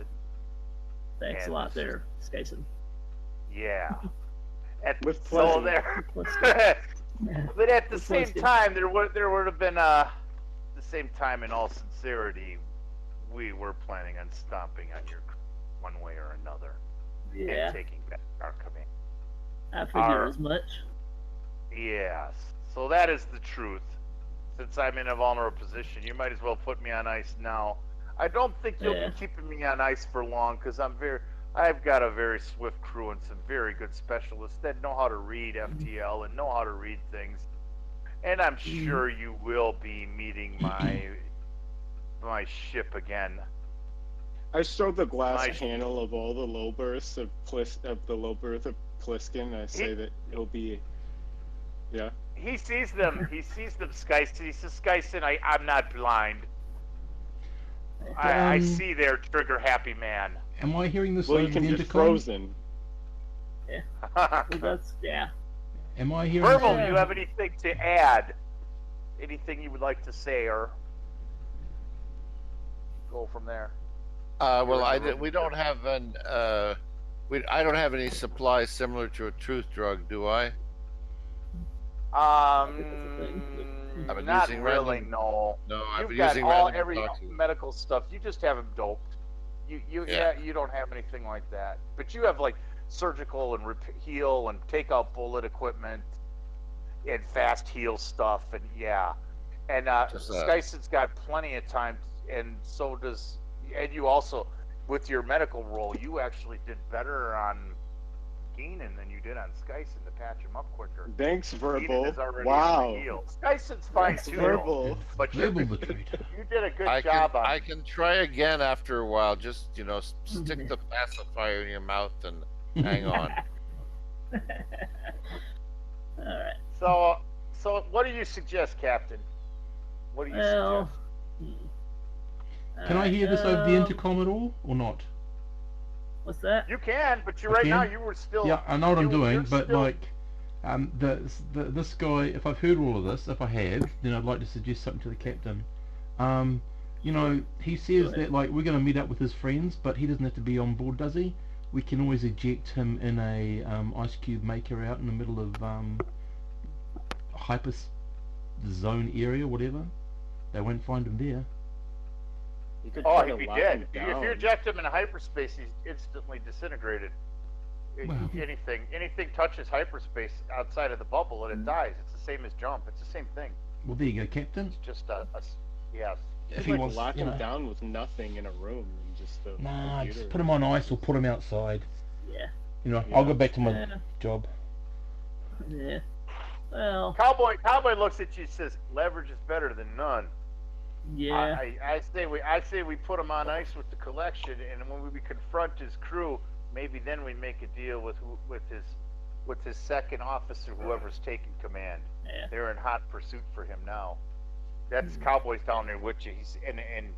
Thanks a And lot, it's there, Skyson. Yeah. With So pleasure. there. Yeah. But at the With same pleasure. time, there would have been the same time, in all sincerity, we were planning on stomping on your one way or another Yeah, and taking back our command. I figured our- as much. Yes. So that is the truth. Since I'm in a vulnerable position, you might as well put me on ice now. I don't think you'll Yeah. be keeping me on ice for long because I've got a very swift crew and some very good specialists that know how to read FTL and know how to read things. And I'm sure you will be meeting my ship again. I showed the glass Nice. panel of all the low berths of the low berth of Pliskin. I say that it'll be, yeah. He sees them. He sees them, Skyson. He says, Skyson, I'm not blind. I see their trigger happy man. Am I hearing this Well, over you can the get intercom? frozen. Well, that's yeah. Am I hearing? Verbal, Yeah. do you have anything to add? Anything you would like to say or go from there? Well, we don't have I don't have any supplies similar to a truth drug, do I? I've been Not using really, random- no. No, I've You've been got using all random every toxins. medical stuff. You just have them doped. Yeah. You don't have anything like that. But you have like surgical and heal and take out bullet equipment and fast heal stuff and yeah. And Just, Skyson's got plenty of time, and so does. And you also, with your medical role, you actually did better on Keenan than you did on Skyson to patch him up quicker. Thanks, Keenan Verbal. is already Wow. healed. Skyson's fine Thanks, too. Verbal. But you Verbal the traitor. did a good I job on I it. can try again after a while. Just stick the pacifier in your mouth and hang on. All right. So what do you suggest, Captain? What do you Well. suggest? Can I hear this over the intercom at all, or not? What's that? You can, but I right now can? you were still. Yeah, I know what I'm doing, you're but still- like, this guy. If I've heard all of this, if I have, then I'd like to suggest something to the captain. He says that like we're going to meet up with his friends, but he doesn't have to be on board, does he? We can always eject him in a ice cube maker out in the middle of hyper zone area, whatever. They won't find him there. You could Oh, try he'd to be lock dead. him If down. you eject him in hyperspace, he's instantly disintegrated. Wow. Anything touches hyperspace outside of the bubble and it dies. It's the same as jump. It's the same thing. Well, there you go, Captain. It's just Yes. If You he like wants, lock you him know. down with nothing in a room and just a Nah, computer. just put him on ice or put him outside. Yeah. You know, I'll go Yeah. back to my Yeah. job. Yeah. Well, Cowboy looks at you and says, "Leverage is better than none." yeah. I say we put him on ice with the collection, and when we confront his crew, maybe then we make a deal with his second officer, whoever's taking command. Yeah. They're in hot pursuit for him now. That's Cowboy's down there with you. And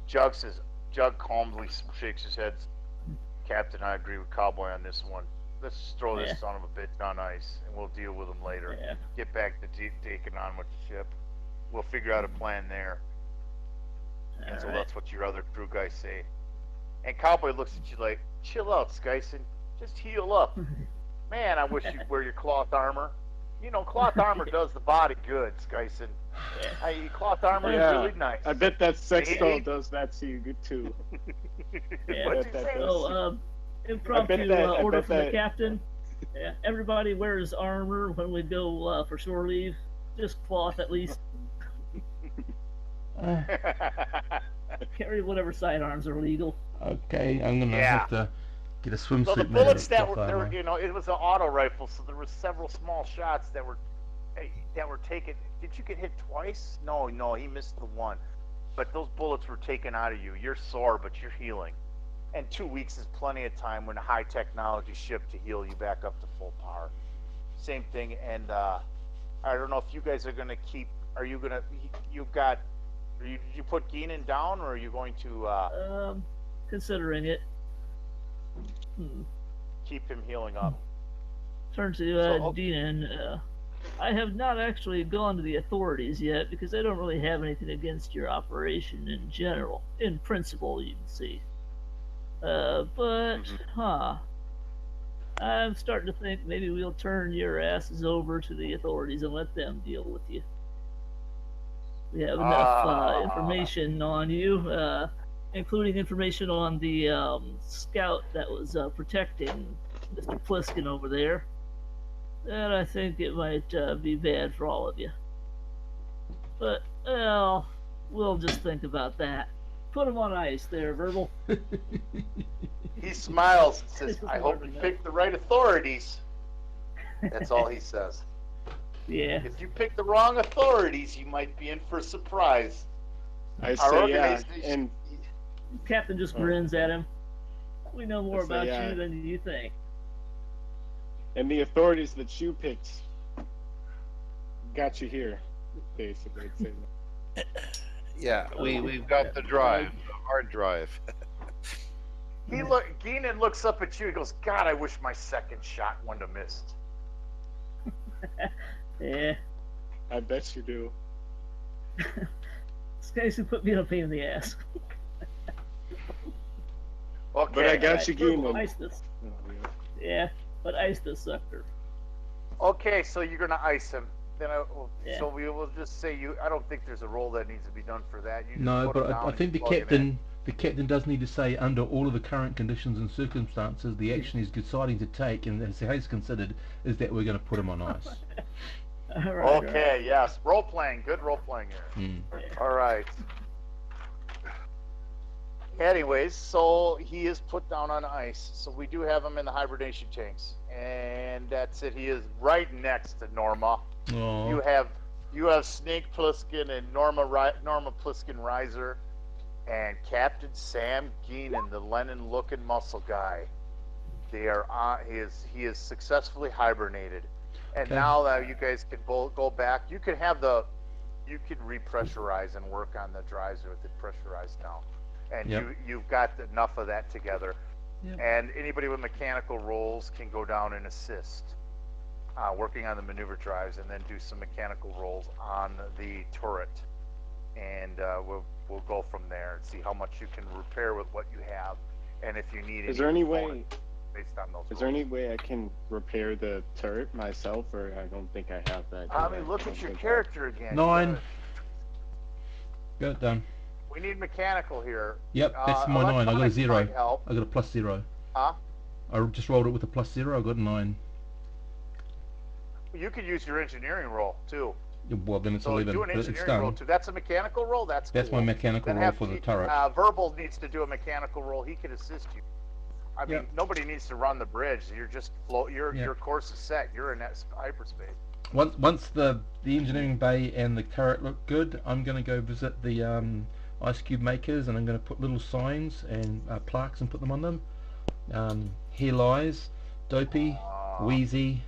Jug calmly shakes his head. Captain, I agree with Cowboy on this one. Let's just throw this Yeah. son of a bitch on ice, and we'll deal with him later. Yeah. Get back to taking on with the ship. We'll figure out a plan there. And so All right. that's what your other crew guys say. And Cowboy looks at you like, chill out, Skyson. Just heal up. Man, I wish you'd wear your cloth armor. You know, cloth armor does the body good, Skyson. Cloth armor is really nice. I bet that sex Hey. doll does that to you good too. Yeah. What'd you That say? does. So, impromptu I order bet from the that- captain. Yeah, everybody wears armor when we go for shore leave. Just cloth at least. Carry whatever sidearms are legal. Okay, I'm gonna Yeah. have to get a swimsuit. So the made bullets of that cloth were there, armor. you know, it was an auto rifle, so there were several small shots that were taken. Did you get hit twice? No, he missed the one. But those bullets were taken out of you. You're sore, but you're healing. And 2 weeks is plenty of time when a high technology ship to heal you back up to full power. Same thing. And I don't know if you guys are gonna keep. Are you gonna? You've got. Did you put Geenan down, or are you going to Considering it. keep him healing up? Turn to So- Deanan. I have not actually gone to the authorities yet because I don't really have anything against your operation in general. In principle, you can see. But, I'm starting to think maybe we'll turn your asses over to the authorities and let them deal with you. We have enough information on you, including information on the scout that was protecting Mr. Pliskin over there. And I think it might be bad for all of you. But, well, we'll just think about that. Put him on ice there, Verbal. He smiles and says, "I hope you picked the right authorities." That's all he says. Yeah. If you pick the wrong authorities, you might be in for a surprise. I Our say yeah, organization, and Captain just grins at him. We know more That's about the, you than you think. the authorities that you picked got you here, basically. I'd say that. Yeah, we've got the drive, the hard drive. Geenan looks up at you. He goes, "God, I wish my second shot wouldn't have missed." Yeah. I bet you do. This guy's who put me in a pain in the ass. Okay, But I got Alright, you, Verbal, Geenan. ice this. Oh, yeah. Yeah, but ice this sucker. Okay, so you're gonna ice him. Then Yeah. so we will just say you. I don't think there's a roll that needs to be done for that. You just No, put him but down I and think the plug him in. captain does need to say, under all of the current conditions and circumstances, the action he's deciding to take, and as has considered, is that we're going to put him on ice. All right. Okay, yes, role playing. Good role playing here. All right. Anyways, so he is put down on ice. So we do have him in the hibernation tanks, and that's it. He is right next to Norma. Oh, You have Snake Plissken and Norma Plissken Riser, and Captain Sam Geenan, the Lenin-looking muscle guy. They are on. He is successfully hibernated, and Okay. now that you guys can both go back, you can repressurize and work on the drives with it pressurized now, and Yep. you've got enough of that together. Yep. And anybody with mechanical roles can go down and assist. Working on the maneuver drives, and then do some mechanical rolls on the turret, and we'll go from there and see how much you can repair with what you have, and if you need. Is there any way? components based on those? Is there any way I can repair the turret myself, or I don't think I have that? I do mean, I? look I at don't your think character again. 9. Got it done. We need mechanical here. Yep, that's my 9. I got a electronics 0. might help. I got a +0. Huh? I just rolled it with a +0. I got a 9. You could use your engineering roll too. Well, then it's So 11. do an But it's engineering roll done. too. That's a mechanical roll. That's That's cool. my mechanical Then roll for the turret. Verbal needs to do a mechanical roll. He can assist you. I mean, Yep. nobody needs to run the bridge. You're just float. Yep. Your course is set. You're in that hyperspace. Once the engineering bay and the turret look good, I'm going to go visit the ice cube makers, and I'm going to put little signs and plaques and put them on them. Here lies Dopey, Wheezy,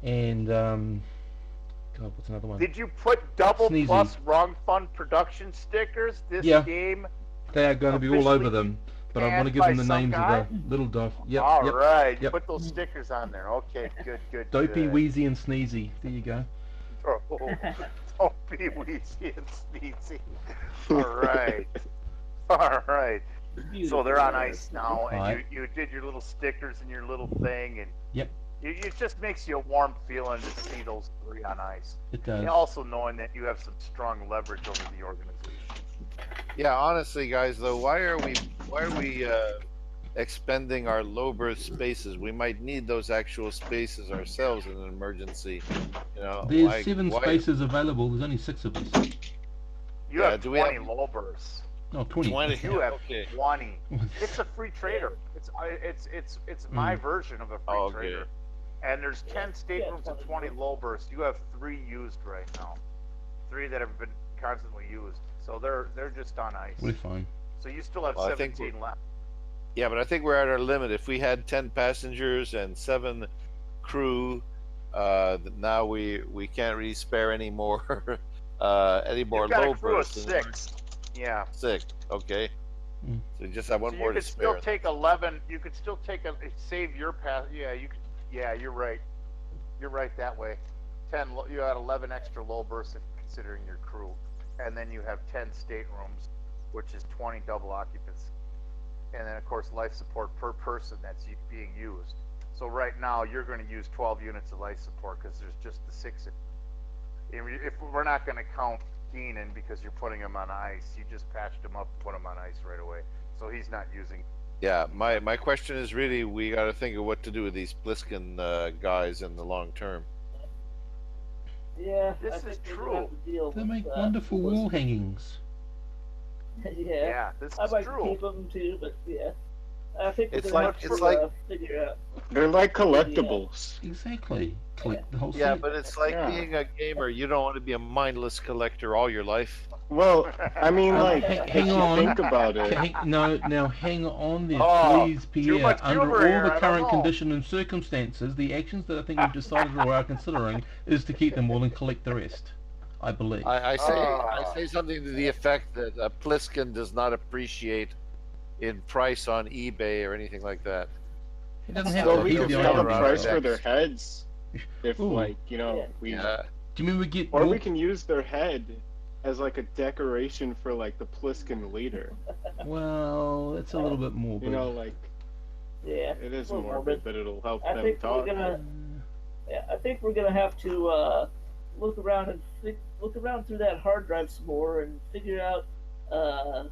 and God, what's another one? Did you put double Sneezy. plus wrong fun production stickers? This Yeah. game. They are going to be all over them, but I want to give them the by some names guy? of the little dove. Yep. All yep. right. You Yep. put those stickers on there. Okay. Good. Dopey, good. Wheezy, and Sneezy. There you go. Dopey, Wheezy, and Sneezy. All right. All right. So they're on ice now, and Right. you did your little stickers and your little thing, and Yep. it just makes you a warm feeling to see those three on ice. It does. And also knowing that you have some strong leverage over the organization. Yeah, honestly, guys, though, why are we expending our low berth spaces? We might need those actual spaces ourselves in an emergency. You know, There's 7 spaces available. There's only 6 of us. You Yeah, have do we 20 have- low bursts. No, 20. 20. You have Okay. 20. It's a free trader. It's my version of a free Oh, okay. trader. And there's 10 staterooms and 20 low bursts. You have 3 used right now. 3 that have been constantly used. So they're just on ice. We're fine. So you still have Well, I think 17 left. Yeah, but I think we're at our limit. If we had 10 passengers and 7 crew, now we can't really spare any more You've got low a crew of bursts. 6. Yeah. 6, okay. Mm. So you just have one So more you to could still spare. take 11. You could still take save your pass. Yeah, you could. Yeah, you're right. You're right that way. 10. You had 11 extra low bursts if considering your crew, and then you have 10 staterooms, which is 20 double occupancy, and then of course life support per person that's being used. So right now you're going to use 12 units of life support because there's just the 6. If we're not going to count Keenan because you're putting him on ice, you just patched him up and put him on ice right away, so he's not using. Yeah, my question is really, we got to think of what to do with these Pliskin guys in the long term. Yeah, This I is think we're true. gonna have to deal They with, make wonderful wall hangings. yeah, Yeah, this I is might true. keep them too, but yeah, I think we're It's gonna like- have it's to like- figure out. They're like collectibles. Exactly. Collect the whole Yeah, set. but it's like Yeah. being a gamer. You don't want to be a mindless collector all your life. Well, I mean, like, hang if you on. think about it. Now hang on there, Oh, please, too Pierre. much Under humor all here, I the don't current know. conditions and circumstances, the actions that I think we've decided or are considering is to keep them all and collect the rest. I believe. I Ah. say something to the effect that a Pliskin does not appreciate in price on eBay or anything like that. He doesn't have So to. we He's could the have a owner of price it. for their heads. If, Ooh. like, you know, Yeah. we. Yeah. Do you mean we get? Or more- we can use their head as like a decoration for like the Pliskin leader. Well, it's a little bit more. You know, like Yeah, it is a little morbid, but it'll help I them think talk. we're gonna. Yeah, I think we're gonna have to look around and look around through that hard drive some more and figure out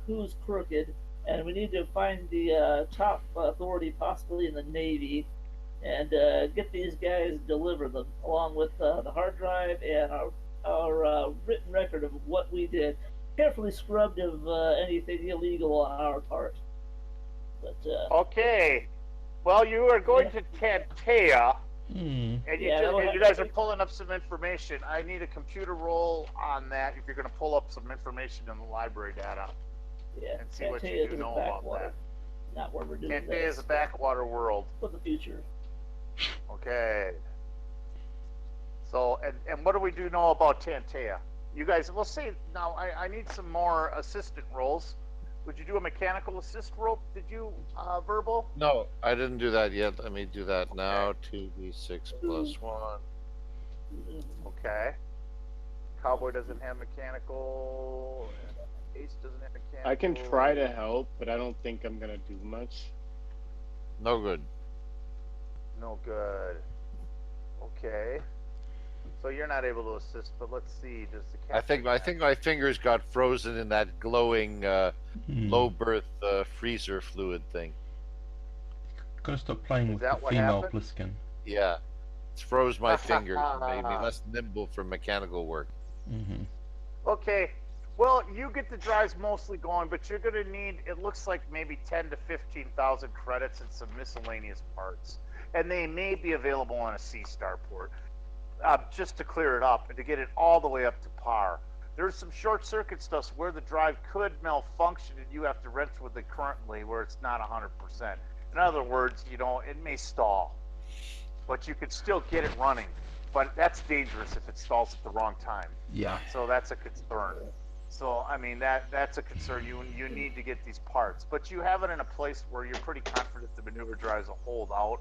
who's crooked, and we need to find the top authority, possibly in the Navy, and get these guys, deliver them along with the hard drive and our written record of what we did, carefully scrubbed of anything illegal on our part. But Okay. Well, you are going to Tantea, and Yeah, that'll you have guys to are be- pulling up some information. I need a computer roll on that if you're going to pull up some information in the library data. yeah, And see what you Tantea do is a know about backwater, that. not where we're doing Tantea this. is a backwater world. For the future. Okay. So, and what do we do know about Tantea? You guys, we'll see. Now, I need some more assistant roles. Would you do a mechanical assist roll? Did you, verbal? No, I didn't do that yet. Let me do that now. 2d6 plus 1. Okay. Cowboy doesn't have mechanical. And Ace doesn't have mechanical. I can try to help, but I don't think I'm gonna do much. No good. No good. Okay. So you're not able to assist, but let's see. Does the I think my fingers got frozen in that glowing low berth freezer fluid thing. Gotta stop playing Is with that the what female happened? Pliskin. Yeah, it froze my fingers and made me less nimble for mechanical work. Mm-hmm. Okay. Well, you get the drives mostly going, but you're going to need, it looks like maybe 10 to 15,000 credits and some miscellaneous parts. And they may be available on a C-Star port. Just to clear it up and to get it all the way up to par. There's some short circuit stuff where the drive could malfunction and you have to wrench with it currently where it's not 100%. In other words, you know, it may stall, but you could still get it running. But that's dangerous if it stalls at the wrong time. Yeah. So that's a concern. So I mean that's a concern. You need to get these parts, but you have it in a place where you're pretty confident the maneuver drives will hold out.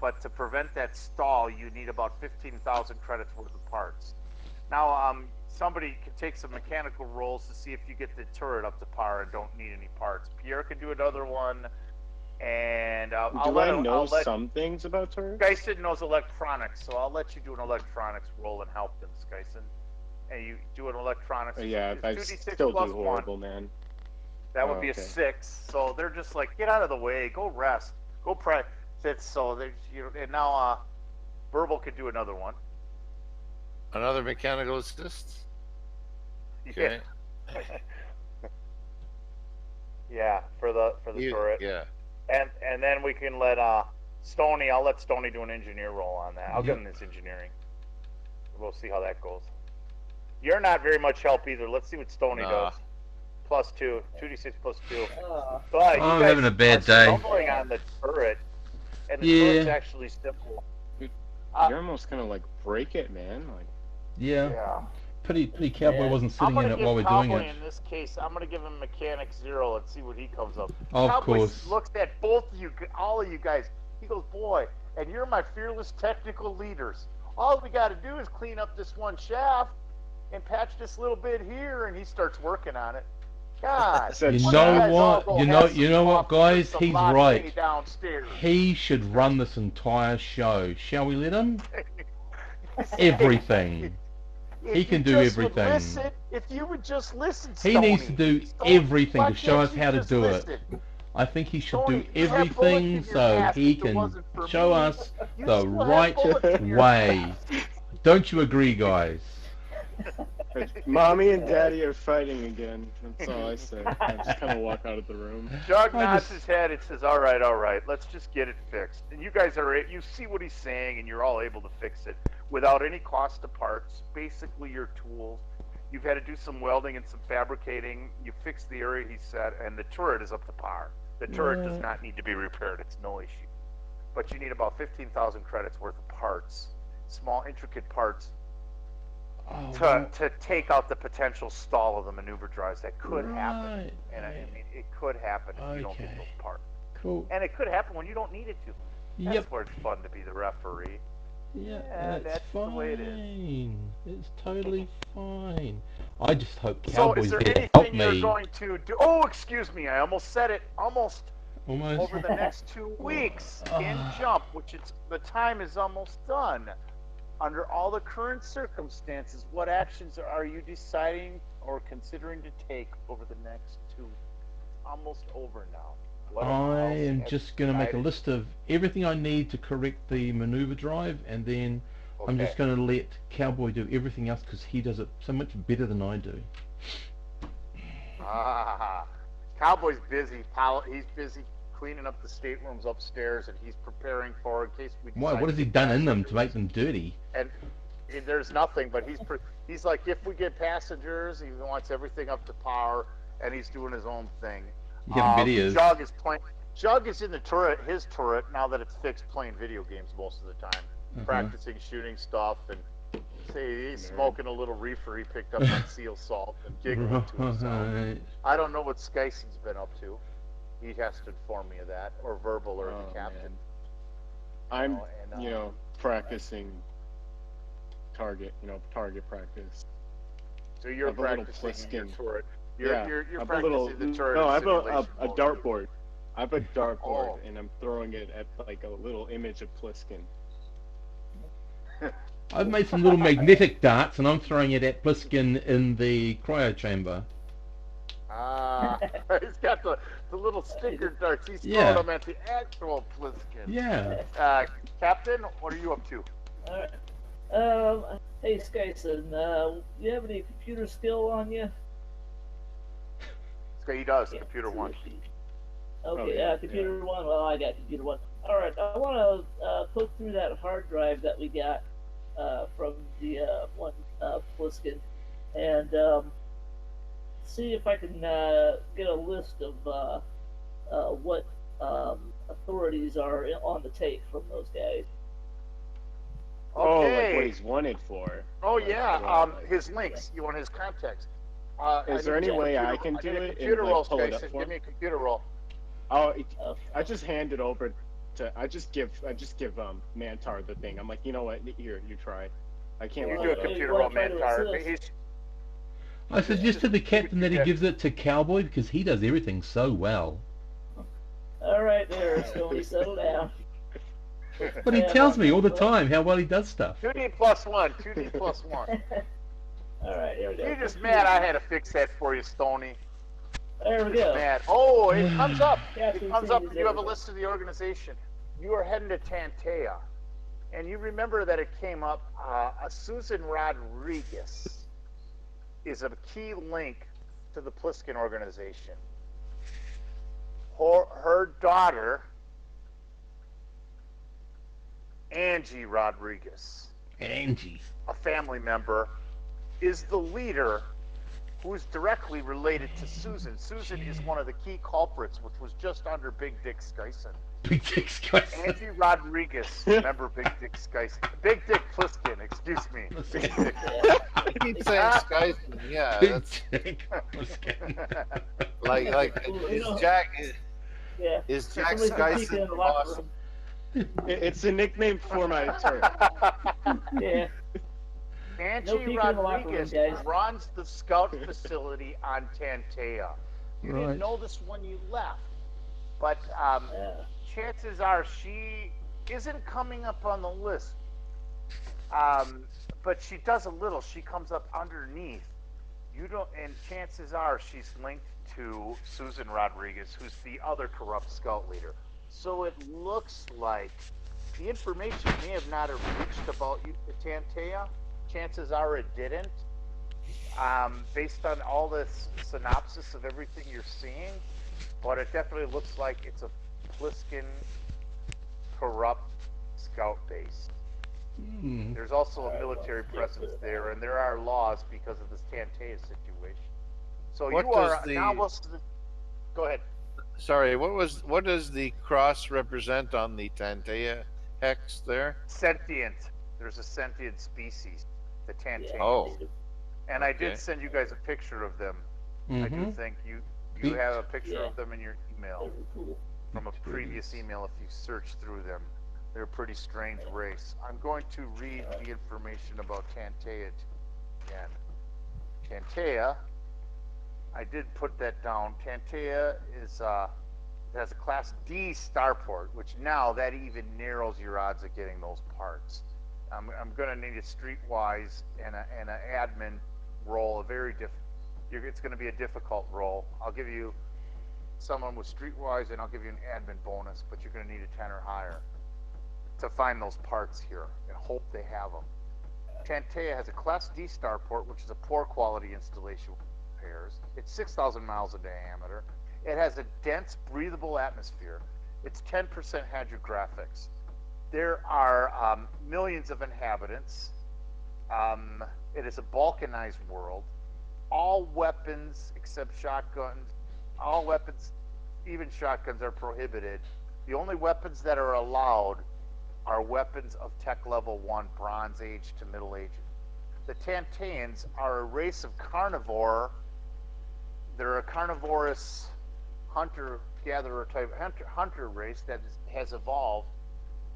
But to prevent that stall, you need about 15,000 credits worth of parts. Now, somebody can take some mechanical rolls to see if you get the turret up to par and don't need any parts. Pierre can do another one, and I know some things about turrets? Skyson knows electronics, so I'll let you do an electronics roll and help them, Skyson. And you do an electronics. Yeah, I 2d6 still plus do horrible, 1. man. That would be a 6. So they're just like, get out of the way, go rest, go practice. So they, and now Verbal could do another one. Another mechanical assist. Okay. Yeah, for the turret. Yeah. And then we can let Stoney. I'll let Stoney do an engineer roll on that. I'll give him this engineering. We'll see how that goes. You're not very much help either. Let's see what Stoney does. +2, 2d6 +2. But I'm having a bad day. Stumbling on the turret, and the turret's actually simple. You're almost gonna like break it, man. Like. Yeah. Pity Cowboy wasn't sitting in it while we're doing it. In this case, I'm gonna give him mechanic 0 and see what he comes up. Of Cowboy course. looks at both of you, all of you guys. He goes, boy, and you're my fearless technical leaders. All we got to do is clean up this one shaft and patch this little bit here, and he starts working on it. God, you know what? You know what, guys? He's right. Downstairs. He should run this entire show. Shall we let him? Everything. He can do everything. If you would just listen, he needs to do everything to show us how to do it. I think he should do everything so he can show us the right way. Don't you agree, guys? Mommy and Daddy are fighting again. That's all I say. I just kind of walk out of the room. Jug nods his head and says, all right, let's just get it fixed. And you guys you see what he's saying, and you're all able to fix it without any cost of parts, basically your tools. You've had to do some welding and some fabricating. You fixed the area he said, and the turret is up to par. The turret does not need to be repaired. It's no issue. But you need about 15,000 credits worth of parts, small, intricate parts, to take out the potential stall of the maneuver drives that could happen. And I mean, it could happen if you don't get those parts. Cool. And it could happen when you don't need it to. That's where it's fun to be the referee. Yeah, that's fine. The way it is. It's totally fine. I just hope So Cowboy's is there there to help anything you're me. going to do? Oh, excuse me, I almost said it. Almost. Almost. Over the next 2 weeks in Jump, which the time is almost done. Under all the current circumstances, what actions are you deciding or considering to take over the next 2 weeks? It's almost over now. I am just going to make a list of everything I need to correct the maneuver drive, and then I'm just going to let Cowboy do everything else because he does it so much better than I do. Cowboy's busy. He's busy cleaning up the staterooms upstairs, and he's preparing for in case we. Why? What has he done in them to make them dirty? And there's nothing, but he's like, if we get passengers, he wants everything up to par, and he's doing his own thing. Videos. Jug is in the turret, his turret, now that it's fixed, playing video games most of the time, practicing shooting stuff, and he's smoking a little reefer he picked up on seal salt and giggling to himself. I don't know what Skyson's been up to. He has to inform me of that, or Verbal, or the captain. Man. I'm, practicing target practice. So you're practicing your turret. You're I'm practicing the turret. No, I have a dartboard. I have a dartboard, and I'm throwing it at like a little image of Pliskin. I've made some little magnetic darts, and I'm throwing it at Pliskin in the cryo chamber. He's got the little sticker darts. He's throwing them at the actual Pliskin. Yeah. Captain, what are you up to? Hey, Skyson, you have any computer skill on you? He does, Can't computer see one. if she- Oh, Okay, yeah, computer one. Well, I got computer one. All right, I want to poke through that hard drive that we got from the one Pliskin, and see if I can get a list of what authorities are on the take from those guys. Oh, like Okay. what he's wanted for. Oh Like, yeah, what, his links. You want his contacts. Is there any way I can do I need a it and computer roll, like pull it up Jason. for Give me him? a computer roll. Oh, Okay. I just hand it over to. I just give Mantar the thing. I'm like, you know what? Here, you try. I can't. You pull do a it up. computer wanna roll, try to Mantar. assist? I suggest to the captain that he Yeah. gives it to Cowboy because he does everything so well. All right, there, Stony, settle down. But he Yeah, tells me all the well- time how well he does stuff. 2D plus 1. 2D plus 1. All right, here we go. You're just mad I had to fix that for you, Stony. There we Just go. mad. Oh, it comes up. Captain It comes up. sees You have a everything. list of the organization. You are heading to Tantea. And you remember that it came up, a Susan Rodriguez is a key link to the Pliskin organization. Her daughter, Angie Rodriguez, Angie. a family member, is the leader who's directly related to Susan. Susan is one of the key culprits, which was just under Big Dick Skyson. Big Dick Sky. Angie Rodriguez, remember Big Dick Skyson? Big Dick Pliskin, excuse me. Big Dick. I keep saying Skyson. Yeah, Big that's Dick. like You is know- Jack Yeah. is So Jack somebody's been peeking in Skyson the the locker boss? room. It's a nickname for my turret. Yeah. No Angie peeking in the locker room, Rodriguez guys. runs the scout facility on Tantea. You Right. didn't know this when you left, but Yeah. chances are she isn't coming up on the list. But she does a little. She comes up underneath. You don't, and chances are she's linked to Susan Rodriguez, who's the other corrupt scout leader. So it looks like the information may have not have reached about you to Tantea. Chances are it didn't. Based on all this synopsis of everything you're seeing, but it definitely looks like it's a Pliskin corrupt scout base. Hmm. There's also a military presence there, and there are laws because of this Tantea situation. So What you are does the- now. Go ahead. Sorry, what does the cross represent on the Tantea hex there? Sentient. There's a sentient species, the Tantea. Oh. And I okay. did send you guys a picture of them. I do Mm-hmm. think you Be- have a picture Yeah. of them in your email Very cool. from a previous email if you search through them. They're a pretty strange race. I'm going to read the information about Tantea again. Tantea, I did put that down. Tantea is has a Class D starport, which now that even narrows your odds of getting those parts. I'm going to need a streetwise and an admin role. It's going to be a difficult role. I'll give you someone with streetwise, and I'll give you an admin bonus, but you're going to need a 10 or higher to find those parts here and hope they have them. Tantea has a Class D starport, which is a poor quality installation with repairs. It's 6,000 miles in diameter. It has a dense, breathable atmosphere. It's 10% hydrographics. There are millions of inhabitants. It is a balkanized world. All weapons except shotguns, all weapons, even shotguns, are prohibited. The only weapons that are allowed are weapons of tech level 1, Bronze Age to Middle Age. The Tanteans are a race of carnivore. They're a carnivorous hunter-gatherer type hunter race that has evolved.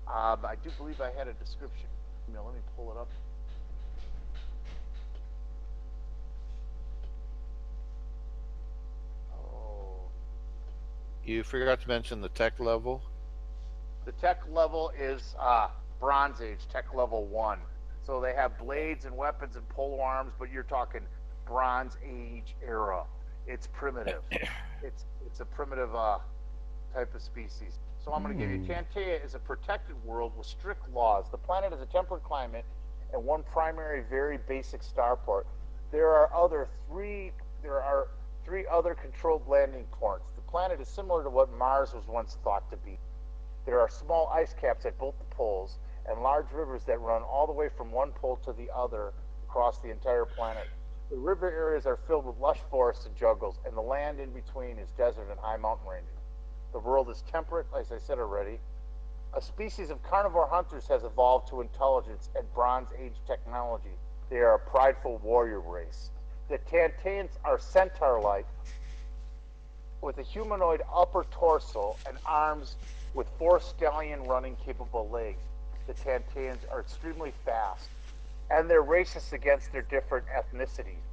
I do believe I had a description. Let me pull it up. Oh, You forgot to mention the tech level. the tech level is Bronze Age, tech level 1. So they have blades and weapons and pole arms, but you're talking Bronze Age era. It's primitive. It's a primitive type of species. So I'm going to give you Tantea is a protected world with strict laws. The planet has a temperate climate and one primary, very basic starport. There are three other controlled landing ports. The planet is similar to what Mars was once thought to be. There are small ice caps at both the poles and large rivers that run all the way from one pole to the other across the entire planet. The river areas are filled with lush forests and jungles, and the land in between is desert and high mountain ranges. The world is temperate, as I said already. A species of carnivore hunters has evolved to intelligence and Bronze Age technology. They are a prideful warrior race. The Tanteans are centaur-like, with a humanoid upper torso and arms with four stallion running capable legs. The Tanteans are extremely fast, and they're racist against their different ethnicities.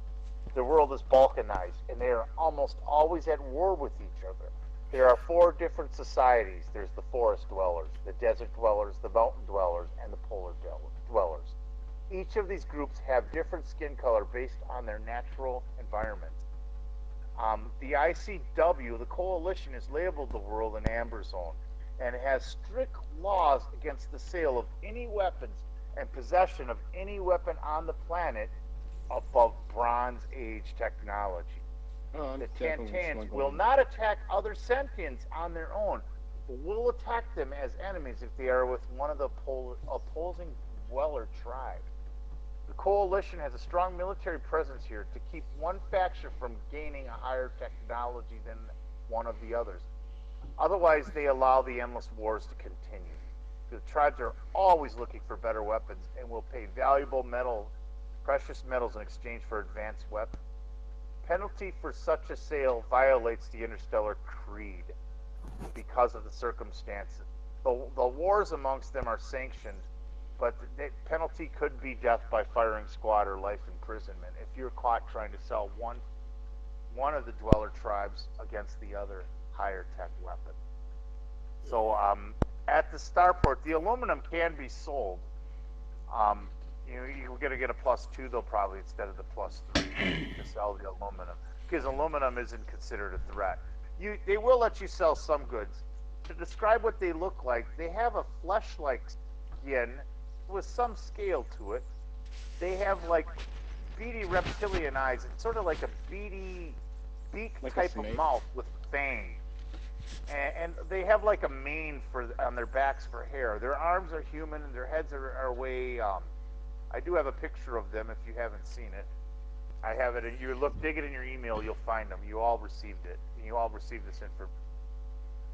The world is balkanized, and they are almost always at war with each other. There are four different societies. There's the forest dwellers, the desert dwellers, the mountain dwellers, and the polar dwellers. Each of these groups have different skin color based on their natural environment. The ICW, the coalition, has labeled the world an amber zone and has strict laws against the sale of any weapons and possession of any weapon on the planet above Bronze Age technology. The Tantans will not attack other sentients on their own, but will attack them as enemies if they are with one of the opposing dweller tribes. The coalition has a strong military presence here to keep one faction from gaining a higher technology than one of the others. Otherwise, they allow the endless wars to continue. The tribes are always looking for better weapons and will pay valuable precious metals in exchange for advanced weapons. Penalty for such a sale violates the interstellar creed because of the circumstances. The wars amongst them are sanctioned, but the penalty could be death by firing squad or life imprisonment if you're caught trying to sell one of the dweller tribes against the other higher tech weapon. So at the starport, the aluminum can be sold. You're going to get a +2 though, probably, instead of the +3 to sell the aluminum, because aluminum isn't considered a threat. They will let you sell some goods. To describe what they look like, they have a flesh-like skin with some scale to it. They have like beady reptilian eyes. It's sort of like a beady beak like type of mouth with fangs. And they have like a mane on their backs for hair. Their arms are human, and their heads are way. I do have a picture of them if you haven't seen it. I have it, and dig it in your email, you'll find them. You all received it. You all received this information.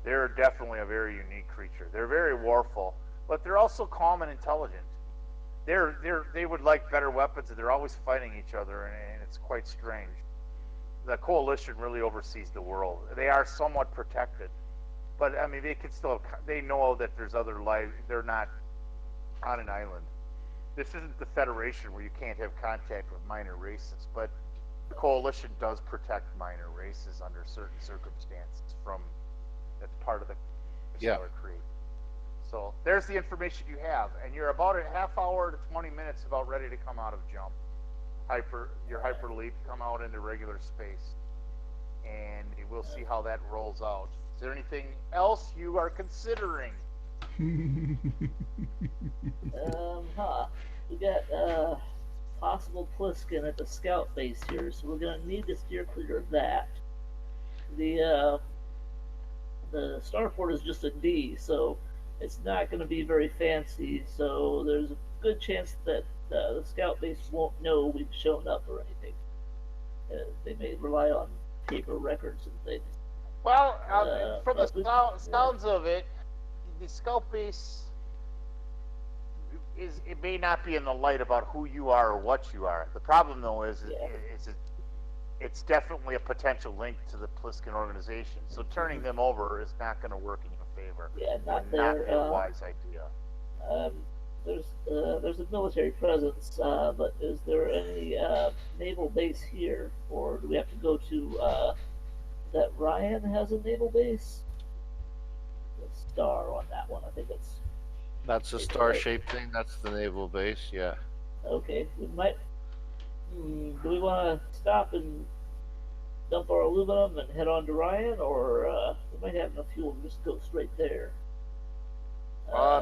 They're definitely a very unique creature. They're very warful, but they're also calm and intelligent. They would like better weapons, and they're always fighting each other, and it's quite strange. The coalition really oversees the world. They are somewhat protected, but I mean, they know that there's other life. They're not on an island. This isn't the Federation where you can't have contact with minor races, but the coalition does protect minor races under certain circumstances. That's part of the Stellar Creed. So there's the information you have, and you're about a half hour to 20 minutes about ready to come out of jump. Your hyperleap, come out into regular space, and we'll see how that rolls out. Is there anything else you are considering? We got possible Pliskin at the scout base here, so we're gonna need to steer clear of that. The starport is just a D, so it's not going to be very fancy. So there's a good chance that the scout base won't know we've shown up or anything. They may rely on paper records and things. Well, from the sounds of it, the scout base it may not be in the light about who you are or what you are. The problem, though, is it's definitely a potential link to the Pliskin organization. So turning them over is not going to work in your favor. Yeah, not a wise idea. There's a military presence, but is there any naval base here, or do we have to go to that Ryan has a naval base? The star on that one, I think that's a star-shaped thing. That's the naval base. Yeah. Okay, we might. Do we want to stop and dump our aluminum and head on to Ryan, or we might have enough fuel to just go straight there?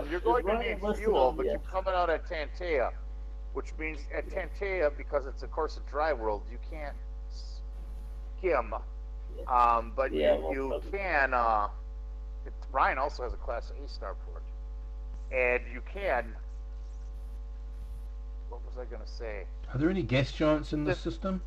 You're going to need fuel, but you're coming out at Tantea. which means at Tantea, because it's of course a dry world, you can't skim. But Yeah, you can. Ryan also has a Class A starport, and you can. What was I going to say? Are there any gas giants in this This- system?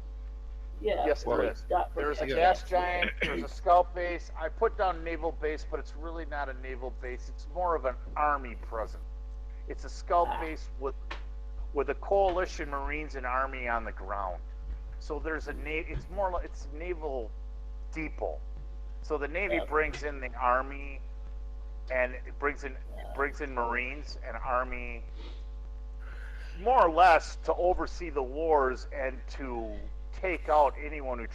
Yeah. Yes, there Well, is. Dot There's a protect. gas giant. There's a scout base. I put down naval base, but it's really not a naval base. It's more of an army presence. It's a scout base with a coalition Marines and Army on the ground. So there's a it's more like it's a naval depot. So the Navy brings in the Army, and it brings in Marines and Army, more or less to oversee the wars and to take out anyone who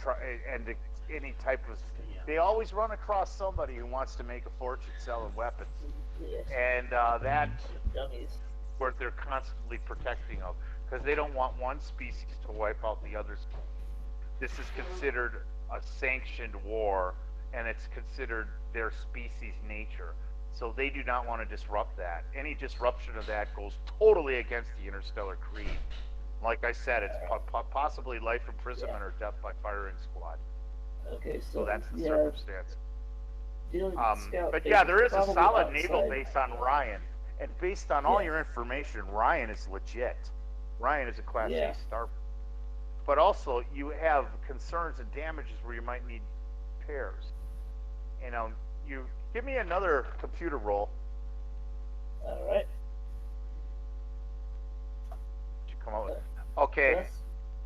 any type of. They always run across somebody who wants to make a fortune selling weapons, and that Dummies. where they're constantly protecting of, because they don't want one species to wipe out the others. This is considered a sanctioned war, and it's considered their species nature. So they do not want to disrupt that. Any disruption of that goes totally against the interstellar creed. Like I said, it's possibly life imprisonment or death by firing squad. Okay, So that's the yeah, circumstance. dealing with scout But base yeah, there is a probably solid naval outside. base on Ryan, and based on all Yeah. your information, Ryan is legit. Ryan is a Class Yeah. A star. But also, you have concerns and damages where you might need repairs. You know, you give me another computer roll. All right. Did you come up with? Okay. Yes.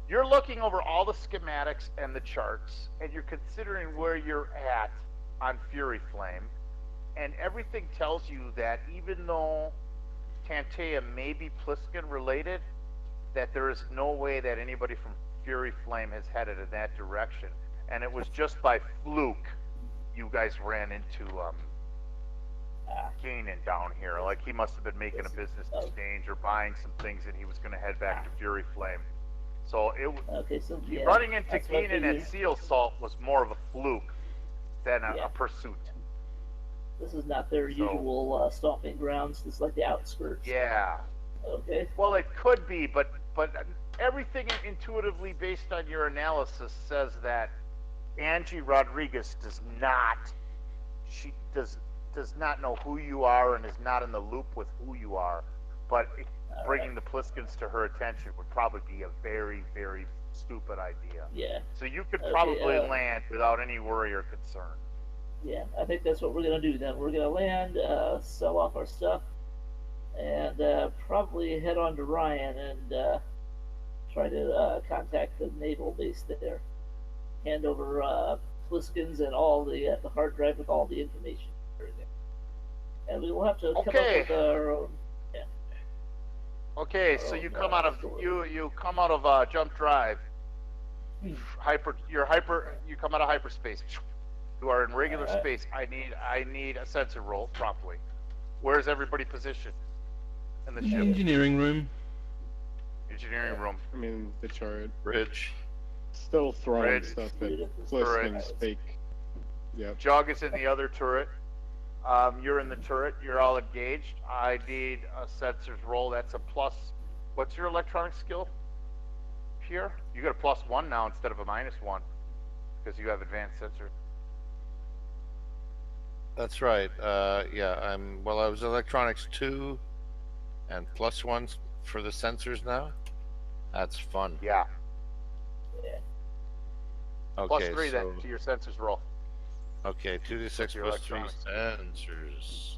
You're looking over all the schematics and the charts, and you're considering where you're at on Fury Flame, and everything tells you that even though Tantea may be Pliskin related, that there is no way that anybody from Fury Flame has headed in that direction, and it was just by fluke you guys ran into Kanan down here. Like he must have been making a business exchange or buying some things, and he was going to head back to Fury Flame. So Okay, so yeah, running into that's what I Keenan at figured. Seal Salt was more of a fluke than a Yeah. pursuit. This is not their usual stomping grounds. It's like the outskirts. Yeah. Okay. Well, it could be, but everything intuitively based on your analysis says that Angie Rodriguez does not. She does not know who you are and is not in the loop with who you are. But bringing the Pliskins to her attention would probably be a very, very stupid idea. Yeah. So you could Okay, probably land without any worry or concern. Yeah, I think that's what we're gonna do then. We're gonna land, sell off our stuff, and probably head on to Ryan and try to contact the naval base there. Hand over Pliskins and all the hard drive with all the information and everything. And we will have to come up Okay. with our own. Yeah. Okay, so you come out of you come out of jump drive. You come out of hyperspace. You are in regular Alright. space. I need a sensor roll properly. Where's everybody positioned in the ship? Engineering room. Engineering room. I mean, the chart. Bridge. Still throwing Bridge. stuff at Bridge. Pliskin's fake. Yep. Jog is in the other turret. You're in the turret. You're all engaged. I need a sensors roll. That's a plus. What's your electronic skill? Pierre? You got a +1 now instead of a -1 because you have advanced sensor. That's right. Yeah, I was electronics 2 and +1 for the sensors now. That's fun. Yeah. Okay, +3 so, then to your sensors roll. okay, 2d6 your plus 3 electronics. sensors.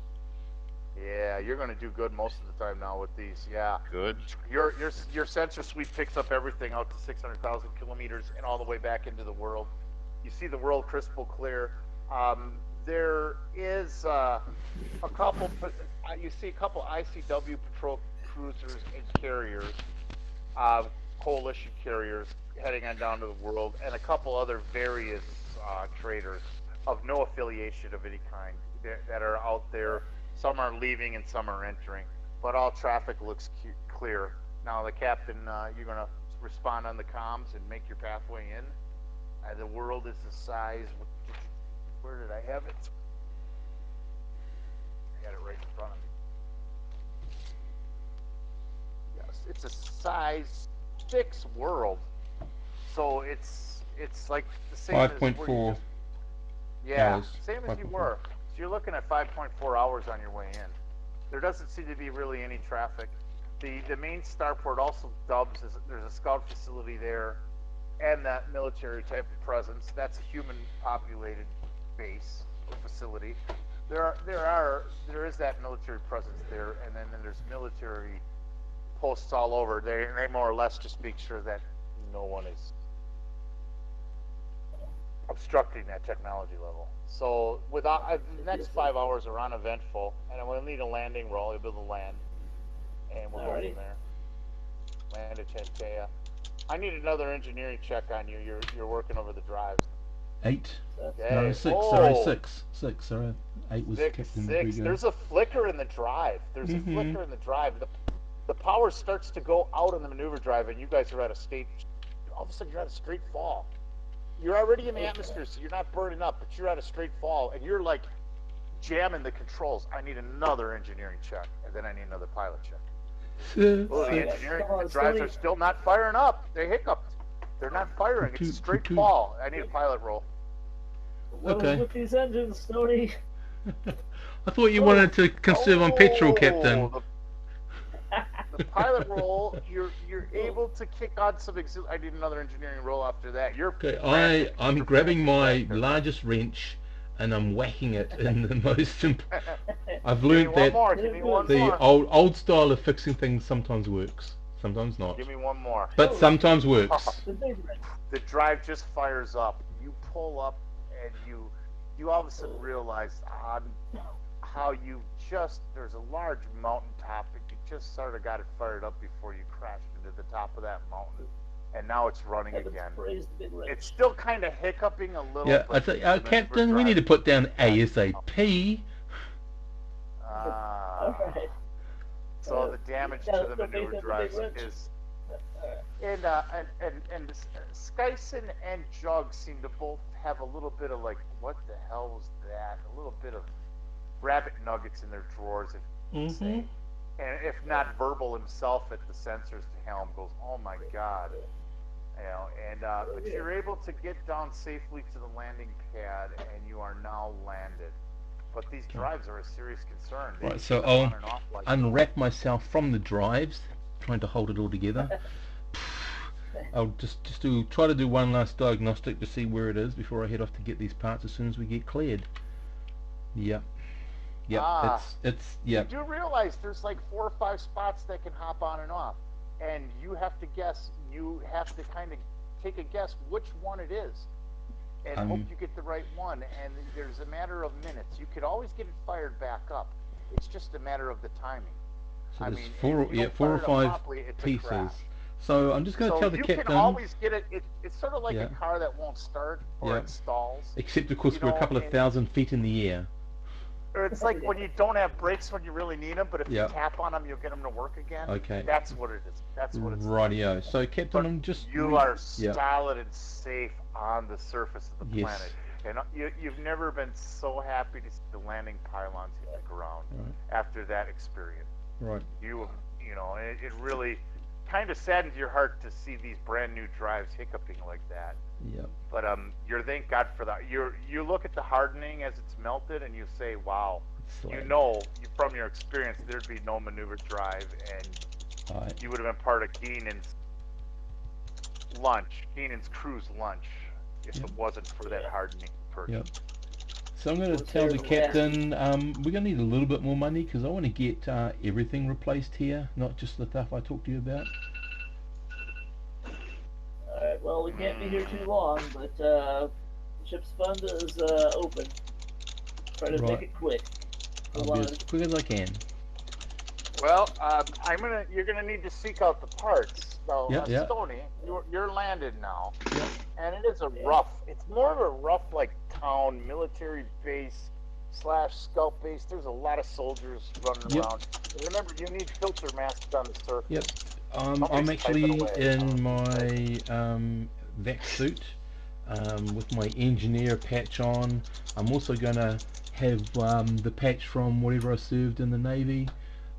Yeah, you're gonna do good most of the time now with these. Yeah. Good. Your sensor suite picks up everything out to 600,000 kilometers and all the way back into the world. You see the world crystal clear. There is a couple. You see a couple ICW patrol cruisers and carriers, coalition carriers heading on down to the world, and a couple other various traders of no affiliation of any kind that are out there. Some are leaving and some are entering, but all traffic looks clear. Now the captain, you're gonna respond on the comms and make your pathway in. The world is the size. Where did I have it? I got it right in front of me. Yes. it's a size 6 world, so it's like the same as where you 5.4 just, yeah, hours. same as you 5.4. were. So you're looking at 5.4 hours on your way in. There doesn't seem to be really any traffic. The main starport also dubs as there's a scout facility there, and that military type of presence. That's a human populated base or facility. There is that military presence there, and then there's military posts all over. They more or less just make sure that no one is obstructing that technology level. So without the next 5 hours are uneventful, and we'll need a landing. We're all able to land, and we'll go from there. Land at Chantea. I need another engineering check on you. You're working over the drives. 8. Okay. No, 6. Oh, Sorry, 6. 6. Sorry, 8 was six, Captain six. Rodrigo. There's a flicker in the drive. There's a flicker in the drive. The power starts to go out on the maneuver drive, and you guys are at a state. All of a sudden, you're at a straight fall. You're already in the atmosphere, so you're not burning up, but you're at a straight fall, and you're like jamming the controls. I need another engineering check, and then I need another pilot check. Oh, the engineering the drives are still not firing up. They hiccuped. They're not firing. It's a straight fall. I need a pilot roll. Okay. With these engines, Stoney. I thought you wanted to conserve on petrol, Captain. The pilot roll, you're able to kick on some I need another engineering roll after that. You're Okay, I'm grabbing my largest wrench and I'm whacking it in the most. I've learned that the old style of fixing things sometimes works, sometimes not. Give me one more. But sometimes works. The drive just fires up. You pull up, and you all of a sudden realize how there's a large mountaintop, and you just sort of got it fired up before you crashed into the top of that mountain, and now it's running again. It's still kind of hiccuping a little. Yeah, I say, Captain, we need to put down ASAP. Alright. So the damage to the maneuver drives is, and Skyson and Jug seem to both have a little bit of like, what the hell was that? A little bit of rabbit nuggets in their drawers, if you could say. And if not verbal himself at the sensors to helm goes, oh my god, you know. And but you're able to get down safely to the landing pad, and you are now landed. But these drives are a serious concern. Right, so I'll unwrap myself from the drives, trying to hold it all together. I'll just try to do one last diagnostic to see where it is before I head off to get these parts as soon as we get cleared. Yep. Yep. It's yep. You do realize there's like 4 or 5 spots that can hop on and off, and you have to guess. You have to kind of take a guess which one it is, and hope you get the right one. And there's a matter of minutes. You could always get it fired back up. It's just a matter of the timing. So there's 4 or 5 pieces. So I'm just going to tell the captain. You can always get it. It's sort of like a car that won't start or it stalls. Except of course we're a couple of thousand feet in the air. Or it's like when you don't have brakes when you really need them, but if you tap on them, you'll get them to work again. Okay. That's what it is. That's what it's. Rightio. So, Captain, I'm just. You are solid and safe on the surface of the planet, and you've never been so happy to see the landing pylons hit the ground after that experience. Right. You know, it really kind of saddens your heart to see these brand new drives hiccuping like that. Yep. But you thank God for that. You look at the hardening as it's melted, and you say, "Wow." You know, from your experience, there'd be no maneuver drive, and you would have been part of Keenan's crew's lunch, if it wasn't for that hardening purge. Yep. So I'm going to tell the captain we're going to need a little bit more money because I want to get everything replaced here, not just the stuff I talked to you about. Alright, well, we can't be here too long, but the ship's fund is open. Try to make it quick. I'll be as quick as I can. Well, you're gonna need to seek out the parts. So, Stoney, you're landed now, and it is it's more of a rough, like, town, military base / scout base. There's a lot of soldiers running around. Remember, you need filter masks on the surface. Yep. I'm actually in my vac suit with my engineer patch on. I'm also going to have the patch from whatever I served in the Navy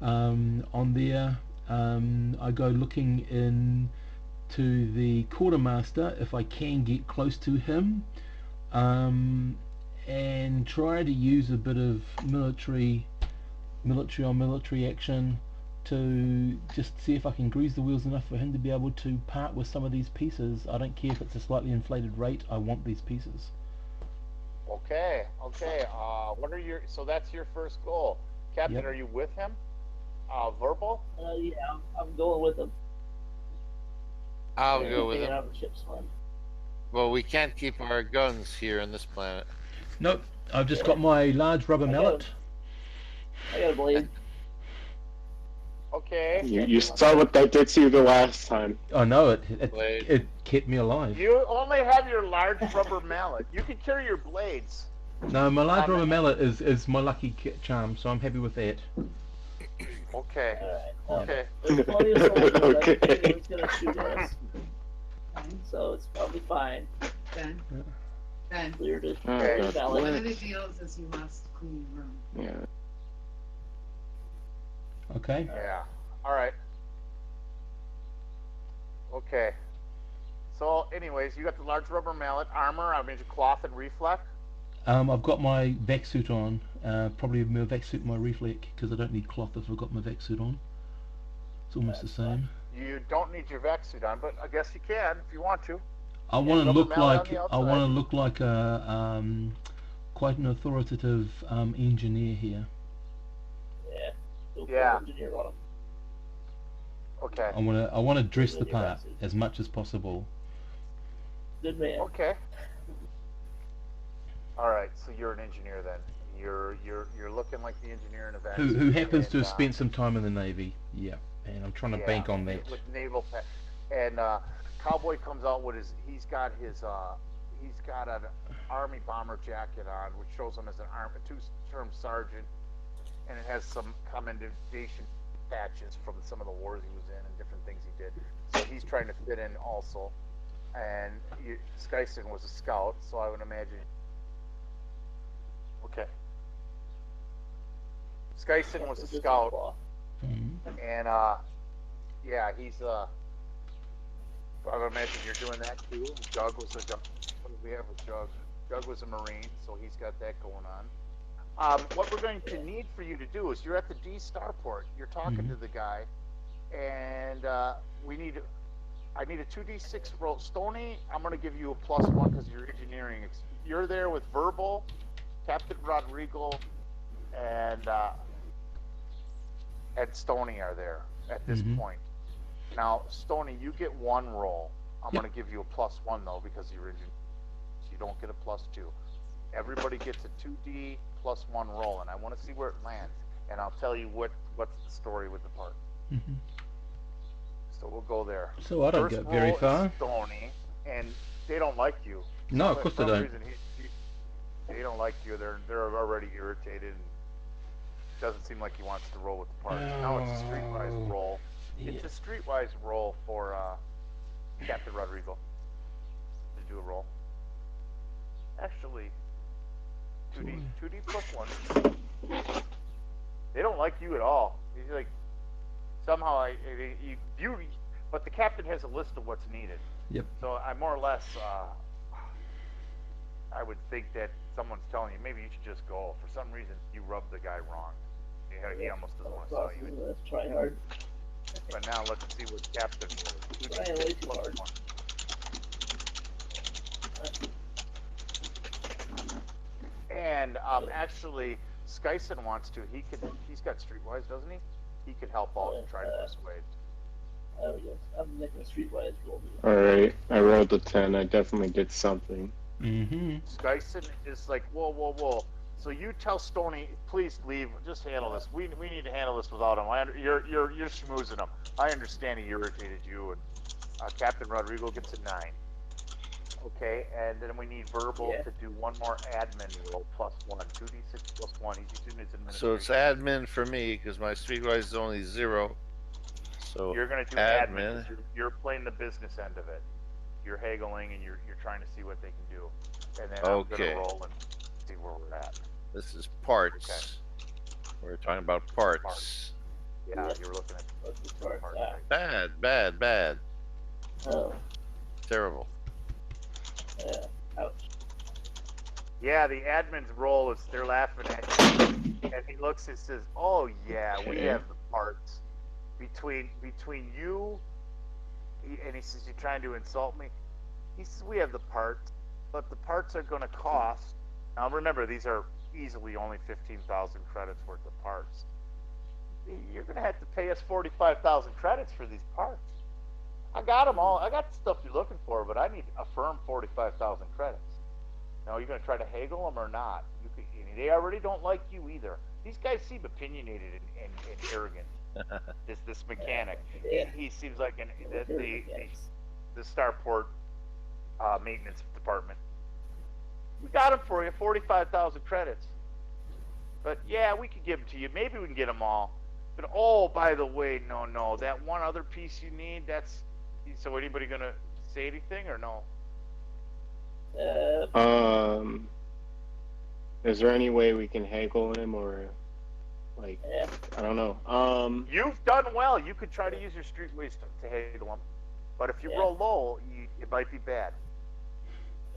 on there, I go looking in to the quartermaster if I can get close to him, and try to use a bit of military on military action to just see if I can grease the wheels enough for him to be able to part with some of these pieces. I don't care if it's a slightly inflated rate, I want these pieces. Okay. What are your? So that's your first goal, Captain. Yep. Are you with him? Verbal. Yeah, I'm going with them. I'll go with Taking him. out the ship's fine. Well, we can't keep our guns here on this planet. Nope, I've just got my large rubber mallet. I got a blade. Okay. You saw what that did to you the last time. I know Blade. it kept me alive. You only have your large rubber mallet. You can carry your blades. No, my large rubber mallet is my lucky charm, so I'm happy with that. Okay. Alright. Okay. There's plenty of soldiers. Okay. I think it's gonna shoot us, so it's probably fine. Then, then, Clear to Okay. clear one ballot. of the deals is you must clean room. Yeah. Okay. Yeah. All right. Okay. So, anyways, you got the large rubber mallet, armor. I mean, cloth and reflect. I've got my vac suit on. Probably my vac suit and my reflect because I don't need cloth if I've got my vac suit on. It's almost the same. You don't need your vac suit on, but I guess you can if you want to. I want to rubber look mallet like on the I want to outside. look like a quite an authoritative engineer here. Yeah. Go for Yeah. engineer on 'em. Okay. I want to dress the Good man, part Vac suit. as much as possible. Good man. Okay. All right. So you're an engineer then. You're looking like the engineer in a vac Who suit, happens to and, have spent some time in the Navy. Yeah, and I'm trying to bank on that. with naval and Cowboy comes out with he's got an army bomber jacket on, which shows him as a two-term sergeant, and it has some commendation patches from some of the wars he was in and different things he did. So he's trying to fit in also. And Skyson was a scout, so I would imagine. Okay. Skyson was a This is scout. cloth. Mhm. And yeah, he's I would imagine you're doing that too. Doug was what do we have with Doug? Doug was a Marine, so he's got that going on. What we're going to need for you to do is you're at the D starport. You're talking to the guy, and I need a 2d6 roll. Stony, I'm going to give you a +1 because you're engineering. You're there with Verbal, Captain Rodrigo, and Stony are there at this point. Now, Stony, you get 1 roll. I'm going to give you a +1 though because you're engineering. So you don't get a +2. Everybody gets a 2d +1 roll, and I want to see where it lands. And I'll tell you what's the story with the part. Mhm. So we'll go there. So I don't First get very roll is far. Stony, and they don't like you. No, of For course they some don't. reason, they don't like you. They're already irritated. And doesn't seem like he wants to roll with the parts. Now it's a streetwise roll. It's a streetwise roll for Captain Rodrigo to do a roll. Actually, 2d +1. They don't like you at all. He's like somehow but the captain has a list of what's needed. Yep. So I more or less I would think that someone's telling you maybe you should just go. For some reason, you rubbed the guy wrong. He almost doesn't want to sell you. Let's try hard. But now let's see what captain is. Trying way too hard. And actually, Skyson wants to. He's got Streetwise, doesn't he? He could help out and try to persuade. There we go. I'm making a streetwise roll. Alright, I rolled a 10. I definitely did something. Mm-hmm. Skyson is like, whoa. So you tell Stony, please leave. Just handle this. We need to handle this without him. You're schmoozing him. I understand he irritated you, and Captain Rodrigo gets a 9. Okay, and then we need Verbal to do 1 more admin roll +1, 2d6 +1. He's using his administration. So it's admin for me because my streetwise is only 0. So You're going to do admin. 'Cause you're playing the business end of it. You're haggling and you're trying to see what they can do. And then I'm going to roll and see where we're at. This is parts. We're talking about parts. Yeah, you were looking at What's the the part? part. Ah, Bad. oh, Terrible. yeah. Ouch. Yeah, the admin's role is they're laughing at you, and he looks and says, "Oh yeah, we Okay. have the parts between you." And he says, "You're trying to insult me?" He says, "We have the parts, but the parts are going to cost." Now remember, these are easily only 15,000 credits worth of parts. You're going to have to pay us 45,000 credits for these parts. I got them all. I got the stuff you're looking for, but I need a firm 45,000 credits. Now, are you going to try to haggle them or not? They already don't like you either. These guys seem opinionated and arrogant. This mechanic, Yeah. he seems like Yes. the Starport maintenance department. We got them for you, 45,000 credits. But yeah, we could give them to you. Maybe we can get them all. But oh, by the way, no, that one other piece you need. So anybody gonna say anything or no? Is there any way we can haggle him or, like, Yeah. I don't know. You've done well. You could try to use your streetways to haggle them. But if you Yeah. roll low, it might be bad.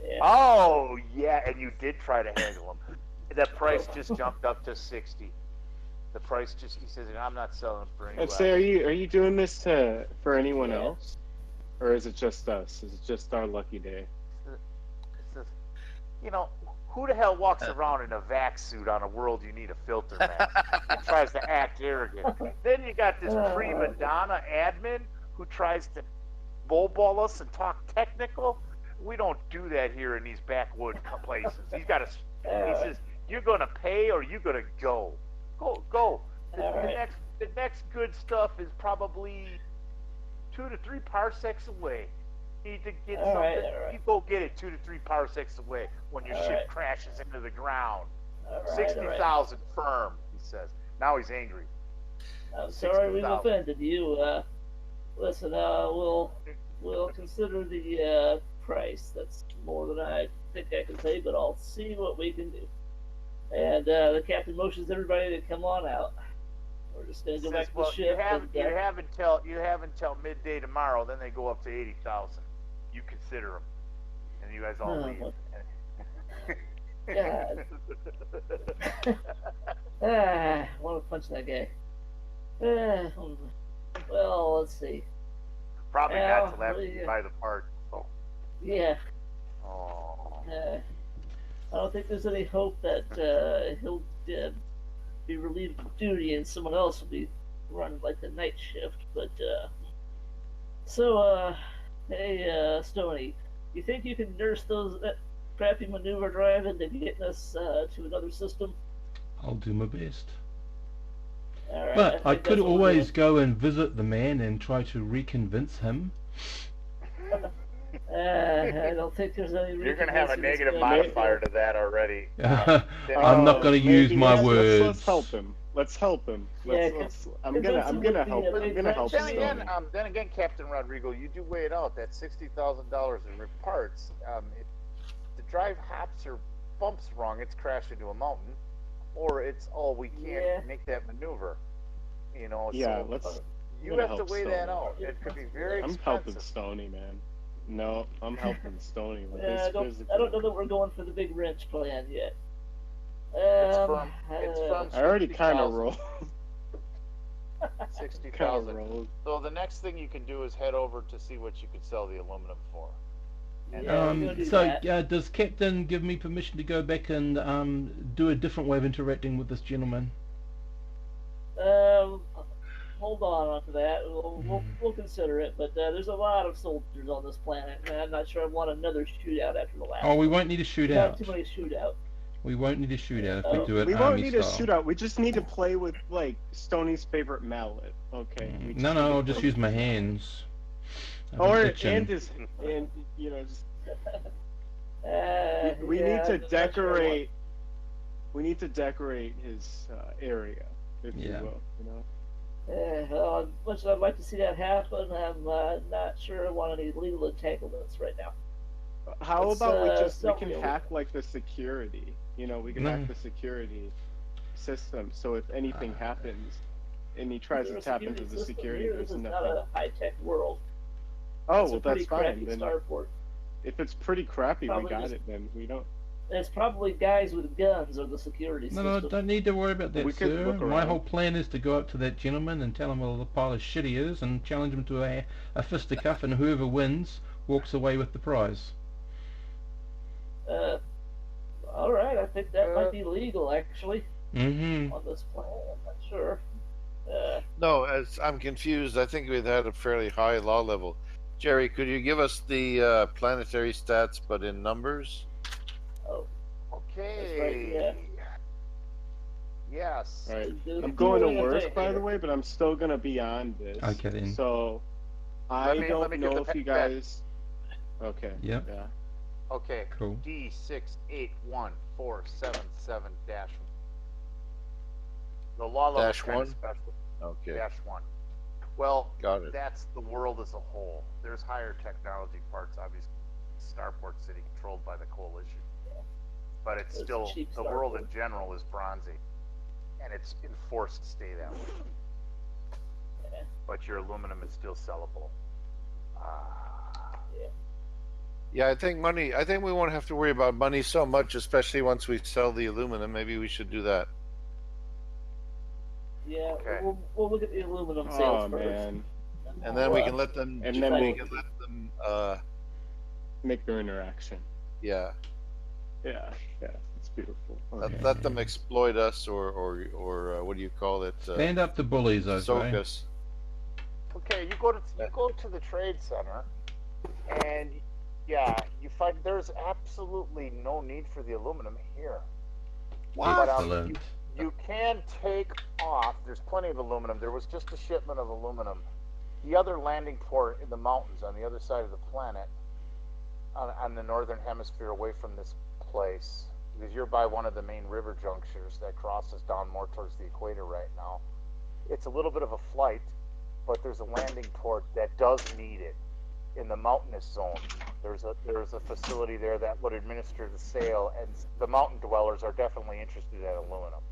Yeah. Oh yeah, and you did try to haggle them. The price just jumped up to 60. The price he says, I'm not selling it for any I'd less. say, are you doing this for anyone Yeah. else, or is it just us? Is it just our lucky day? It's just, who the hell walks around in a vac suit on a world you need a filter mask and tries to act arrogant? Then you got this prima donna admin who tries to lowball us and talk technical. We don't do that here in these backwood places. He says, you're going to pay or you're going to go. Go. The next good stuff is probably 2 to 3 parsecs away. You need to get All something. right. You go get it 2 to 3 parsecs away when your All ship right. crashes into the ground. All right, 60,000 firm, he says. Now he's angry. I'm sorry we've 60,000. offended you. Listen, we'll consider the price. That's more than I think I can pay, but I'll see what we can do. And the captain motions everybody to come on out. We're just gonna go back to the Well, ship. you have until midday tomorrow. Then they go up to 80,000. You consider them, and you guys all leave. God. I want to punch that guy. Well, let's see. Probably Well, not till after you buy the part. Oh. Yeah. Oh. I don't think there's any hope that he'll be relieved of duty and someone else will be running like the night shift. But hey, Stoney, you think you can nurse that crappy maneuver drive into getting us to another system? I'll do my best. All right, But I think could that's what we'll always do. go and visit the man and try to reconvince him. I don't think there's any. You're going to have a reconvincing this negative guy. modifier to that already. I'm not going to use my let's words. help him. Let's help him. Yeah, I'm convince gonna him help. with the I'm gonna help Then Stoney. again, Captain Rodrigo, you do weigh it out. That $60,000 in parts. If the drive hops or bumps wrong, it's crashed into a mountain, or it's we can't make that maneuver. Yeah, so you gonna have to help weigh Stoney. that out. It could be very I'm expensive. helping Stoney, man. No, I'm helping Stoney with Yeah, his I don't physical. know that we're going for the big wrench plan yet. It's firm. It's firm. I already kind of 60,000. rolled. 60,000. rolled. So the next thing you can do is head over to see what you could sell the aluminum for. And Yeah, we're gonna do So that. does Captain give me permission to go back and do a different way of interacting with this gentleman? Hold on to that. We'll consider it, but there's a lot of soldiers on this planet, and I'm not sure I want another shootout after the last. Oh, we one. won't need a shootout. Not too many shootout. We won't need a shootout if we do it We won't army need a style. shootout. We just need to play with like Stoney's favorite mallet. Okay. We just No, need to I'll just play use my with- hands. I'm Or itching. and just just we Yeah, need to I'm not sure I want- decorate. We need to decorate his area, if Yeah. you will. Well, as much as I'd like to see that happen, I'm not sure I want any legal entanglements right now. How Let's, about we don't can really- hack like the security? We can No. hack the security system. So if anything happens, and he tries Is to there a tap into the system security, here? there's This is nothing. not a high-tech world. Oh, It's a well, pretty that's fine. crappy Then starport. if it's pretty crappy, we Probably got just- it. Then we don't. It's probably guys with guns or the security No, system. don't need to worry about that, We could sir. look My around. whole plan is to go up to that gentleman and tell him what a pile of shit he is and challenge him to a fisticuff, and whoever wins walks away with the prize. All right, I think that might be legal, actually, Mm-hmm. on this plan. I'm not sure. No, as I'm confused, I think we've had a fairly high law level. Jerry, could you give us the planetary stats, but in numbers? Oh, Okay. yeah. Yes. All right. The I'm going to fueling work, effect by the here. way, but I'm still gonna be on this. Okay, then. So I Let me don't get know the if you pen. guys. Okay. Yep. Yeah. Okay. Cool. D681477 dash. The law level Dash kind of one? special. Okay, Dash 1. Well, got it. that's the world as a whole. There's higher technology parts, obviously. Starport City, controlled by the coalition, but it's It's still cheap the world Starport. in general is bronzy, and it's enforced to stay that way. Yeah. But your aluminum is still sellable. Yeah, I think money. I think we won't have to worry about money so much, especially once we sell the aluminum. Maybe we should do that. Yeah, Okay. we'll look at the aluminum Oh sales first. man, And then we can let them. And then we we- can let them. make their interaction. Yeah. Yeah. Yeah. It's beautiful. Let them exploit us, or what do you call it? Stand up to bullies, I Soak say. us. Okay, you go to the trade center, and yeah, you find there's absolutely no need for the aluminum here. But, Excellent. You can take off. There's plenty of aluminum. There was just a shipment of aluminum. The other landing port in the mountains on the other side of the planet, on the northern hemisphere, away from this place, because you're by one of the main river junctures that crosses down more towards the equator right now. It's a little bit of a flight, but there's a landing port that does need it in the mountainous zone. There's a facility there that would administer the sale, and the mountain dwellers are definitely interested in aluminum.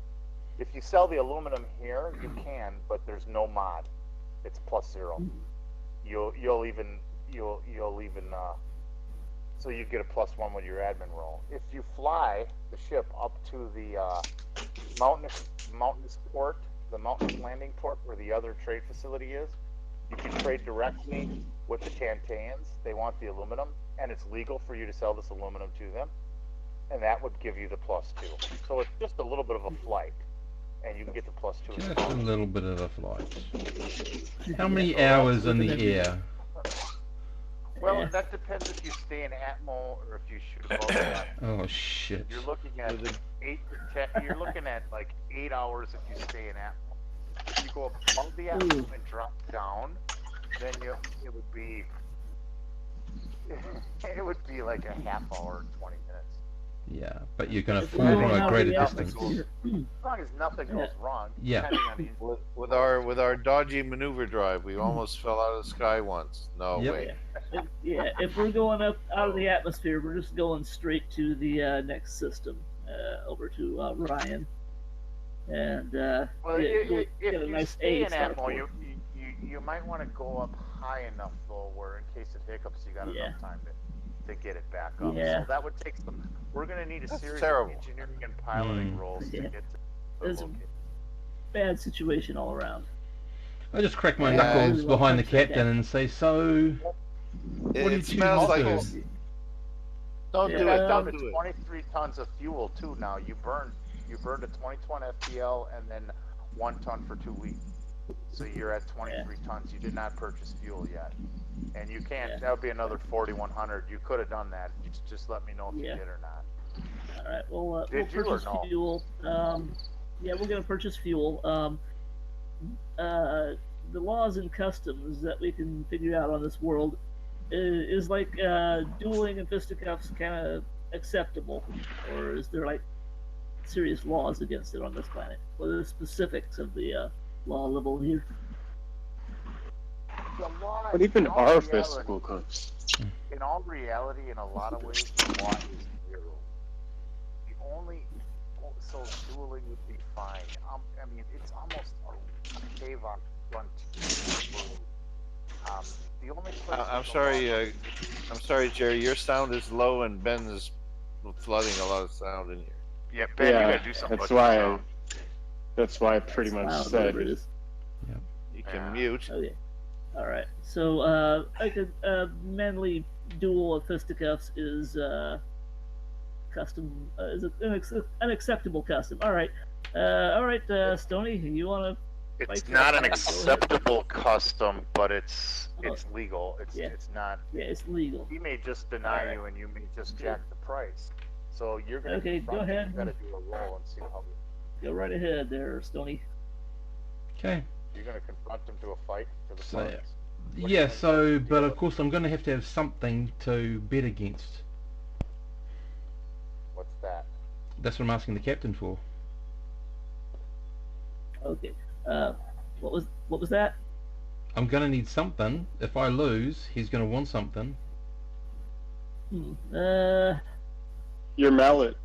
If you sell the aluminum here, you can, but there's no mod. It's +0. You'll even so you get a +1 with your admin roll. If you fly the ship up to the mountainous port, the mountainous landing port where the other trade facility is, you can trade directly with the Tanteans. They want the aluminum, and it's legal for you to sell this aluminum to them, and that would give you the +2. So it's just a little bit of a flight, and you can get the +2. Just a little bit of a flight. How many hours in the air? Well, Yeah. that depends if you stay in Atmo or if you shoot above that. Oh shit. You're looking at 8 to 10. You're looking at like 8 hours if you stay in Atmo. If you go above the Atmo and drop down, then it would be like a half hour, 20 minutes. Yeah, but you're going to It's fall long from a out great of the distance. atmosphere. As long as nothing goes wrong. Yeah. Depending on the, With our dodgy maneuver drive, we almost fell out of the sky once. No Yep. way. If we're going up out of the atmosphere, we're just going straight to the next system, over to Ryan, and well, get if a you nice stay A in start Atmo, for it. you might want to go up high enough though, where in case of hiccups, you got Yeah. enough time to get it back up. Yeah. So that would take some. We're going to need a That's series terrible. of engineering and piloting rolls Yeah. to get to the It's a location. bad situation all around. I just crack my Yeah, knuckles really well behind the touched that captain and say, so, what do you It choose smells to like. do? Don't Yeah. do You it. got down Don't to do it. 23 tons of fuel too now. You burned a 20-ton FPL and then 1 ton for 2 weeks. So you're at 23 tons. You did not purchase fuel yet, and you can't. Yeah. That would be another 4,100. You could have done that. Just let me know if Yeah. you did or not. All right, we'll Did you or purchase no? fuel. Yeah, we're gonna purchase fuel. The laws and customs that we can figure out on this world is like dueling and fisticuffs kind of acceptable, or is there like serious laws against it on this planet? What are the specifics of the law level here? The law, But even in all our reality- festival cups. in all reality, in a lot of ways, the law is 0. The only so dueling would be fine. I mean, it's almost okay cave on front. The only place I'm with a sorry. lot I'm sorry, Jerry. Your sound is low, and Ben is flooding a lot of sound in here. yeah, Ben, you Yeah, gotta do something that's about your why. sound. That's why I pretty much Wow, whatever it said. is. You can Yeah. mute. Okay. All right. So, like a manly duel of fisticuffs is custom. Is an acceptable custom. All right. All right, Stony, you want to? It's Fight not an that. acceptable custom, but it's legal. It's Yeah. it's not. Yeah, it's legal. He may just deny Alright. you, and you may just jack the price. So you're gonna Okay, confront go him. ahead. You gotta do a roll and see how Go right ahead, there, Stony. Okay. you're gonna confront him to a fight for the So, parts. What are you yeah. gonna So, do? but of course, I'm going to have something to bet against. What's that? That's what I'm asking the captain for. Okay. What was that? I'm going to need something. If I lose, he's going to want something. Your mallet.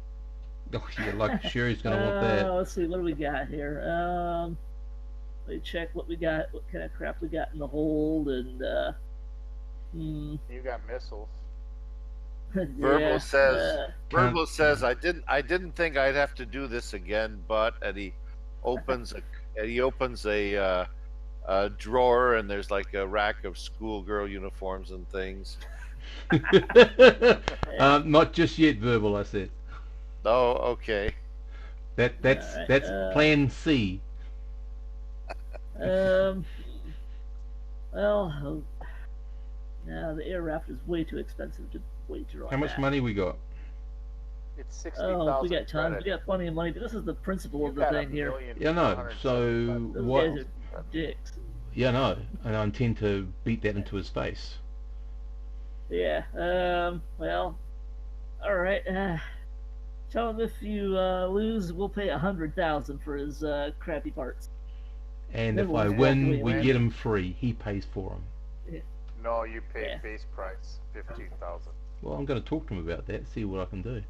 Oh, yeah, like sure he's going to want that. Let's see, what do we got here? Let me check what we got, what kind of crap we got in the hold, and You got missiles. Verbal says. Can't- Verbal says, "I didn't think I'd have to do this again, but," and he opens a drawer, and there's like a rack of schoolgirl uniforms and things. Not just yet, verbal. I said Oh, okay. that's Alright, Plan C. well, no, the air raft is way too expensive to wager on. How much that. money we got? It's 60,000. Oh, we got tons. credit. We got plenty of money, but this is the principle You of the got thing here. 1,475,000. Yeah, no. So Those what? guys are dicks. Yeah, no. And I intend to beat that into his face. Yeah. Well. All right. Tell him if you lose, we'll pay 100,000 for his crappy parts. And Then if we'll I walk win, away we with get him free. He pays for him. No, you pay Yeah. base price 15,000. Well, I'm going to talk to him about that. See what I can do.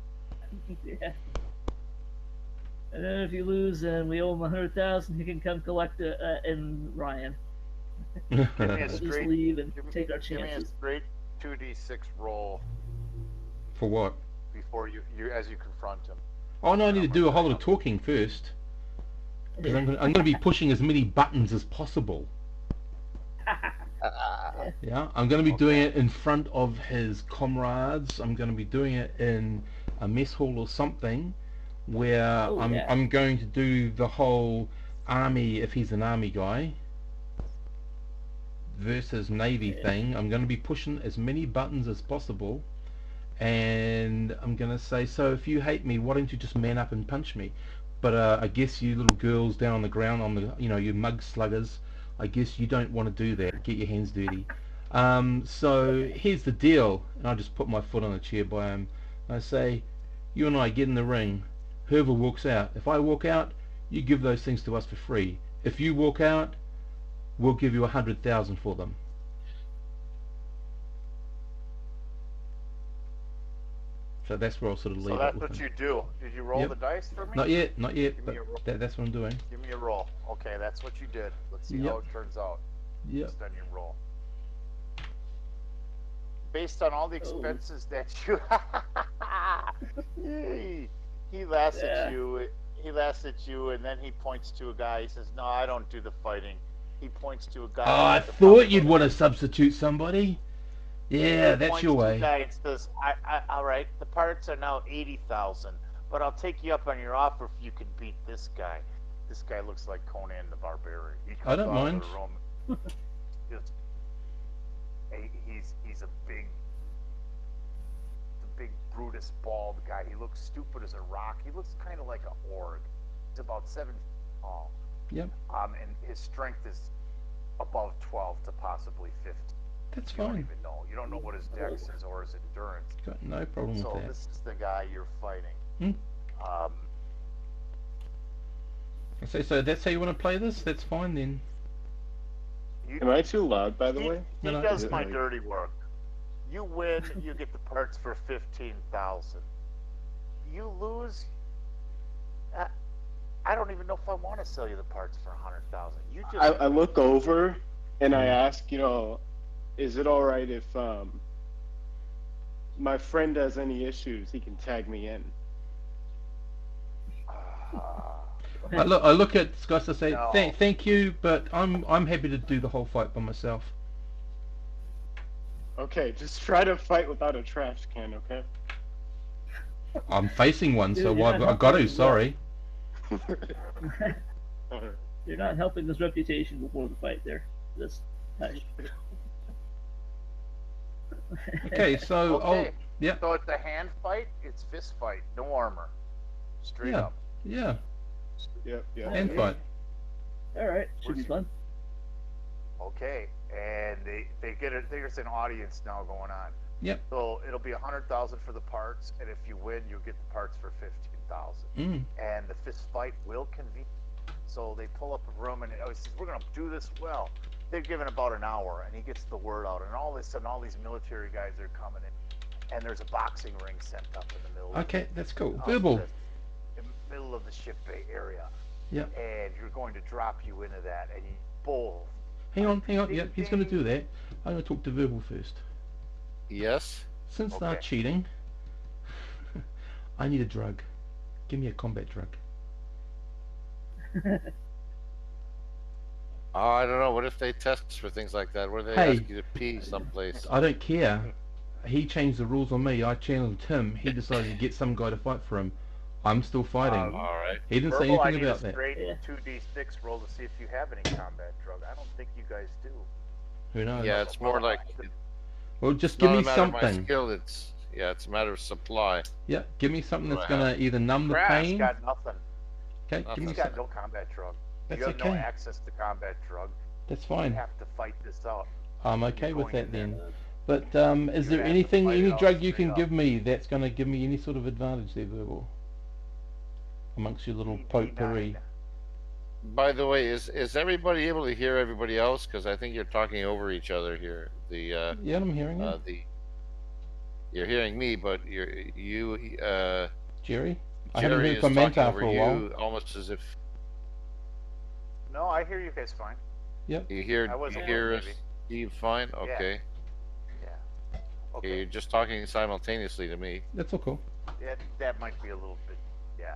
Yeah. And then if you lose and we owe him 100,000, he can come collect it in Ryan. Give me a We'll just straight. leave and Give me, take our give me a chances. straight 2d6 roll For what? before you as you confront him. Oh no, I need to do a whole lot of talking first. Because I'm going to be pushing as many buttons as possible. Yeah, I'm going to be doing it in front of his comrades. I'm going to be doing it in a mess hall or something, where Oh, yeah. I'm going to do the whole army, if he's an army guy, versus navy thing. I'm going to be pushing as many buttons as possible, and I'm going to say, so if you hate me, why don't you just man up and punch me? But I guess you little girls down on the ground, on the you mug sluggers, I guess you don't want to do that. Get your hands dirty. So here's the deal, and I just put my foot on a chair by him. I say, you and I get in the ring. Whoever walks out. If I walk out, you give those things to us for free. If you walk out, we'll give you 100,000 for them. So that's where I'll sort of leave So it that's with what him. you do. Did you roll Yep. the dice for me? Not yet, Give but me a roll. that's what I'm doing. Give me a roll. Okay, that's what you did. Let's see Yep. how it turns out. Yep. Just on your roll. Based on all the expenses that you he laughs Yeah. at you. He laughs at you, and then he points to a guy. He says, "No, I don't do the fighting." He points to a guy. Oh, I with the thought you'd buffalo. want to substitute somebody. Yeah, He that's points your to a way. guy and says, all right, the parts are now 80,000, but I'll take you up on your offer if you can beat this guy. This guy looks like Conan the Barbarian. He comes I don't out mind. Of the room. Just, he's a big Brutus bald guy. He looks stupid as a rock. He looks kind of like an org. He's about 7 feet tall. Yep, And his strength is above 12 to possibly 15. that's You don't fine. even know. You don't know what his dex is or his endurance. Got no problem So with that. this is the guy you're fighting. I say, so that's how you want to play this? That's fine then. Am I too loud, by the He, way? he No, does is it my like- dirty work. You win, you get the parts for 15,000. You lose. I don't don't even know if I want to sell you the parts for 100,000. You just. I look over and I Hmm. ask, is it all right if my friend has any issues? He can tag me in. I look at Scott. I say, No. Thank you, but I'm happy to do the whole fight by myself." Okay, just try to fight without a trash can, okay? I'm facing one, so Dude, you're I've not got to. helping, Sorry. Alright. You're not helping his reputation before the fight there. Just hush. Okay, so Okay. yeah, So it's a hand fight. It's fist fight. No armor. Straight yeah, up. yeah, Yep. and fight. All right, should be fun. Okay. And there's an audience now going on. Yep. So it'll be 100,000 for the parts, and if you win, you'll get the parts for 15,000. Mm. And the fist fight will convene. So they pull up a room, and he says, "We're gonna do this well." They're given about an hour, and he gets the word out, and all of a sudden, all these military guys are coming in, and there's a boxing ring set up in the middle. Okay, that's cool. Of Verbal. the middle of the ship bay area. Yep. And you're going to drop you into that, and you both. Hang on. Yep, he's going to do that. I'm going to talk to Verbal first. Yes. Since they're Okay. cheating, I need a drug. Give me a combat drug. Oh, I don't know. What if they test for things like that? What if they Hey. ask you to pee someplace? I don't care. He changed the rules on me. I challenged him. He decided to get some guy to fight for him. I'm still fighting. All right. He didn't say Verbal, I anything need about a that. straight Yeah. 2d6 roll to see if you have any combat drug. I don't think you guys do. Who knows? Yeah, it's more like Well, just it's give not me a matter of my something. skill. It's a matter of supply. Yeah, give me something that's What I going to either numb the Crash pain. got nothing. Okay, give He's me got something. no combat drug. That's You have no okay. access to combat drug. That's You fine. have to fight this out. I'm okay You're with going that in then. there. But is You're there gonna have to anything, fight it any out drug you straight can up. give me that's going to give me any sort of advantage there, Verbal? Amongst your little potpourri. By the way, is everybody able to hear everybody else? Because I think you're talking over each other here. Yeah, I'm hearing you. You're hearing me, but Jerry? I haven't Jerry heard is from talking Mantar over for a while. you, almost as if No, I hear you guys fine. you I hear wasn't hear maybe. Steve fine. Okay. Yeah. Okay, Okay. you're just talking simultaneously to me. That's all cool. That might be a little bit. Yeah.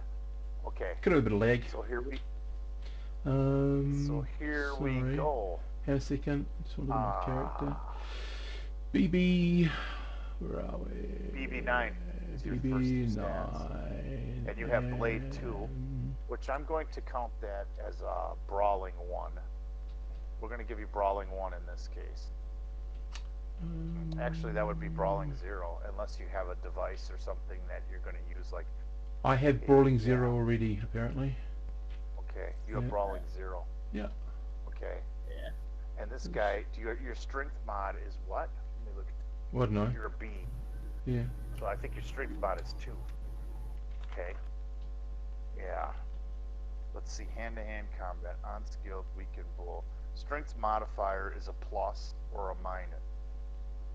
Okay. Could have a bit of lag. So here we Sorry. go. Have a second. Just want to look at my character. Ah, BB. Where are we? BB9 is your first BB9. stats. And you have Blade 2. Which I'm going to count that as a brawling 1. We're going to give you brawling 1 in this case. Actually, that would be brawling 0, unless you have a device or something that you're going to use. Like, I have Brawling Yeah. 0 already, apparently. okay, you have Yeah. brawling 0. Yeah. Okay. Yeah. And this guy, your strength mod is what? Let me look. What no? You're a B. Yeah. So I think your strength mod is 2. Okay. Yeah. Let's see. Hand-to-hand combat, unskilled, weakened bull. Strength modifier is a plus or a minus.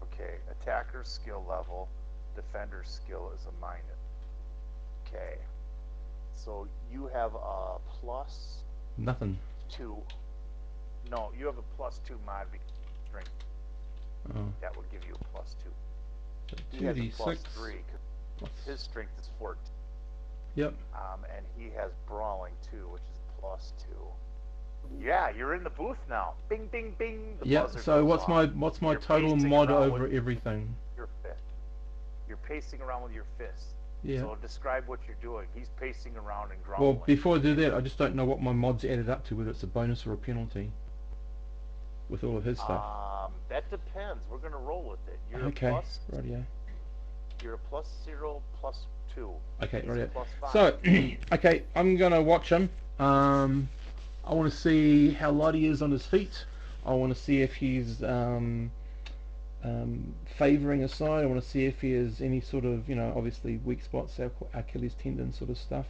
Okay. Attacker's skill level, defender's skill is a minus. Okay. So you have a plus Nothing. 2. No, you have a plus 2 mod because of strength. Oh. That would give you a plus 2. So He has a 2d6. plus 3 because Plus. his strength is 14. Yep. And he has brawling 2, which is plus 2. Yeah, you're in the booth now. Bing, bing, bing. The Yeah. buzzer So goes off. what's my You're total pacing mod around over with everything? your fist. You're pacing around with your fist. Yeah. So describe what you're doing. He's pacing around and Well, grumbling. before I do that, I just don't know what my mods added up to, whether it's a bonus or a penalty. With all of his stuff. That depends. We're gonna roll with it. You're Okay. a plus. Rightio. You're a plus 0, plus 2. Okay. He's a Rightio. plus 5. So, okay, I'm gonna watch him. I want to see how light he is on his feet. I want to see if he's favouring a side. I want to see if he has any sort of, obviously weak spots, Achilles tendon sort of stuff.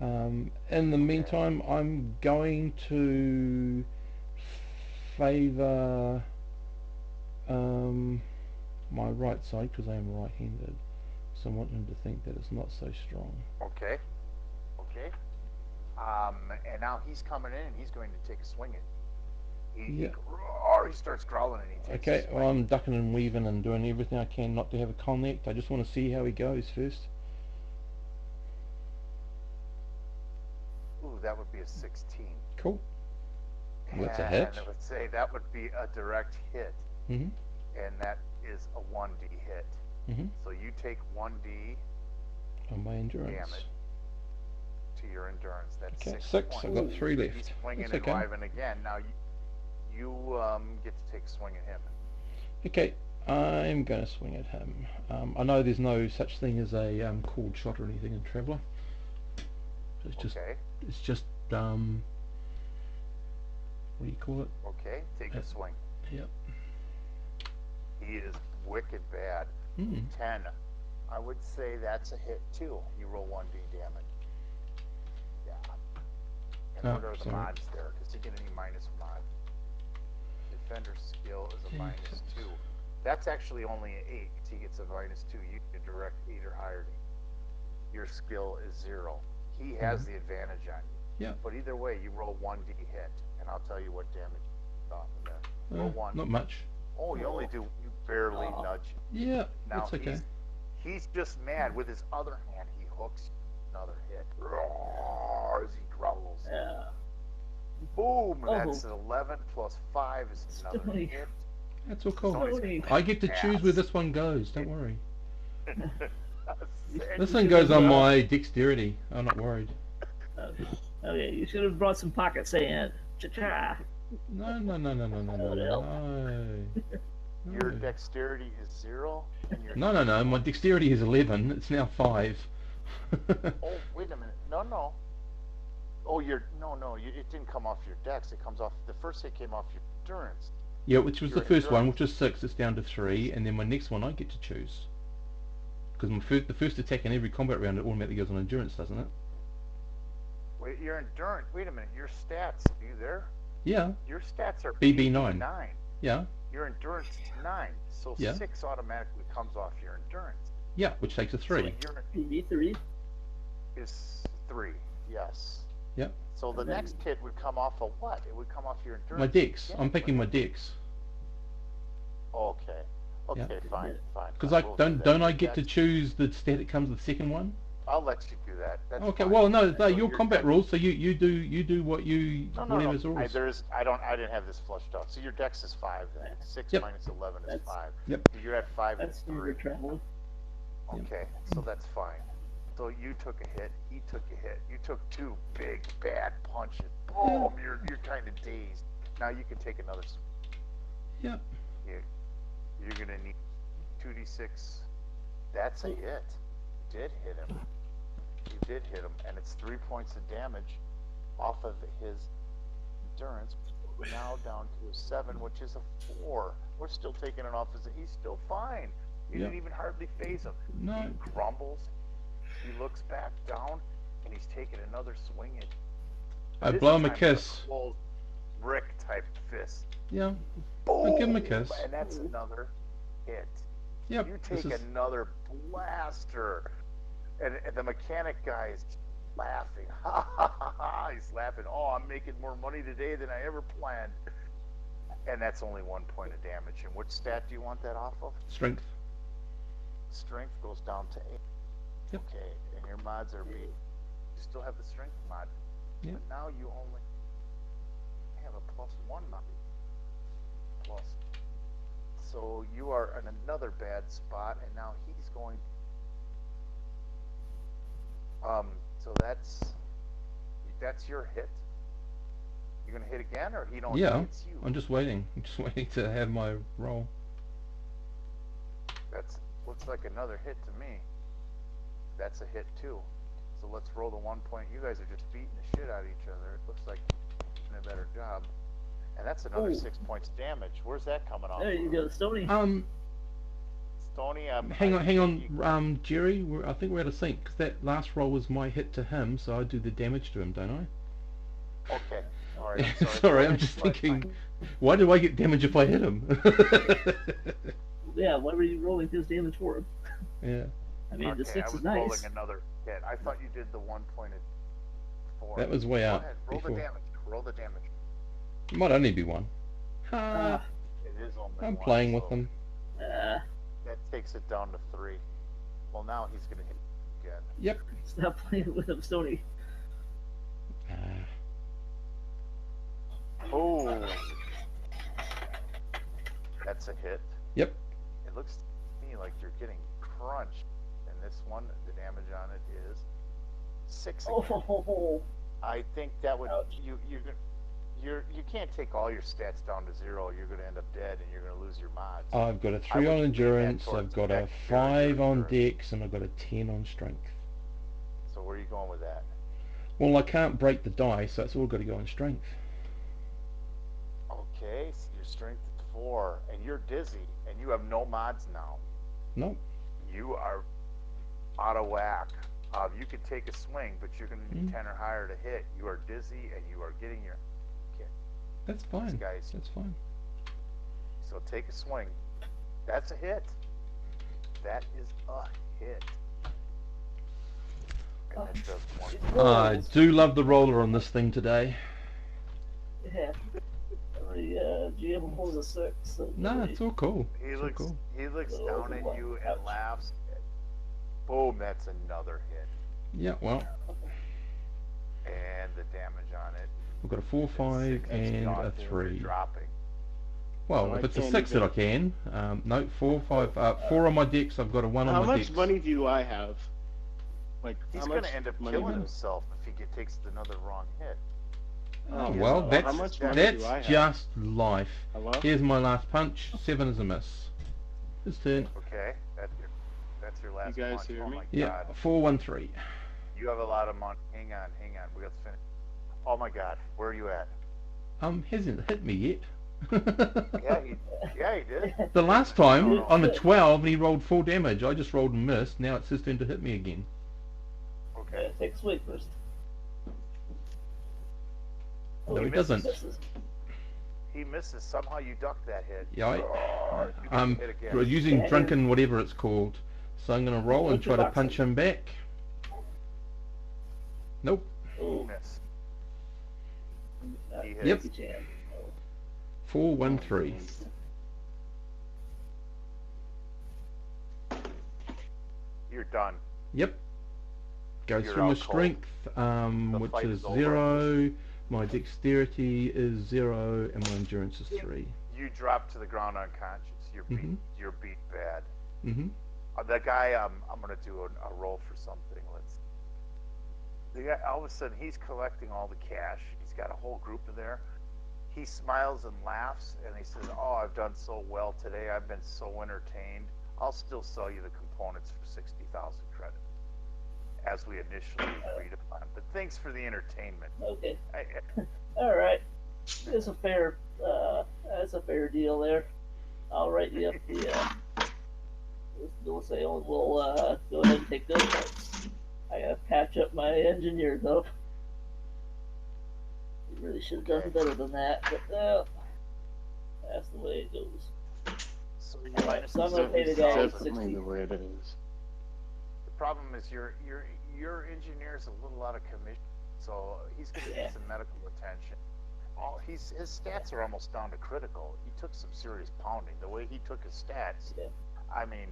In the meantime, I'm going to favour my right side because I am right-handed. So I want him to think that it's not so strong. Okay. Okay. And now he's coming in and he's going to take a swing at you. Yeah. He starts growling and he takes Okay, a swing. well, I'm ducking and weaving and doing everything I can not to have a connect. I just want to see how he goes first. Ooh, that would be a 16. Cool. Well, that's a And hit. I would say that would be a direct hit. Mhm. And that is a 1d hit. Mhm. So you take 1d On my endurance. damage to your endurance. That's Okay, 6 6. points. I've got 3 left. He's swinging That's and okay. driving again. Now you get to take a swing at him. Okay, I'm going to swing at him. I know there's no such thing as a called shot or anything in Traveller. It's just, Okay. it's just what do you call it? Okay. Take a swing. Yep. He is wicked bad. 10. I would say that's a hit too. You roll 1d damage. Yeah. And what are the sorry. mods there? Does he get any minus mod? Defender skill is a minus 2. That's actually only an 8 because he gets a minus 2. You can direct 8 or higher. Your skill is 0. He has the advantage on you. Yeah. But either way, you roll 1d hit, and I'll tell you what damage you off of that. Roll 1. Not much. Oh, you only do. You barely nudge. Yeah, Now that's okay. he's just mad. With his other hand, he hooks another hit. Roar, as he growls. Yeah. Boom! Oh. That's an 11 plus 5 is another Stoney. hit. That's all cool. Stoney's I get to choose where ass. this one goes. Don't worry. And This you one should goes have on done- my dexterity. I'm not worried. Okay, you should have brought some pocket sand. Cha-cha. No, no, no, no, no, no, no, no. Your dexterity is 0. And your No, no, no. My dexterity is 11. It's now 5. Oh, wait a minute. No. Oh, it didn't come off your dex. It comes off. The first hit came off your endurance. Yeah, which was Your the first one, endurance. which was 6. It's down to 3, and then my next one I get to choose. Because the first attack in every combat round, it automatically goes on endurance, doesn't it? Wait, your endurance. Wait a minute. Your stats. Are you there? Yeah, Your stats are BB9. BB9. yeah, Your endurance is 9. So Yeah. 6 automatically comes off your endurance. yeah, which takes a 3. So your PV3. is 3. Yes. Yep. So the next hit would come off of what? It would come off your endurance. My dex. again, I'm picking my wouldn't dex. it? Okay. Okay. Fine. Because fine. I We'll do that. don't I get to That's- choose the stat that comes with the second one? I'll let you do that. That's Okay. fine. Well, no, So they're your you're- combat rules. So you do what you No. whatever's rules. I didn't have this flushed out. So your dex is 5 then. 6 Yep. minus 11 is That's- 5. Yep. So you're at 5 and That's 3. standard travel. Okay, so that's fine. So you took a hit, he took a hit. You took 2 big bad punches. Boom! You're kind of dazed. Now you can take another. Yep. You're gonna need 2d6. That's a hit. You did hit him. You did hit him, and it's 3 points of damage off of his endurance. Now down to a 7, which is a 4. We're still taking it off as he's still fine. You Yeah. didn't even hardly phase him. No. He grumbles. He looks back down, and he's taking another swing at. I This blow him a time with kiss. closed brick type fist. Yeah. Boom! give him a kiss. And that's another hit. Yep. You this take is- another blaster, and the mechanic guy is laughing. Ha ha ha ha! He's laughing. Oh, I'm making more money today than I ever planned. And that's only 1 point of damage. And which stat do you want that off of? strength. Strength goes down to 8. Yep. Okay, and your mods are B. You still have the strength mod. Yep. But now you only have a +1 mod. Plus. So you are in another bad spot, and now he's going. So that's your hit. You're gonna hit again, or he don't Yeah. hits you? I'm just waiting. I'm just waiting to have my roll. That's looks like another hit to me. That's a hit too. So let's roll the 1 point. You guys are just beating the shit out of each other. It looks like you're doing a better job. And that's another Ooh. 6 points damage. Where's that coming off? There you go, Stony. Stony. Hang on, Jerry. I think we're out of sync because that last roll was my hit to him, so I do the damage to him, don't Okay. All right. I? I'm sorry. Sorry, Go I'm ahead. just Go ahead. thinking, why do I get damage if I hit him? Yeah, why were you rolling his damage for him? Yeah. I mean, the Okay, 6 I was is nice. rolling another hit. I thought you did the 1 point 4. That was way Go out ahead. Roll before. the damage. Roll the damage. It might only be 1. Ha! It is only I'm 1. playing with so them. That takes it down to 3. Well, now he's going to hit you again. Yep. Stop playing with him, Stony. Ah. Oh. That's a hit. Yep. It looks to me like you're getting crunched. And this one, the damage on it is 6 again. Oh, I think that would Ouch. you can't take all your stats down to 0. You're going to end up dead, and you're going to lose your mods. I've got a 3 would on lean that endurance, towards I've got a dexterity or 5 on endurance. dex, and I've got a 10 on strength. So where are you going with that? Well, I can't break the dice, so that's all got to go on strength. Okay, so your strength is 4, and you're dizzy, and you have no mods now. Nope. You are out of whack. You could take a swing, but you're going to need 10 or higher to hit. You are dizzy, and you are getting your kick. That's fine. Guys. That's fine. So take a swing. That's a hit. That is a hit. And that does 1. I do love the roller on this thing today. yeah. Every GM pulls a 6. So No, it's all cool. He It's all looks cool. down at you and laughs. Boom, that's another hit. Yeah, well, And the damage on it. we've got a 4, 5, and a 3. Dropping. Well, So if I it's a can't 6 that I even- can. No, 4, 5, 4 on my dex. I've got a 1 on How my much dex. money do I have? Like, He's how going much to end up money killing do- himself if he takes another wrong hit. Oh, Yeah, well, so that's how much money do I that's have? just life. Hello? Here's my last punch. 7 is a miss. His turn. Okay, that's your last guys punch. hear Oh me? my Yeah, god. 4, 1, 3. You have a lot of money. Hang on. We got to finish. Oh my god, where are you at? Hasn't hit me yet. Yeah, he did. The last time No. on a 12, and he rolled 4 damage. I just rolled and missed. Now it's his turn to hit me again. Okay. Take a swing first. No, he misses. doesn't. Misses. He misses. Somehow you ducked that hit. Yeah, You get I'm hit again. using Yeah, drunken whatever it's called. So I'm going to roll and What's your try to box punch him back. Nope. Oh, Miss. He Yep. hits. 4, 1, 3. You're done. Yep. Goes You're through my out cold. strength, The which fight is is over. 0. My dexterity is 0, and my endurance is 3. You drop to the ground unconscious. You're beat. Mhm. You're beat bad. Mm-hmm. The guy, I'm gonna do a roll for something. The guy, all of a sudden, he's collecting all the cash. He's got a whole group of there. He smiles and laughs, and he says, "Oh, I've done so well today. I've been so entertained. I'll still sell you the components for 60,000 credit, as we initially agreed upon. But thanks for the entertainment." okay. I, All right. That's a fair deal there. I'll write you up the bill of sale, and we'll go ahead and take those parts. I gotta patch up my engineer though. We really should have done better than that, but that's the way it goes. so you Alright, minus so I'm the gonna pay the guy 70,000. Definitely 60. the way it is. The problem is your engineer's a little out of commission, so he's going to Yeah. need some medical attention. His stats are almost down to critical. He took some serious pounding. The way he took his stats, Yeah. I mean,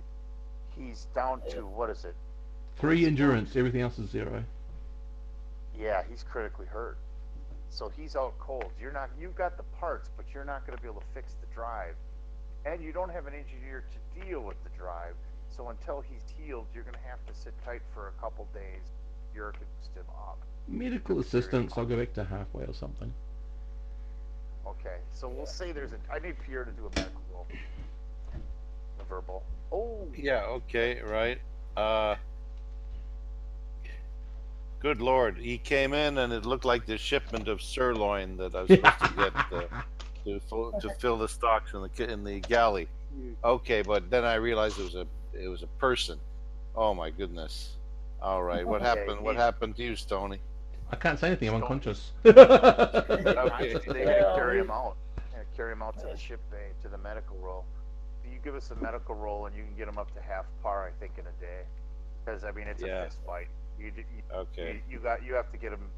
he's down to Yeah. what is it? 3 endurance, everything else is 0. Yeah, he's critically hurt. So he's out cold. You've got the parts, but you're not going to be able to fix the drive, and you don't have an engineer to deal with the drive. So until he's healed, you're going to have to sit tight for a couple days. You're him up. Medical assistance, I'll go back to halfway or something. Okay, so we'll say I need Pierre to do a medical roll. A verbal. Oh, Yeah, okay, right. Good Lord, he came in and it looked like the shipment of sirloin that I was supposed to get to fill the stocks in the galley. Okay, but then I realized it was a person. Oh my goodness. All right, what Okay, happened? What happened to you, Stoney? I can't say anything, I'm unconscious. they Okay. gotta carry him out. Carry him out to the ship bay, to the medical roll. You give us a medical roll and you can get him up to half par, I think, in a day. Because, I mean, it's Yeah. a fist fight. Okay. You have to get him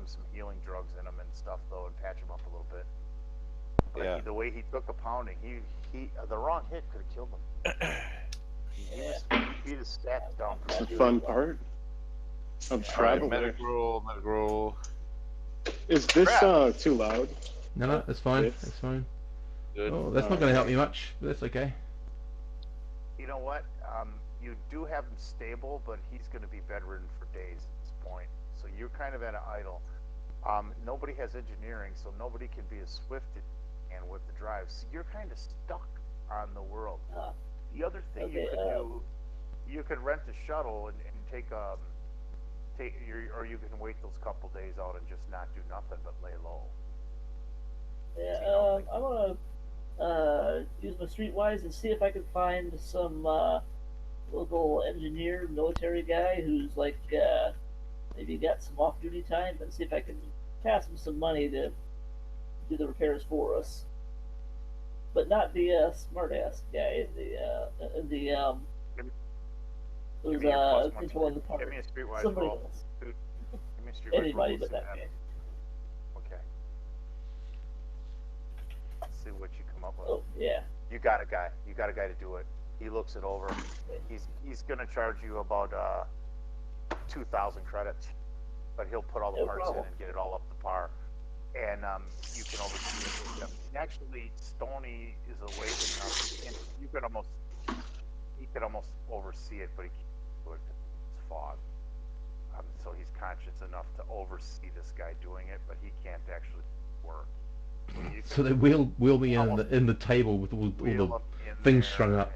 some healing drugs in him and stuff though, and patch him up a little bit. But Yeah. the way he took a pounding, he the wrong hit could have killed him. He beat his stats down. It's the fun part of All right, travel. medic roll. Is this Crap. too loud? No, that's fine. This? That's fine. Good. Oh, that's not going to help me much, but that's okay. You know what? You do have him stable, but he's going to be bedridden for days at this point. So you're kind of at an idle. Nobody has engineering, so nobody can be as swift and with the drive. So you're kind of stuck on the world. The other thing you could do, you could rent a shuttle and or you can wait those couple days out and just not do nothing but lay low. Yeah, I'm gonna use my streetwise and see if I can find some local engineer, military guy who's like maybe got some off-duty time, and see if I can pass him some money to do the repairs for us. But not the smart-ass guy, who's Give me your +1. controlling the part. Give me a streetwise Somebody roll. else. Dude, give me a streetwise Anybody roll. but that guy. Okay. Let's see what you come up with. Oh yeah. You got a guy. You got a guy to do it. He looks it over. He's gonna charge you about 2,000 credits, but he'll put all the No parts problem. in and get it all up to par. And you can oversee it with him. And actually, Stony is awake enough, and you could almost oversee it, but he can't do it 'cause it's fog. So he's conscious enough to oversee this guy doing it, but he can't actually work. So they wheel me in the table with all Wheel the him in things there strung up.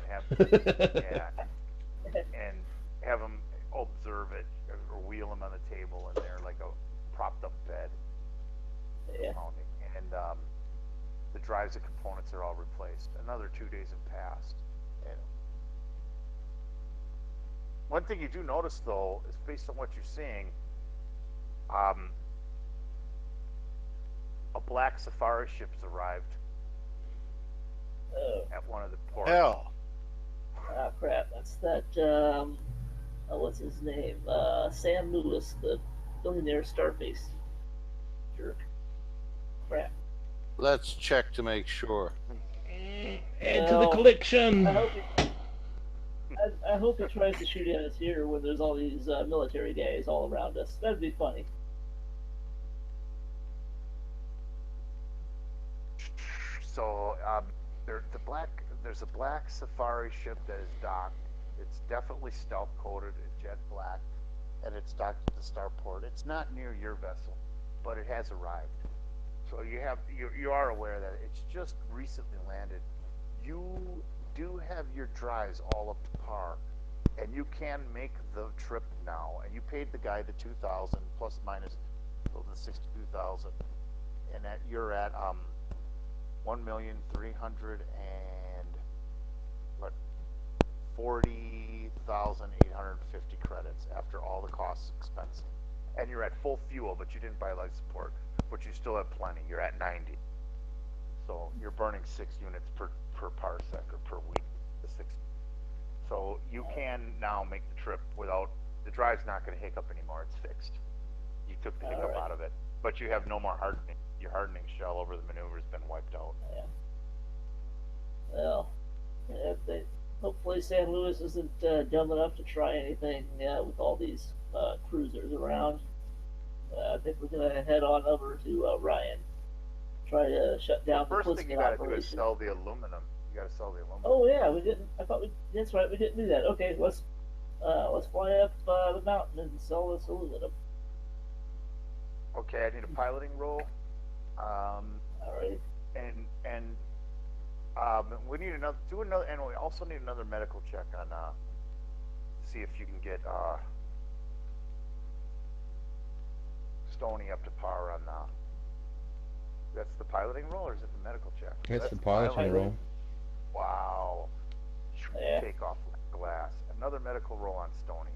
and have him observe it, or wheel him on the table in there like a propped up bed. Yeah. Pounding. And the drives and components are all replaced. Another 2 days have passed. And one thing you do notice though is based on what you're seeing, a black safari ship's arrived Oh. at one of the ports. Hell. Ah, crap. That's that, what's his name? Sam Lewis, the billionaire Starface jerk. Crap. Let's check to make sure. Add to the collection. I hope he tries to shoot at us here when there's all these military guys all around us. That'd be funny. So there's a black safari ship that is docked. It's definitely stealth coated in jet black, and it's docked at the starport. It's not near your vessel, but it has arrived. So you are aware that it's just recently landed. You do have your drives all up to par, and you can make the trip now. And you paid the guy the 2,000 plus minus the 62,000, and you're at 1,300 and what 40,850 credits after all the costs expenses, and you're at full fuel, but you didn't buy life support, but you still have plenty. You're at 90, so you're burning 6 units per parsec or per week. So you can now make the trip without the drive's not going to hiccup anymore. It's fixed. You took the hiccup out of it, but you have no more hardening. Your hardening shell over the maneuver has been wiped out. Yeah. Well, hopefully San Luis isn't dumb enough to try anything with all these cruisers around. I think we're gonna head on over to Ryan, try to shut down the first thing you got to do is operation. sell the aluminum. You got to sell the aluminum. Oh yeah, we didn't. I thought that's right. We didn't do that. Okay, let's fly up the mountain and sell this aluminum. Okay, I need a piloting roll. All right. And we need another. And we also need another medical check on. See if you can get Stony up to par on. That's the piloting roll, or is it the medical check? That's the piloting roll. Wow. Yeah. Take off like glass. Another medical roll on Stony.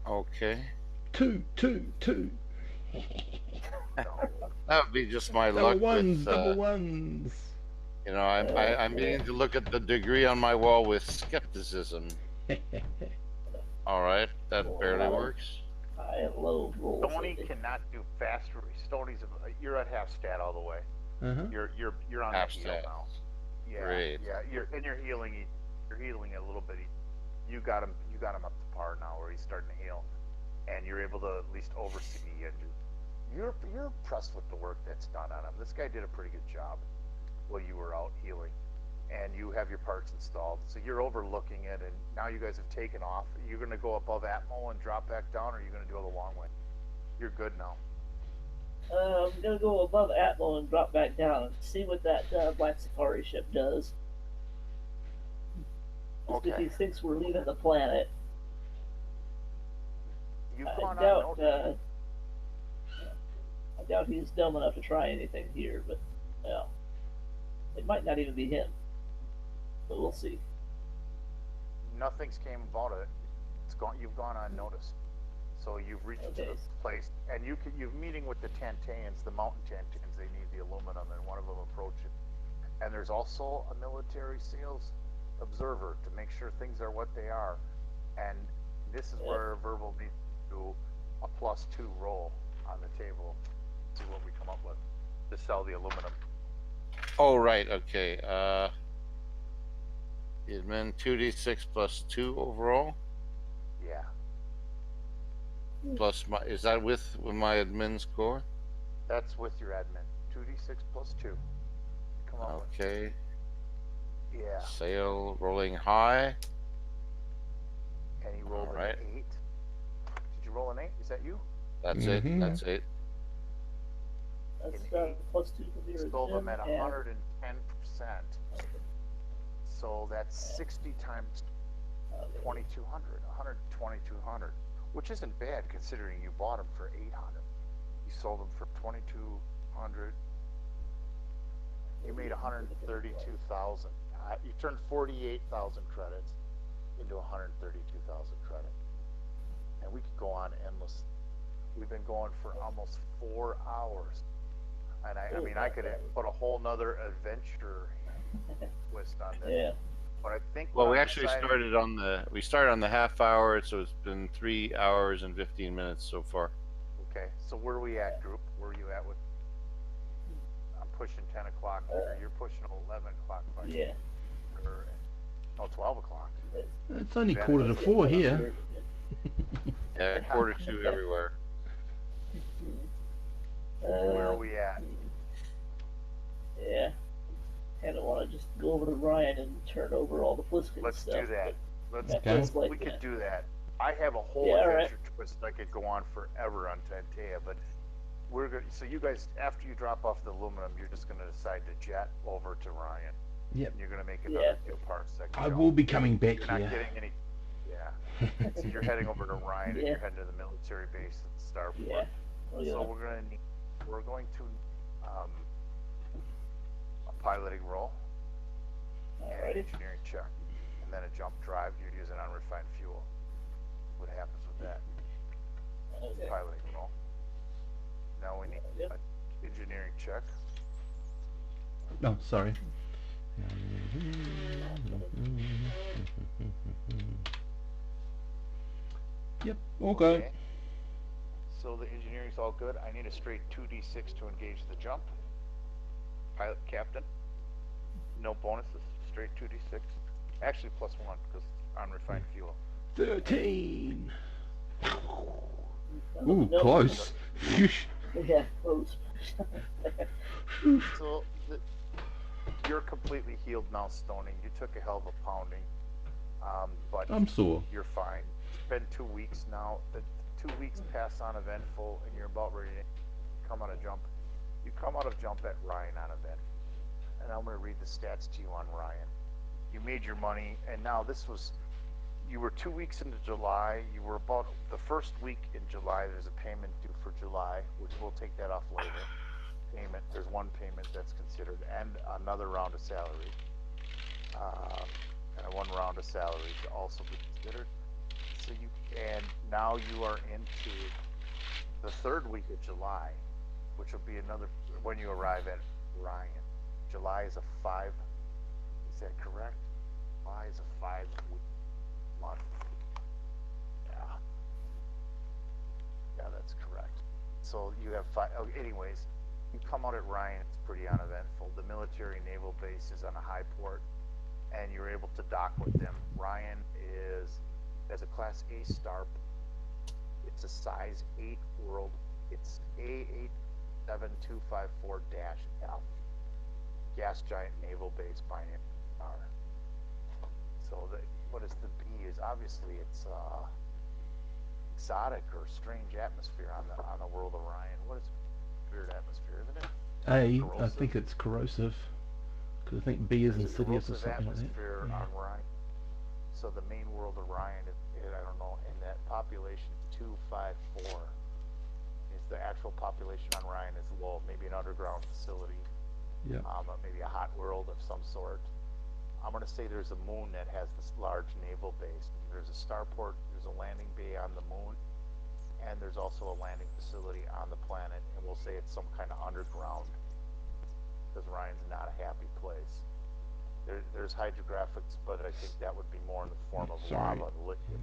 Okay. Two. No. That would be just my Double luck ones, with, double ones. you know, I'm beginning to look at the degree on my wall with skepticism. All right, that barely works. high and low rolls. Stony cannot do faster. You're at half stat all the way. Uh-huh. You're on Half the heal stat. now. Yeah, Great. yeah. You're healing. You're healing a little bit. You got him. You got him up to par now, where he's starting to heal, and you're able to at least oversee the injury. You're impressed with the work that's done on him. This guy did a pretty good job while you were out healing, and you have your parts installed. So you're overlooking it, and now you guys have taken off. You're going to go above Atmo and drop back down, or are you going to do it the long way? You're good now. I'm gonna go above Atmo and drop back down and see what that Black Safari ship does. Just if Okay. he thinks we're leaving the planet. You've I gone doubt. on. I doubt he's dumb enough to try anything here, but well, it might not even be him. But we'll see. Nothing's came about it. It's gone. You've gone unnoticed. So you've reached to Okay. the place, and you're meeting with the Tanteans, the mountain Tanteans. They need the aluminum, and one of them approaches. And there's also a military sales observer to make sure things are what they are. And this is where Verbal needs to do a +2 roll on the table. See what we come up with to sell the aluminum. Oh, right. Okay. Admin 2d6 plus 2 overall. Yeah. Plus my, is that with my admin score? That's with your admin. 2d6 plus 2. Come on. Okay. Yeah. Sale rolling high. And he rolled Alright. an 8. Did you roll an 8? Is that you? That's Mhm. it. That's it. That's An 8. +2 for the Sold them at and 110%. So that's 60 times 2,200. 100, which isn't bad considering you bought them for 800. You sold them for 2,200. You made 132,000. You turned 48,000 credits into 132,000 credit. And we could go on endless. We've been going for almost 4 hours. And I mean, I could put a whole nother adventure twist on this. Yeah. But I think Well, what we I'm actually deciding- started on the half hour, so it's been 3 hours and 15 minutes so far. Okay, so where are we at, group? Where are you at with? I'm pushing 10 o'clock here. You're pushing 11 o'clock. Yeah. Or, no, 12 o'clock. It's only 3:45 here. Yeah, quarter to everywhere. Where are we at? Yeah. Kind of want to just go over to Ryan and turn over all the Pliskin Let's stuff. do that. Let's Okay. we could do that. I have a whole Yeah, all right. adventure twist I could go on forever on Tantea, but we're going. So you guys, after you drop off the aluminum, you're just going to decide to jet over to Ryan. Yep. And you're going to make another 2 parsec. I jump. will be coming back You're not here. getting any. Yeah. So you're heading over to Ryan, and Yeah. you're heading to the military base at Starport. Yeah. Well, So yeah. we're going to a piloting roll and an Alrighty. engineering check, and then a jump drive. You're using unrefined fuel. What happens with that? Okay. Piloting roll. Now we need Yep. an engineering check. Oh, sorry. Yep, all good. Okay. So the engineering's all good. I need a straight 2d6 to engage the jump. Pilot captain. No bonuses. Straight 2d6. Actually +1 because unrefined fuel. 13. Ooh, Nope. close. Yeah, close. So you're completely healed now, Stoning. You took a hell of a pounding, but I'm sore. you're fine. It's been 2 weeks now. The 2 weeks pass uneventful, and you're about ready to come out of jump. You come out of jump at Ryan on event, and I'm going to read the stats to you on Ryan. You made your money, and now you were 2 weeks into July. You were about the first week in July. There's a payment due for July, which we'll take that off later. Payment. There's one payment that's considered, and another round of salary, and one round of salary to also be considered. So and now you are into the third week of July, which will be another when you arrive at Ryan. July is a 5. Is that correct? July is a 5-week month. Yeah. Yeah, that's correct. So you have five. Oh, anyways, you come out at Ryan. It's pretty uneventful. The military naval base is on a high port, and you're able to dock with them. Ryan has a Class A star. It's a size 8 world. It's A87254-F. Gas giant naval base binary star. So what is the B is obviously it's exotic or strange atmosphere on the world Orion. What is weird atmosphere, isn't it? I Corrosive. think it's corrosive. Because I think B is There's a insidious or corrosive something like that. atmosphere Yeah. on Orion. So the main world Orion is, I don't know, and that population 254 is the actual population on Orion is low. Maybe an underground facility. Yeah. Maybe a hot world of some sort. I'm going to say there's a moon that has this large naval base. There's a starport, there's a landing bay on the moon, and there's also a landing facility on the planet. And we'll say it's some kind of underground, because Orion's not a happy place. There's hydrographics, but I think that would be more in the form of Sorry. lava and liquid.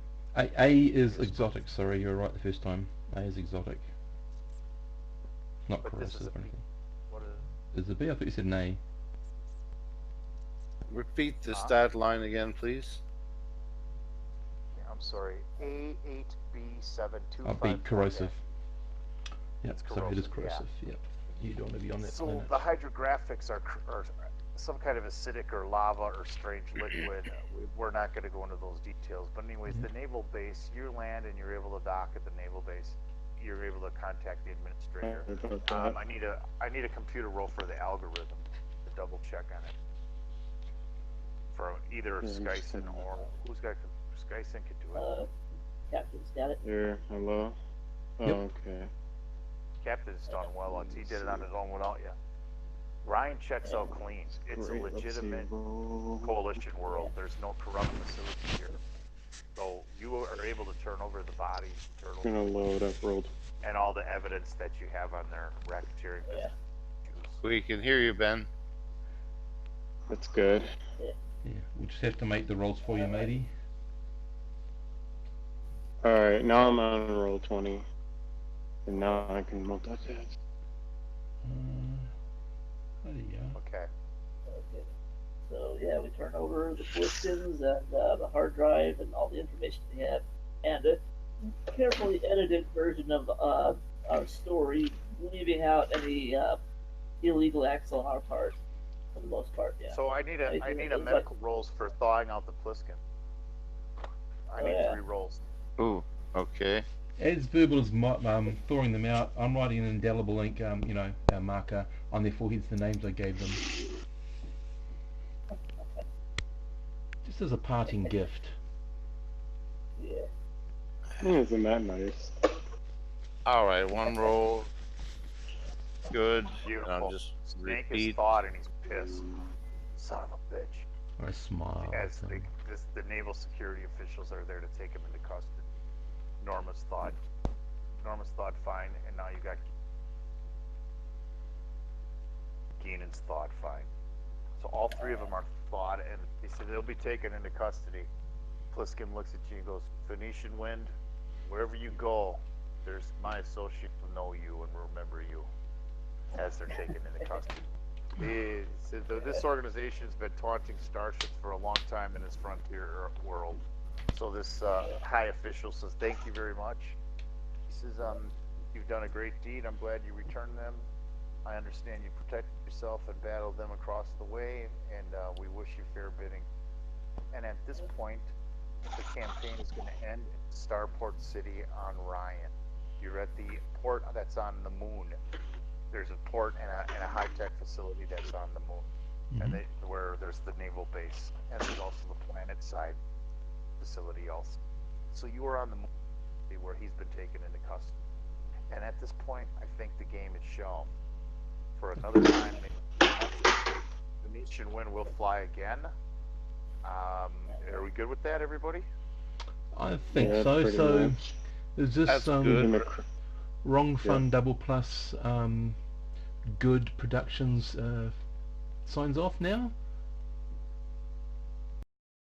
A is exotic. Sorry, you were right the first time. A is exotic. Not But this is corrosive a or B. anything. What is Is it B? I thought you said an A. Repeat the Huh? stat line again, please. I'm sorry, A8B7254. Oh, B, corrosive. Yep, It's sorry, it is corrosive, yeah. corrosive. Yep. You don't want to be on that So planet. the hydrographics are some kind of acidic or lava or strange liquid. We're not going to go into those details. But anyways, the naval base, you land and you're able to dock at the naval base. You're able to contact the administrator. I need a computer roll for the algorithm to double check on it. For either Skyson or Skyson could do it. Captain's got it. Here, hello. Oh, Yep. okay. Captain's done well. He did it on his own without you. Ryan checks out clean. It's Great, a let's see. legitimate coalition world. There's no corrupt facility here. So you are able to turn over the bodies, I'm gonna load up roll. and all the evidence that you have on their racketeering business. We can hear you, Ben. That's good. Yeah, we just have to make the rolls for you, matey. Alright, now I'm on roll 20. And now I can multitask. There you go. Okay. Okay. So yeah, we turn over the Pistons and the hard drive and all the information we have, and a carefully edited version of our story, leaving out any illegal acts on our part, for the most part. Yeah. So I need a medical rolls for thawing out the Pliskin. I need 3 rolls. Ooh, okay. As verbal as thawing them out, I'm writing an indelible ink, marker on their foreheads, the names I gave them. Just as a parting gift. Yeah. Isn't that nice? Alright, one roll. Good. And Beautiful. I'll just Snake is repeat. thawed and he's pissed. Son of a bitch. I smile. As the naval security officials are there to take him into custody. Norma's thawed fine, and now you got Keenan's thawed fine. So all 3 of them are thawed, and they said they'll be taken into custody. Pliskin looks at you and goes, Phoenician Wind, wherever you go, there's my associates will know you and remember you as they're taken into custody. This organization has been taunting starships for a long time in this frontier world. So this high official says, thank you very much. He says, you've done a great deed. I'm glad you returned them. I understand you protected yourself and battled them across the way, and we wish you fair bidding. And at this point, the campaign is going to end at Starport City on Ryan. You're at the port that's on the moon. There's a port and a high-tech facility that's on the moon, and where there's the naval base, and there's also the planet side facility also. So you are on the moon where he's been taken into custody. And at this point, I think the game is shown. For another time, the Venetian Wind will fly again. Are we good with that, everybody? I think Yeah, so. pretty So much. is this That's good. Wrong Fun Double Plus Good Productions signs off now?